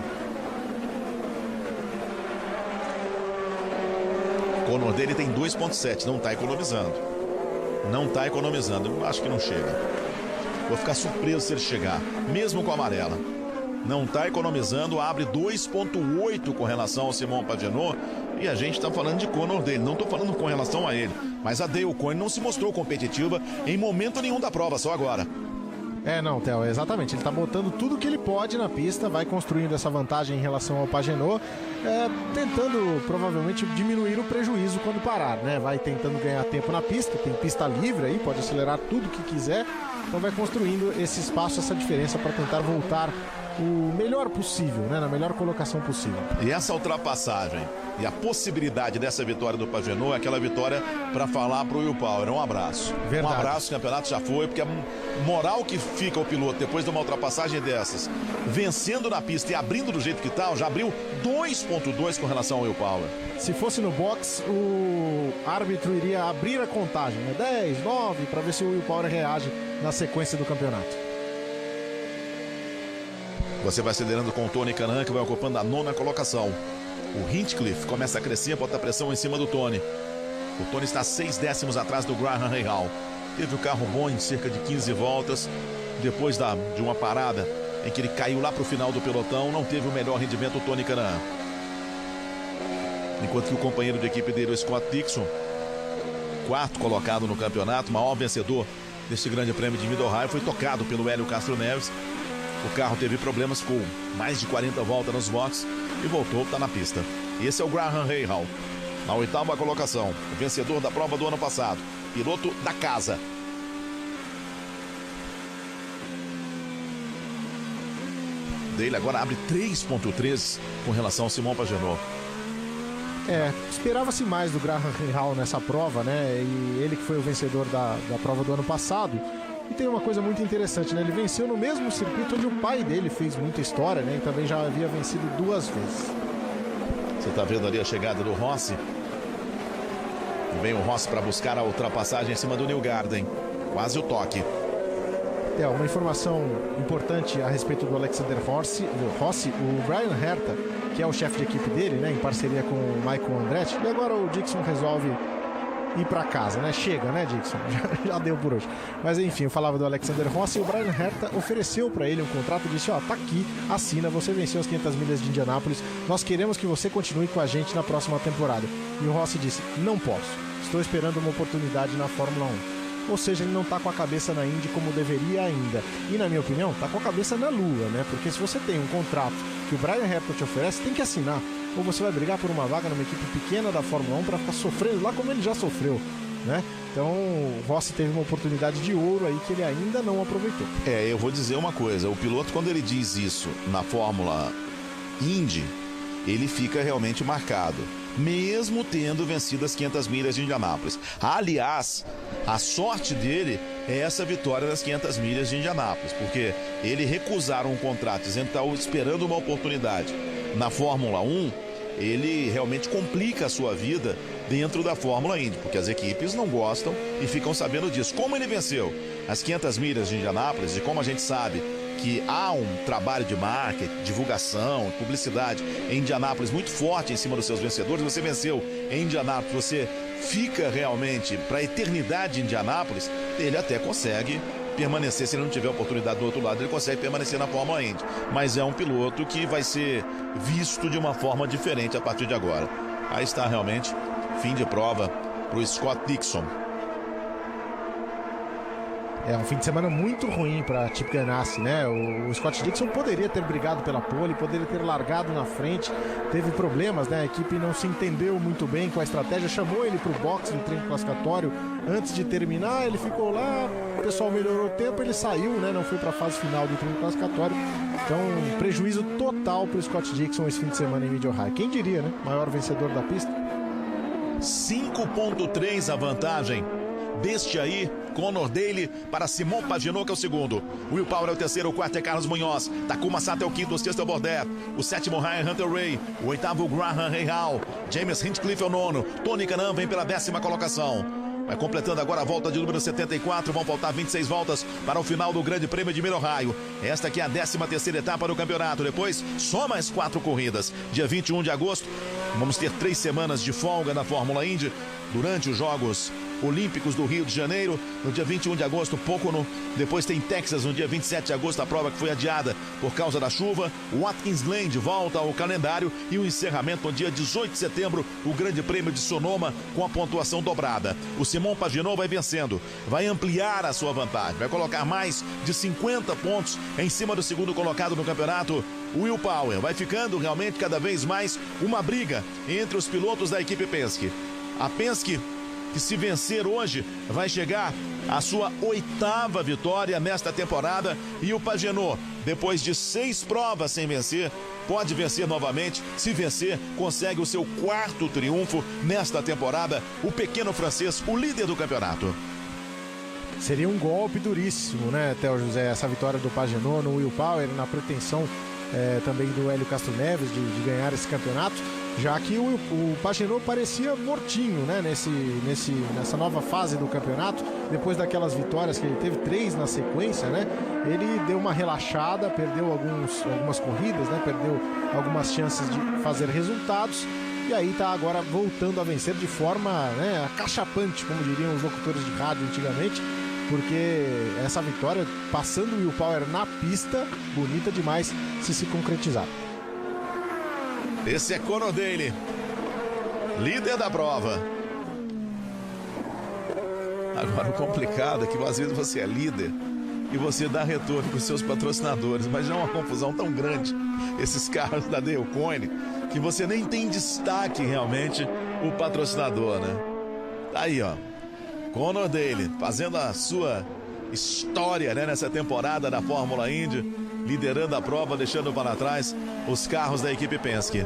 O Conor dele tem 2.7, não está economizando. Não está economizando, eu acho que não chega. Vou ficar surpreso se ele chegar, mesmo com a amarela. Não está economizando, abre 2.8 com relação ao Simon Pagenaud. E a gente está falando de Conor dele, não estou falando com relação a ele. Mas a Dale Coyne não se mostrou competitiva em momento nenhum da prova, só agora. Não, Theo, exatamente. Ele está botando tudo que ele pode na pista, vai construindo essa vantagem em relação ao Pagenaud, tentando provavelmente diminuir o prejuízo quando parar, né? Vai tentando ganhar tempo na pista, tem pista livre aí, pode acelerar tudo que quiser, então vai construindo esse espaço, essa diferença para tentar voltar o melhor possível, né? Na melhor colocação possível. E essa ultrapassagem e a possibilidade dessa vitória do Pagenaud é aquela vitória para falar pro Will Power. Um abraço. Verdade. Um abraço, o campeonato já foi, porque a moral que fica o piloto depois de uma ultrapassagem dessas, vencendo na pista e abrindo do jeito que tá, já abriu 2.2 com relação ao Will Power. Se fosse no box, o árbitro iria abrir a contagem, né? 10, 9, para ver se o Will Power reage na sequência do campeonato. Você vai acelerando com o Tony Kanaan, que vai ocupando a 9ª colocação. O Hinchcliffe começa a crescer, bota a pressão em cima do Tony. O Tony está 6 décimos atrás do Graham Rahal. Teve o carro bom em cerca de 15 voltas. Depois de uma parada em que ele caiu lá para o final do pelotão, não teve o melhor rendimento o Tony Kanaan. Enquanto que o companheiro de equipe dele, o Scott Dixon, 4º colocado no campeonato, maior vencedor deste grande prêmio de Mid-Ohio, foi tocado pelo Hélio Castro Neves. O carro teve problemas, com mais de 40 voltas nos boxes e voltou, está na pista. Esse é o Graham Rahal, na 8ª colocação, o vencedor da prova do ano passado, piloto da casa. Dele agora abre 3.3 com relação ao Simon Pagenaud. Esperava-se mais do Graham Rahal nessa prova, né? E ele que foi o vencedor da prova do ano passado. E tem uma coisa muito interessante, né? Ele venceu no mesmo circuito onde o pai dele fez muita história, né? E também já havia vencido 2 vezes. Você está vendo ali a chegada do Rossi. E vem o Rossi para buscar a ultrapassagem em cima do Newgarden. Quase o toque. Uma informação importante a respeito do Alexander Rossi, o Brian Herta, que é o chefe de equipe dele, né? Em parceria com o Michael Andretti. E agora o Dixon resolve ir para casa, né? Chega, né, Dixon? Já deu por hoje. Mas enfim, eu falava do Alexander Rossi e o Brian Herta ofereceu para ele um contrato e disse, tá aqui, assina, você venceu as 500 milhas de Indianápolis, nós queremos que você continue com a gente na próxima temporada. E o Rossi disse, não posso, estou esperando uma oportunidade na Fórmula 1. Ou seja, ele não está com a cabeça na Indy como deveria ainda. E na minha opinião, está com a cabeça na lua, né? Porque se você tem um contrato que o Brian Herta te oferece, tem que assinar. Ou você vai brigar por uma vaga numa equipe pequena da Fórmula 1 para ficar sofrendo lá como ele já sofreu, né? Então o Rossi teve uma oportunidade de ouro aí que ele ainda não aproveitou. Eu vou dizer uma coisa, o piloto, quando ele diz isso na Fórmula Indy, ele fica realmente marcado, mesmo tendo vencido as 500 milhas de Indianápolis. Aliás, a sorte dele é essa vitória das 500 milhas de Indianápolis, porque ele recusar um contrato dizendo que está esperando uma oportunidade na Fórmula 1, ele realmente complica a sua vida dentro da Fórmula Indy, porque as equipes não gostam e ficam sabendo disso. Como ele venceu as 500 milhas de Indianápolis, e como a gente sabe que há um trabalho de marketing, divulgação, publicidade em Indianápolis muito forte em cima dos seus vencedores, você venceu em Indianápolis, você fica realmente para a eternidade em Indianápolis, ele até consegue permanecer. Se ele não tiver oportunidade do outro lado, ele consegue permanecer na Fórmula Indy. Mas é um piloto que vai ser visto de uma forma diferente a partir de agora. Aí está realmente fim de prova para o Scott Dixon. É um fim de semana muito ruim para Chip Ganassi, né? O Scott Dixon poderia ter brigado pela pole, poderia ter largado na frente, teve problemas, né? A equipe não se entendeu muito bem com a estratégia, chamou ele para o box no treino classificatório antes de terminar, ele ficou lá, o pessoal melhorou o tempo, ele saiu, né? Não foi para a fase final do treino classificatório. Então, prejuízo total para o Scott Dixon esse fim de semana em Mid-Ohio. Quem diria, né? Maior vencedor da pista. 5,3 a vantagem deste aí, Conor Daly para Simon Pagenaud, que é o segundo. Will Power é o terceiro, o quarto é Carlos Munhoz. Takuma Sato é o quinto, o sexto é o Bordet. O sétimo, Ryan Hunter Ray. O oitavo, Graham Rahal. James Hinchcliffe é o nono. Tony Kanaan vem pela 10ª colocação. Vai completando agora a volta de número 74. Vão faltar 26 voltas para o final do Grande Prêmio de Mid-Ohio. Esta aqui é a 13ª etapa do campeonato. Depois, só mais 4 corridas. Dia 21 de agosto, vamos ter 3 semanas de folga na Fórmula Indy durante os Jogos Olímpicos do Rio de Janeiro, no dia 21 de agosto, Pocono. Depois tem Texas, no dia 27 de agosto, a prova que foi adiada por causa da chuva. Watkins Glen de volta ao calendário e o encerramento no dia 18 de setembro, o Grande Prêmio de Sonoma, com a pontuação dobrada. O Simon Pagenaud vai vencendo, vai ampliar a sua vantagem, vai colocar mais de 50 pontos em cima do segundo colocado no campeonato. O Will Power vai ficando realmente cada vez mais uma briga entre os pilotos da equipe Penske. A Penske, que se vencer hoje, vai chegar à sua 8ª vitória nesta temporada. E o Pagenaud, depois de 6 provas sem vencer, pode vencer novamente. Se vencer, consegue o seu 4º triunfo nesta temporada. O pequeno francês, o líder do campeonato. Seria um golpe duríssimo, né, Theo José? Essa vitória do Pagenaud no Will Power, na pretensão também do Hélio Castro Neves de ganhar esse campeonato, já que o Pagenaud parecia mortinho, né, nessa nova fase do campeonato. Depois daquelas vitórias que ele teve, 3 na sequência, né, ele deu uma relaxada, perdeu algumas corridas, né, perdeu algumas chances de fazer resultados, e aí tá agora voltando a vencer de forma, né, acachapante, como diriam os locutores de rádio antigamente, porque essa vitória, passando o Will Power na pista, bonita demais se concretizar. Esse é Conor Daly, líder da prova. Agora o complicado é que às vezes você é líder e você dá retorno para os seus patrocinadores, mas já é uma confusão tão grande, esses carros da Dale Coyne, que você nem tem destaque realmente o patrocinador, né? Tá aí, ó, Conor Daly fazendo a sua história, né, nessa temporada da Fórmula Indy, liderando a prova, deixando para trás os carros da equipe Penske.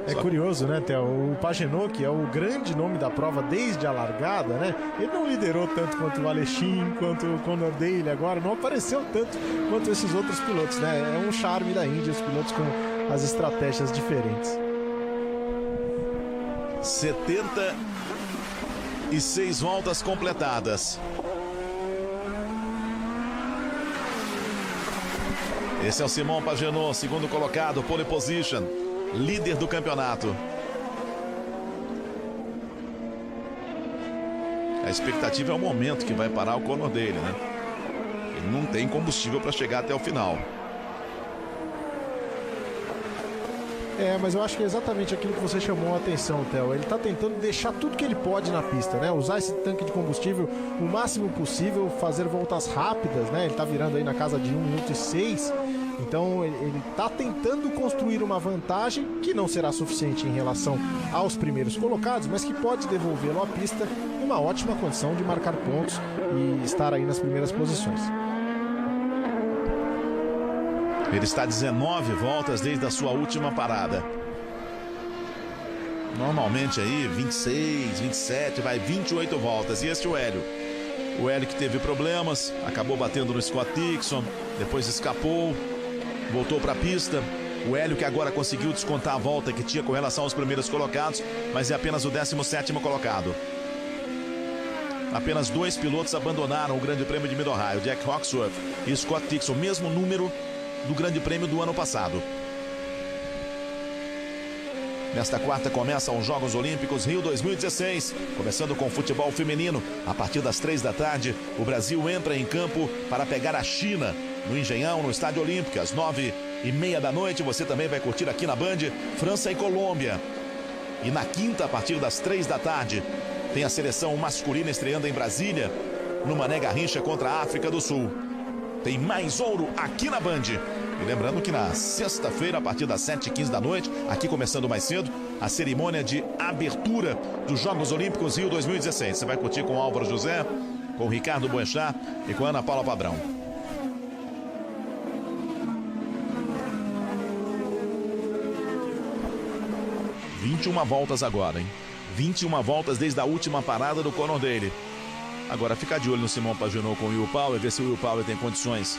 É curioso, né, Theo? O Pagenaud, que é o grande nome da prova desde a largada, né? Ele não liderou tanto quanto o Alexin, quanto o Conor Daly agora, não apareceu tanto quanto esses outros pilotos, né? É um charme da Indy, os pilotos com as estratégias diferentes. 76 voltas completadas. Esse é o Simon Pagenaud, segundo colocado, pole position, líder do campeonato. A expectativa é o momento que vai parar o Conor Daly, né? Ele não tem combustível para chegar até o final. Mas eu acho que é exatamente aquilo que você chamou a atenção, Theo. Ele está tentando deixar tudo que ele pode na pista, né? Usar esse tanque de combustível o máximo possível, fazer voltas rápidas, né? Ele está virando aí na casa de 1 minuto e 6. Então ele está tentando construir uma vantagem que não será suficiente em relação aos primeiros colocados, mas que pode devolvê-lo à pista em uma ótima condição de marcar pontos e estar aí nas primeiras posições. Ele está 19 voltas desde a sua última parada. Normalmente aí 26, 27, vai 28 voltas. E este é o Hélio. O Hélio que teve problemas, acabou batendo no Scott Dixon, depois escapou, voltou para a pista. O Hélio que agora conseguiu descontar a volta que tinha com relação aos primeiros colocados, mas é apenas o 17º colocado. Apenas 2 pilotos abandonaram o Grande Prêmio de Mid-Ohio, Jack Hawksworth e Scott Dixon, mesmo número do Grande Prêmio do ano passado. Nesta quarta começam os Jogos Olímpicos Rio 2016, começando com futebol feminino. A partir das 3 da tarde, o Brasil entra em campo para pegar a China no Engenhão, no Estádio Olímpico. Às 9h30 da noite, você também vai curtir aqui na Band, França e Colômbia. E na quinta, a partir das 3 da tarde, tem a seleção masculina estreando em Brasília, no Mané Garrincha contra a África do Sul. Tem mais ouro aqui na Band. E lembrando que na sexta-feira, a partir das 7h15 da noite, aqui começando mais cedo, a cerimônia de abertura dos Jogos Olímpicos Rio 2016. Você vai curtir com o Álvaro José, com o Ricardo Boechat e com a Ana Paula Padrão. 21 voltas agora, hein? 21 voltas desde a última parada do Conor Daly. Agora fica de olho no Simon Pagenaud com o Will Power, ver se o Will Power tem condições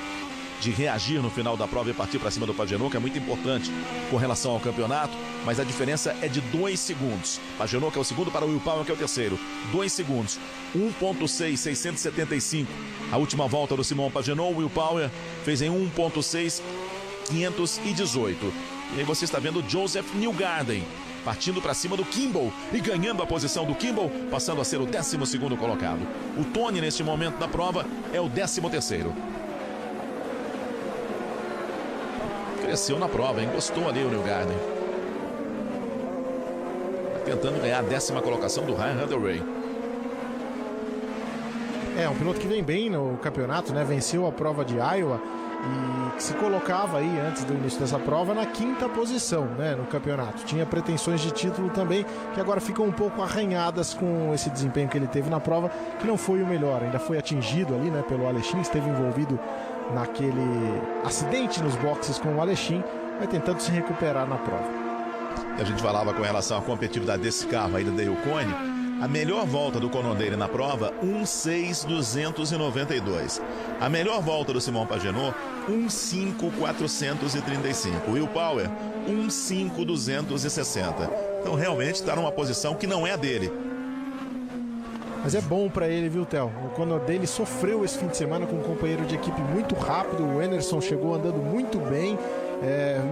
de reagir no final da prova e partir para cima do Pagenaud, que é muito importante com relação ao campeonato, mas a diferença é de 2 segundos. Pagenaud que é o segundo para o Will Power que é o terceiro. 2 segundos. 1.675. A última volta do Simon Pagenaud, o Will Power fez em 1.618. E aí você está vendo o Joseph Newgarden partindo para cima do Kimball e ganhando a posição do Kimball, passando a ser o 12º colocado. O Tony, neste momento da prova, é o 13º. Cresceu na prova, hein? Gostou ali o Newgarden. Tentando ganhar a 10ª colocação do Ryan Hunter-Reay. É, um piloto que vem bem no campeonato, né? Venceu a prova de Iowa e que se colocava aí, antes do início dessa prova, na 5ª posição, né, no campeonato. Tinha pretensões de título também, que agora ficam um pouco arranhadas com esse desempenho que ele teve na prova, que não foi o melhor. Ainda foi atingido ali, né, pelo Alexin, esteve envolvido naquele acidente nos boxes com o Alexin, vai tentando se recuperar na prova. A gente falava com relação à competitividade desse carro aí do Dale Coyne. A melhor volta do Conor Daly na prova, 1.6.292. A melhor volta do Simon Pagenaud, 1.5.435. Will Power, 1.5.260. Então realmente está numa posição que não é a dele. Mas é bom para ele, viu, Theo? O Conor Daly sofreu esse fim de semana com um companheiro de equipe muito rápido. O Anderson chegou andando muito bem,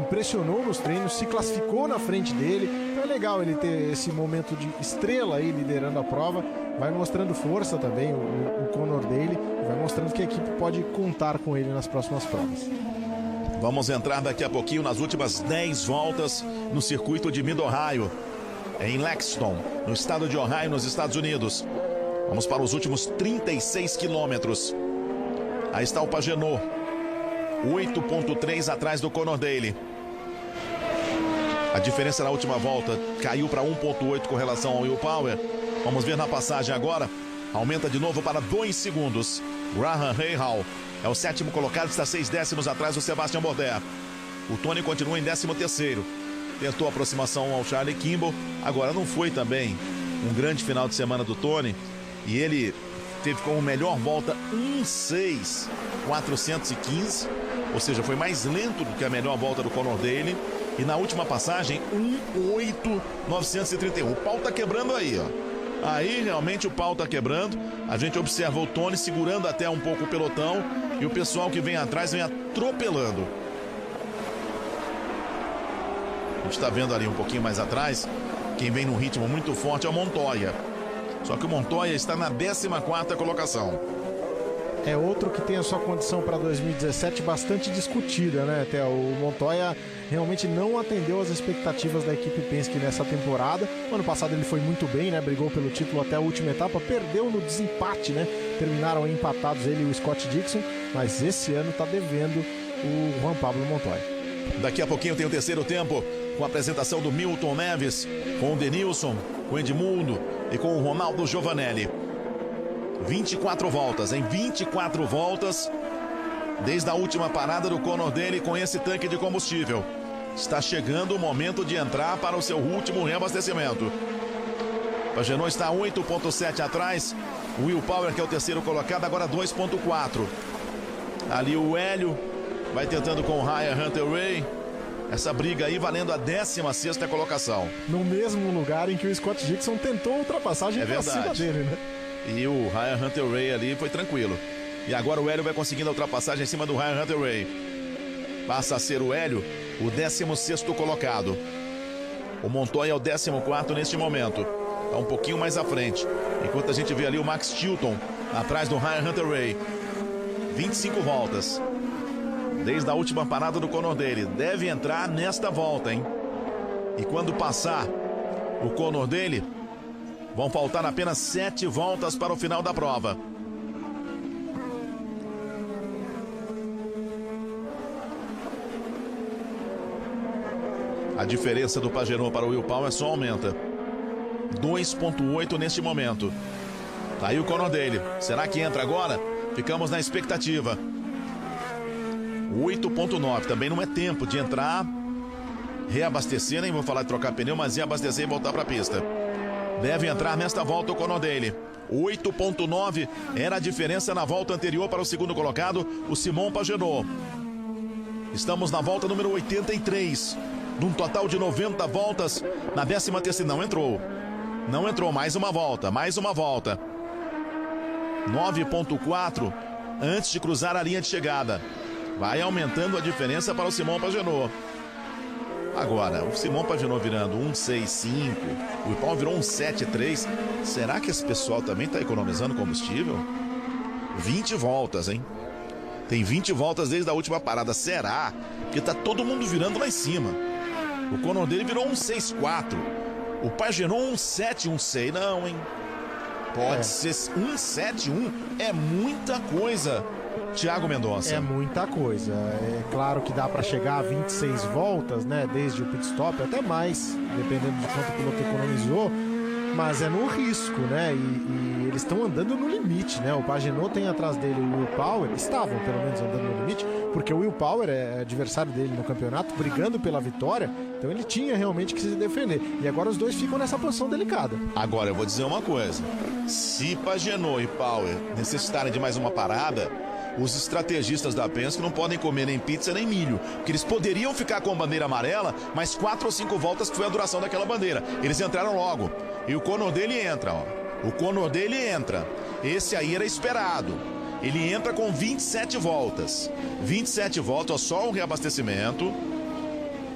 impressionou nos treinos, se classificou na frente dele. Então é legal ele ter esse momento de estrela aí liderando a prova. Vai mostrando força também o Conor Daly, vai mostrando que a equipe pode contar com ele nas próximas provas. Vamos entrar daqui a pouquinho nas últimas 10 voltas no circuito de Mid-Ohio, em Lexington, no estado de Ohio, nos Estados Unidos. Vamos para os últimos 36 quilômetros. Aí está o Pagenaud, 8.3 atrás do Conor Daly. A diferença na última volta caiu para 1.8 com relação ao Will Power. Vamos ver na passagem agora. Aumenta de novo para 2 segundos. Graham Rahal é o 7º colocado, está 6 décimos atrás do Sebastian Bourdais. O Tony continua em 13º. Tentou aproximação ao Charlie Kimball. Agora não foi também um grande final de semana do Tony. E ele teve como melhor volta 1.6.415. Ou seja, foi mais lento do que a melhor volta do Conor Daly. E na última passagem, 1.8.931. O pau tá quebrando aí, ó. Aí realmente o pau tá quebrando. A gente observa o Tony segurando até um pouco o pelotão. E o pessoal que vem atrás vem atropelando. A gente tá vendo ali um pouquinho mais atrás. Quem vem num ritmo muito forte é o Montoya. Só que o Montoya está na 14ª colocação. É outro que tem a sua condição para 2017 bastante discutida, né, Theo? O Montoya realmente não atendeu às expectativas da equipe Penske nessa temporada. No ano passado ele foi muito bem, né? Brigou pelo título até a última etapa, perdeu no desempate, né? Terminaram empatados ele e o Scott Dixon, mas esse ano está devendo o Juan Pablo Montoya. Daqui a pouquinho tem o terceiro tempo, com a apresentação do Milton Neves, com o Denilson, com o Edmundo e com o Ronaldo Giovanelli. 24 voltas, em 24 voltas, desde a última parada do Conor Daly com esse tanque de combustível. Está chegando o momento de entrar para o seu último reabastecimento. Pagenaud está 8.7 atrás, o Will Power, que é o terceiro colocado, agora 2.4. Ali o Hélio vai tentando com o Ryan Hunter-Reay. Essa briga aí valendo a 16ª colocação. No mesmo lugar em que o Scott Dixon tentou a ultrapassagem para cima dele, né? E o Ryan Hunter-Reay ali foi tranquilo. E agora o Hélio vai conseguindo a ultrapassagem em cima do Ryan Hunter-Reay. Passa a ser o Hélio o 16º colocado. O Montoya é o 14º neste momento. Está um pouquinho mais à frente. Enquanto a gente vê ali o Max Chilton atrás do Ryan Hunter-Reay. 25 voltas. Desde a última parada do Conor Daly. Deve entrar nesta volta, hein? E quando passar o Conor Daly, vão faltar apenas 7 voltas para o final da prova. A diferença do Pagenot para o Will Power só aumenta. 2,8 neste momento. Tá aí o Conor dele. Será que entra agora? Ficamos na expectativa. 8,9. Também não é tempo de entrar, reabastecer, nem vou falar de trocar pneu, mas reabastecer e voltar para a pista. Deve entrar nesta volta o Conor dele. 8,9 era a diferença na volta anterior para o segundo colocado, o Simon Pagenaud. Estamos na volta número 83, num total de 90 voltas. Na 13ª, não entrou. Não entrou, mais uma volta, mais uma volta. 9,4 antes de cruzar a linha de chegada. Vai aumentando a diferença para o Simon Pagenaud. Agora, o Simon Pagenaud virando 1,65, o Will Power virou 1,73. Será que esse pessoal também está economizando combustível? 20 voltas, hein? Tem 20 voltas desde a última parada. Será? Porque tá todo mundo virando lá em cima. O Conor dele virou 1,64. O Pagenaud 1,7, 1,6. Não, hein? Pode ser 1,71. É muita coisa. Thiago Mendonça. É muita coisa. É claro que dá para chegar a 26 voltas, né? Desde o pit stop, até mais, dependendo de quanto o piloto economizou. Mas é no risco, né? E eles estão andando no limite, né? O Pagenaud tem atrás dele o Will Power, estavam pelo menos andando no limite, porque o Will Power é adversário dele no campeonato, brigando pela vitória, então ele tinha realmente que se defender. E agora os dois ficam nessa posição delicada. Agora eu vou dizer uma coisa: se Pagenaud e Power necessitarem de mais uma parada, os estrategistas da Penske não podem comer nem pizza nem milho, porque eles poderiam ficar com a bandeira amarela, mas 4 ou 5 voltas que foi a duração daquela bandeira. Eles entraram logo. E o Conor dele entra, ó. O Conor dele entra. Esse aí era esperado. Ele entra com 27 voltas. 27 voltas, só um reabastecimento.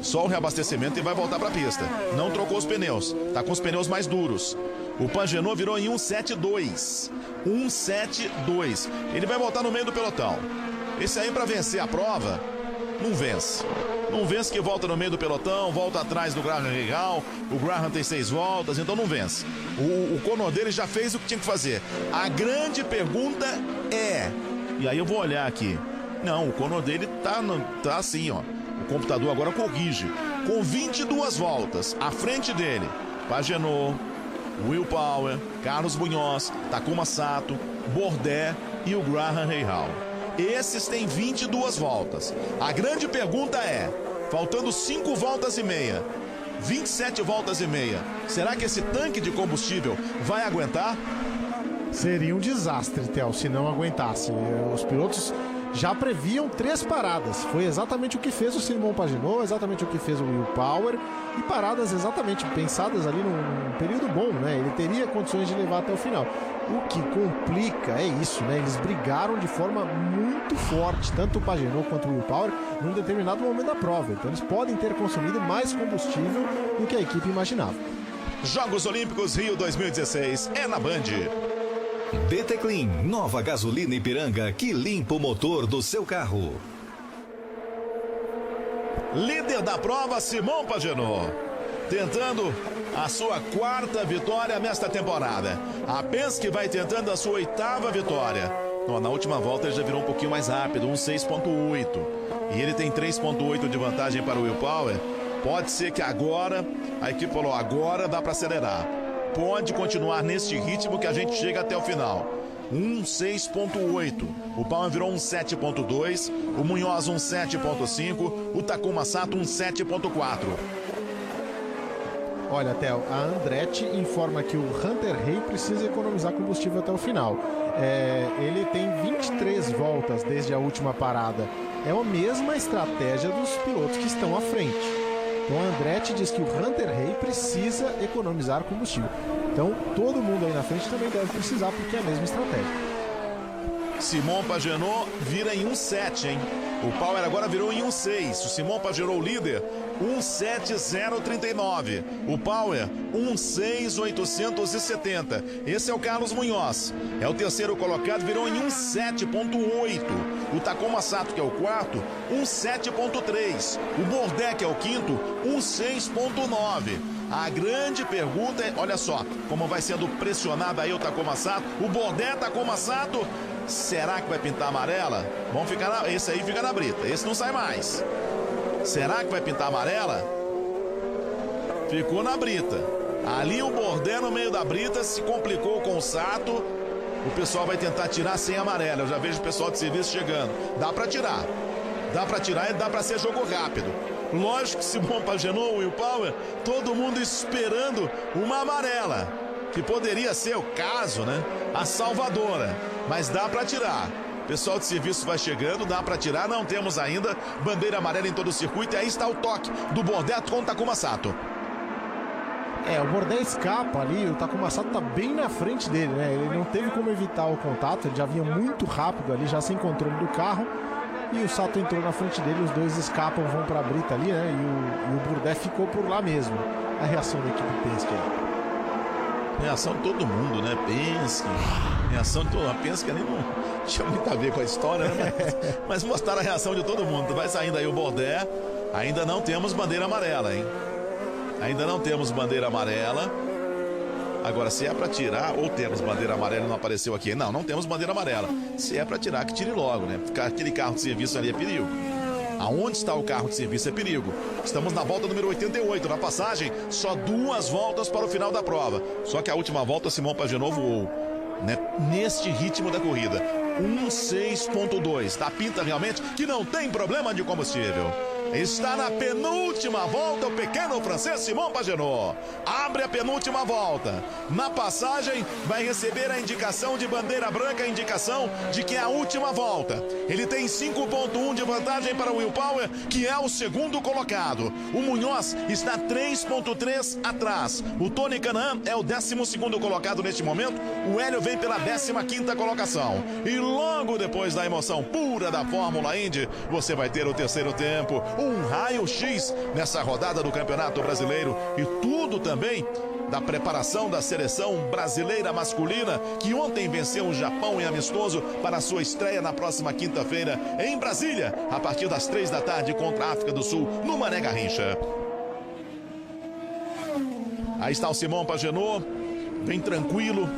Só o reabastecimento e vai voltar para a pista. Não trocou os pneus. Tá com os pneus mais duros. O Pagenaud virou em 1,72. 1,72. Ele vai voltar no meio do pelotão. Esse aí, para vencer a prova, não vence. Não vence, que volta no meio do pelotão, volta atrás do Graham Rahal. O Graham tem 6 voltas, então não vence. O Conor dele já fez o que tinha que fazer. A grande pergunta é... E aí eu vou olhar aqui. Não, o Conor dele tá assim, ó. O computador agora corrige. Com 22 voltas à frente dele, Pagenaud, Will Power, Carlos Munhoz, Takuma Sato, Bourdais e o Graham Rahal. Esses têm 22 voltas. A grande pergunta é, faltando 5 voltas e meia, 27 voltas e meia, será que esse tanque de combustível vai aguentar? Seria um desastre, Theo, se não aguentasse. Os pilotos já previam 3 paradas. Foi exatamente o que fez o Simon Pagenaud, exatamente o que fez o Will Power, e paradas exatamente pensadas ali num período bom, né? Ele teria condições de levar até o final. O que complica é isso, né? Eles brigaram de forma muito forte, tanto o Pagenaud quanto o Will Power, num determinado momento da prova. Então eles podem ter consumido mais combustível do que a equipe imaginava. Jogos Olímpicos Rio 2016 é na Band. BT Clean, nova gasolina Ipiranga que limpa o motor do seu carro. Líder da prova, Simon Pagenaud, tentando a sua 4ª vitória nesta temporada. A Penske vai tentando a sua 8ª vitória. Na última volta ele já virou um pouquinho mais rápido, 1,6,8. E ele tem 3,8 de vantagem para o Will Power. Pode ser que agora, a equipe falou, agora dá para acelerar. Pode continuar neste ritmo que a gente chega até o final. 1,6,8. O Power virou 1,7,2. O Munhoz 1,7,5. O Takuma Sato 1,7,4. Olha, Theo, a Andretti informa que o Hunter Hay precisa economizar combustível até o final. Ele tem 23 voltas desde a última parada. É a mesma estratégia dos pilotos que estão à frente. Então a Andretti diz que o Hunter Hay precisa economizar combustível. Então todo mundo aí na frente também deve precisar, porque é a mesma estratégia. Simon Pagenaud vira em 1,7, hein? O Power agora virou em 1,6. O Simon Pagenaud, líder, 1,7,039. O Power, 1,6,870. Esse é o Carlos Munhoz. É o terceiro colocado, virou em 1,7,8. O Takuma Sato, que é o quarto, 1,7,3. O Bourdais, que é o quinto, 1,6,9. A grande pergunta é, olha só, como vai sendo pressionado aí o Takuma Sato. O Bourdais, Takuma Sato, será que vai pintar amarela? Vamos ficar esse aí fica na brita, esse não sai mais. Será que vai pintar amarela? ficou na brita. Ali o Bordet no meio da brita se complicou com o Sato. O pessoal vai tentar tirar sem amarelo. Eu já vejo o pessoal de serviço chegando. Dá pra tirar. Dá pra tirar e dá pra ser jogo rápido. Lógico que Simon Pagenaud, Will Power, todo mundo esperando uma amarela. Que poderia ser o caso, né? A salvadora. Mas dá pra tirar. O pessoal de serviço vai chegando, dá pra tirar. Não temos ainda bandeira amarela em todo o circuito. E aí está o toque do Bordet com o Takuma Sato. O Bordet escapa ali, o Takuma Sato tá bem na frente dele, né? Ele não teve como evitar o contato, ele já vinha muito rápido ali, já sem controle do carro. E o Sato entrou na frente dele, os dois escapam, vão pra brita ali, né? E o Bordet ficou por lá mesmo. A reação da equipe Penske aí. Reação de todo mundo, né? Penske. Reação de todo mundo. Penske nem não tinha muito a ver com a história, né? Mas mostraram a reação de todo mundo. Vai saindo aí o Bordet. Ainda não temos bandeira amarela, hein? Ainda não temos bandeira amarela. Agora, se é para tirar, ou temos bandeira amarela e não apareceu aqui. Não, não temos bandeira amarela. Se é para tirar, que tire logo, né? Ficar aquele carro de serviço ali é perigo. Aonde está o carro de serviço é perigo. Estamos na volta número 88. Na passagem, só 2 voltas para o final da prova. Só que a última volta, Simon Pagenaud voou, né? Neste ritmo da corrida. 1:06.2. Tá pinta realmente que não tem problema de combustível. Está na penúltima volta o pequeno francês Simon Pagenaud. Abre a penúltima volta. Na passagem vai receber a indicação de bandeira branca, a indicação de que é a última volta. Ele tem 5.1 de vantagem para o Will Power, que é o segundo colocado. O Munhoz está 3.3 atrás. O Tony Kanaan é o 12º colocado neste momento. O Hélio vem pela 15ª colocação. E logo depois da emoção pura da Fórmula Indy, você vai ter o terceiro tempo. Um raio-x nessa rodada do Campeonato Brasileiro e tudo também da preparação da seleção brasileira masculina, que ontem venceu o Japão em amistoso para a sua estreia na próxima quinta-feira em Brasília, a partir das 3 da tarde contra a África do Sul, no Mané Garrincha. Aí está o Simon Pagenaud, bem tranquilo,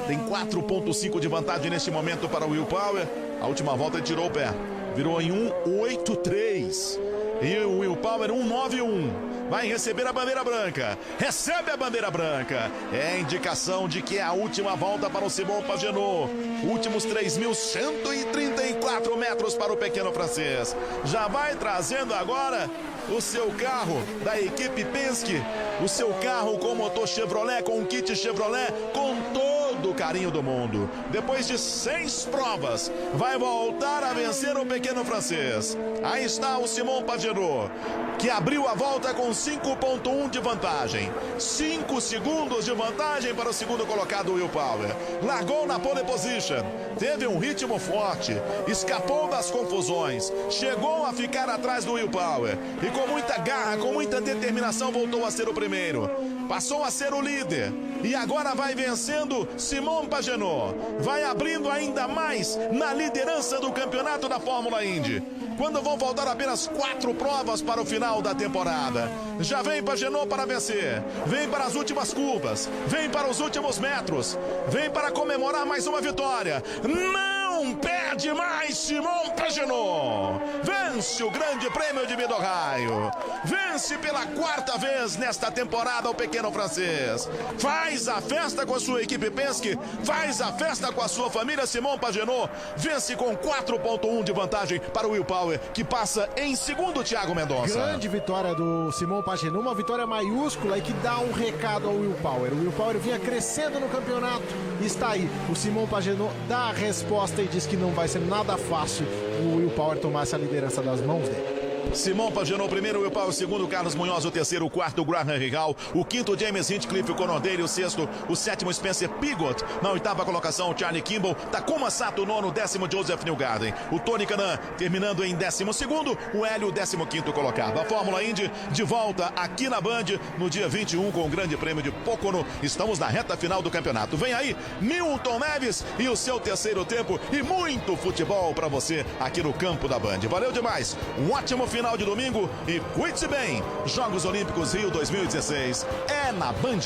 tem 4.5 de vantagem neste momento para o Will Power. A última volta ele tirou o pé, virou em 1:83. E o Will Power 1:91. Vai receber a bandeira branca. Recebe a bandeira branca. É a indicação de que é a última volta para o Simon Pagenaud. Últimos 3.134 metros para o pequeno francês. Já vai trazendo agora o seu carro da equipe Penske. O seu carro com motor Chevrolet, com um kit Chevrolet, com todo o carinho do mundo. Depois de 6 provas, vai voltar a vencer o pequeno francês. Aí está o Simon Pagenaud, que abriu a volta com 5.1 de vantagem. 5 segundos de vantagem para o segundo colocado, Will Power. Largou na pole position, teve um ritmo forte, escapou das confusões, chegou a ficar atrás do Will Power e com muita garra, com muita determinação voltou a ser o primeiro. Passou a ser o líder e agora vai vencendo Simon Pagenaud. Vai abrindo ainda mais na liderança do campeonato da Fórmula Indy. Quando vão faltar apenas 4 provas para o final da temporada. Já vem Pagenaud para vencer, vem para as últimas curvas, vem para os últimos metros, vem para comemorar mais uma vitória. Não perde mais Simon Pagenaud. Vence o Grande Prêmio de Mid-Ohio. Vence pela 4ª vez nesta temporada o pequeno francês. Faz a festa com a sua equipe Penske, faz a festa com a sua família. Simon Pagenaud vence com 4.1 de vantagem para o Will Power, que passa em segundo, Thiago Mendonça. Grande vitória do Simon Pagenaud, uma vitória maiúscula e que dá um recado ao Will Power. O Will Power vinha crescendo no campeonato e está aí. O Simon Pagenaud dá a resposta e diz que não vai ser nada fácil o Will Power tomar essa liderança das mãos dele. Simon Pagenaud, o primeiro, Will Power, o segundo, Carlos Munhoz, o terceiro, o quarto, Graham Rahal, o quinto, James Hinchcliffe, o Conor o sexto, o sétimo, Spencer Pigot, na 8ª colocação, Charlie Kimball, Takuma Sato, nono, 10º, Joseph Newgarden, o Tony Kanaan, terminando em 12º, o Hélio, 15º colocado. A Fórmula Indy de volta aqui na Band no dia 21 com o Grande Prêmio de Pocono. Estamos na reta final do campeonato. Vem aí Milton Neves e o seu terceiro tempo e muito futebol para você aqui no campo da Band. Valeu demais, um ótimo final de domingo e cuide-se bem. Jogos Olímpicos Rio 2016 é na Band.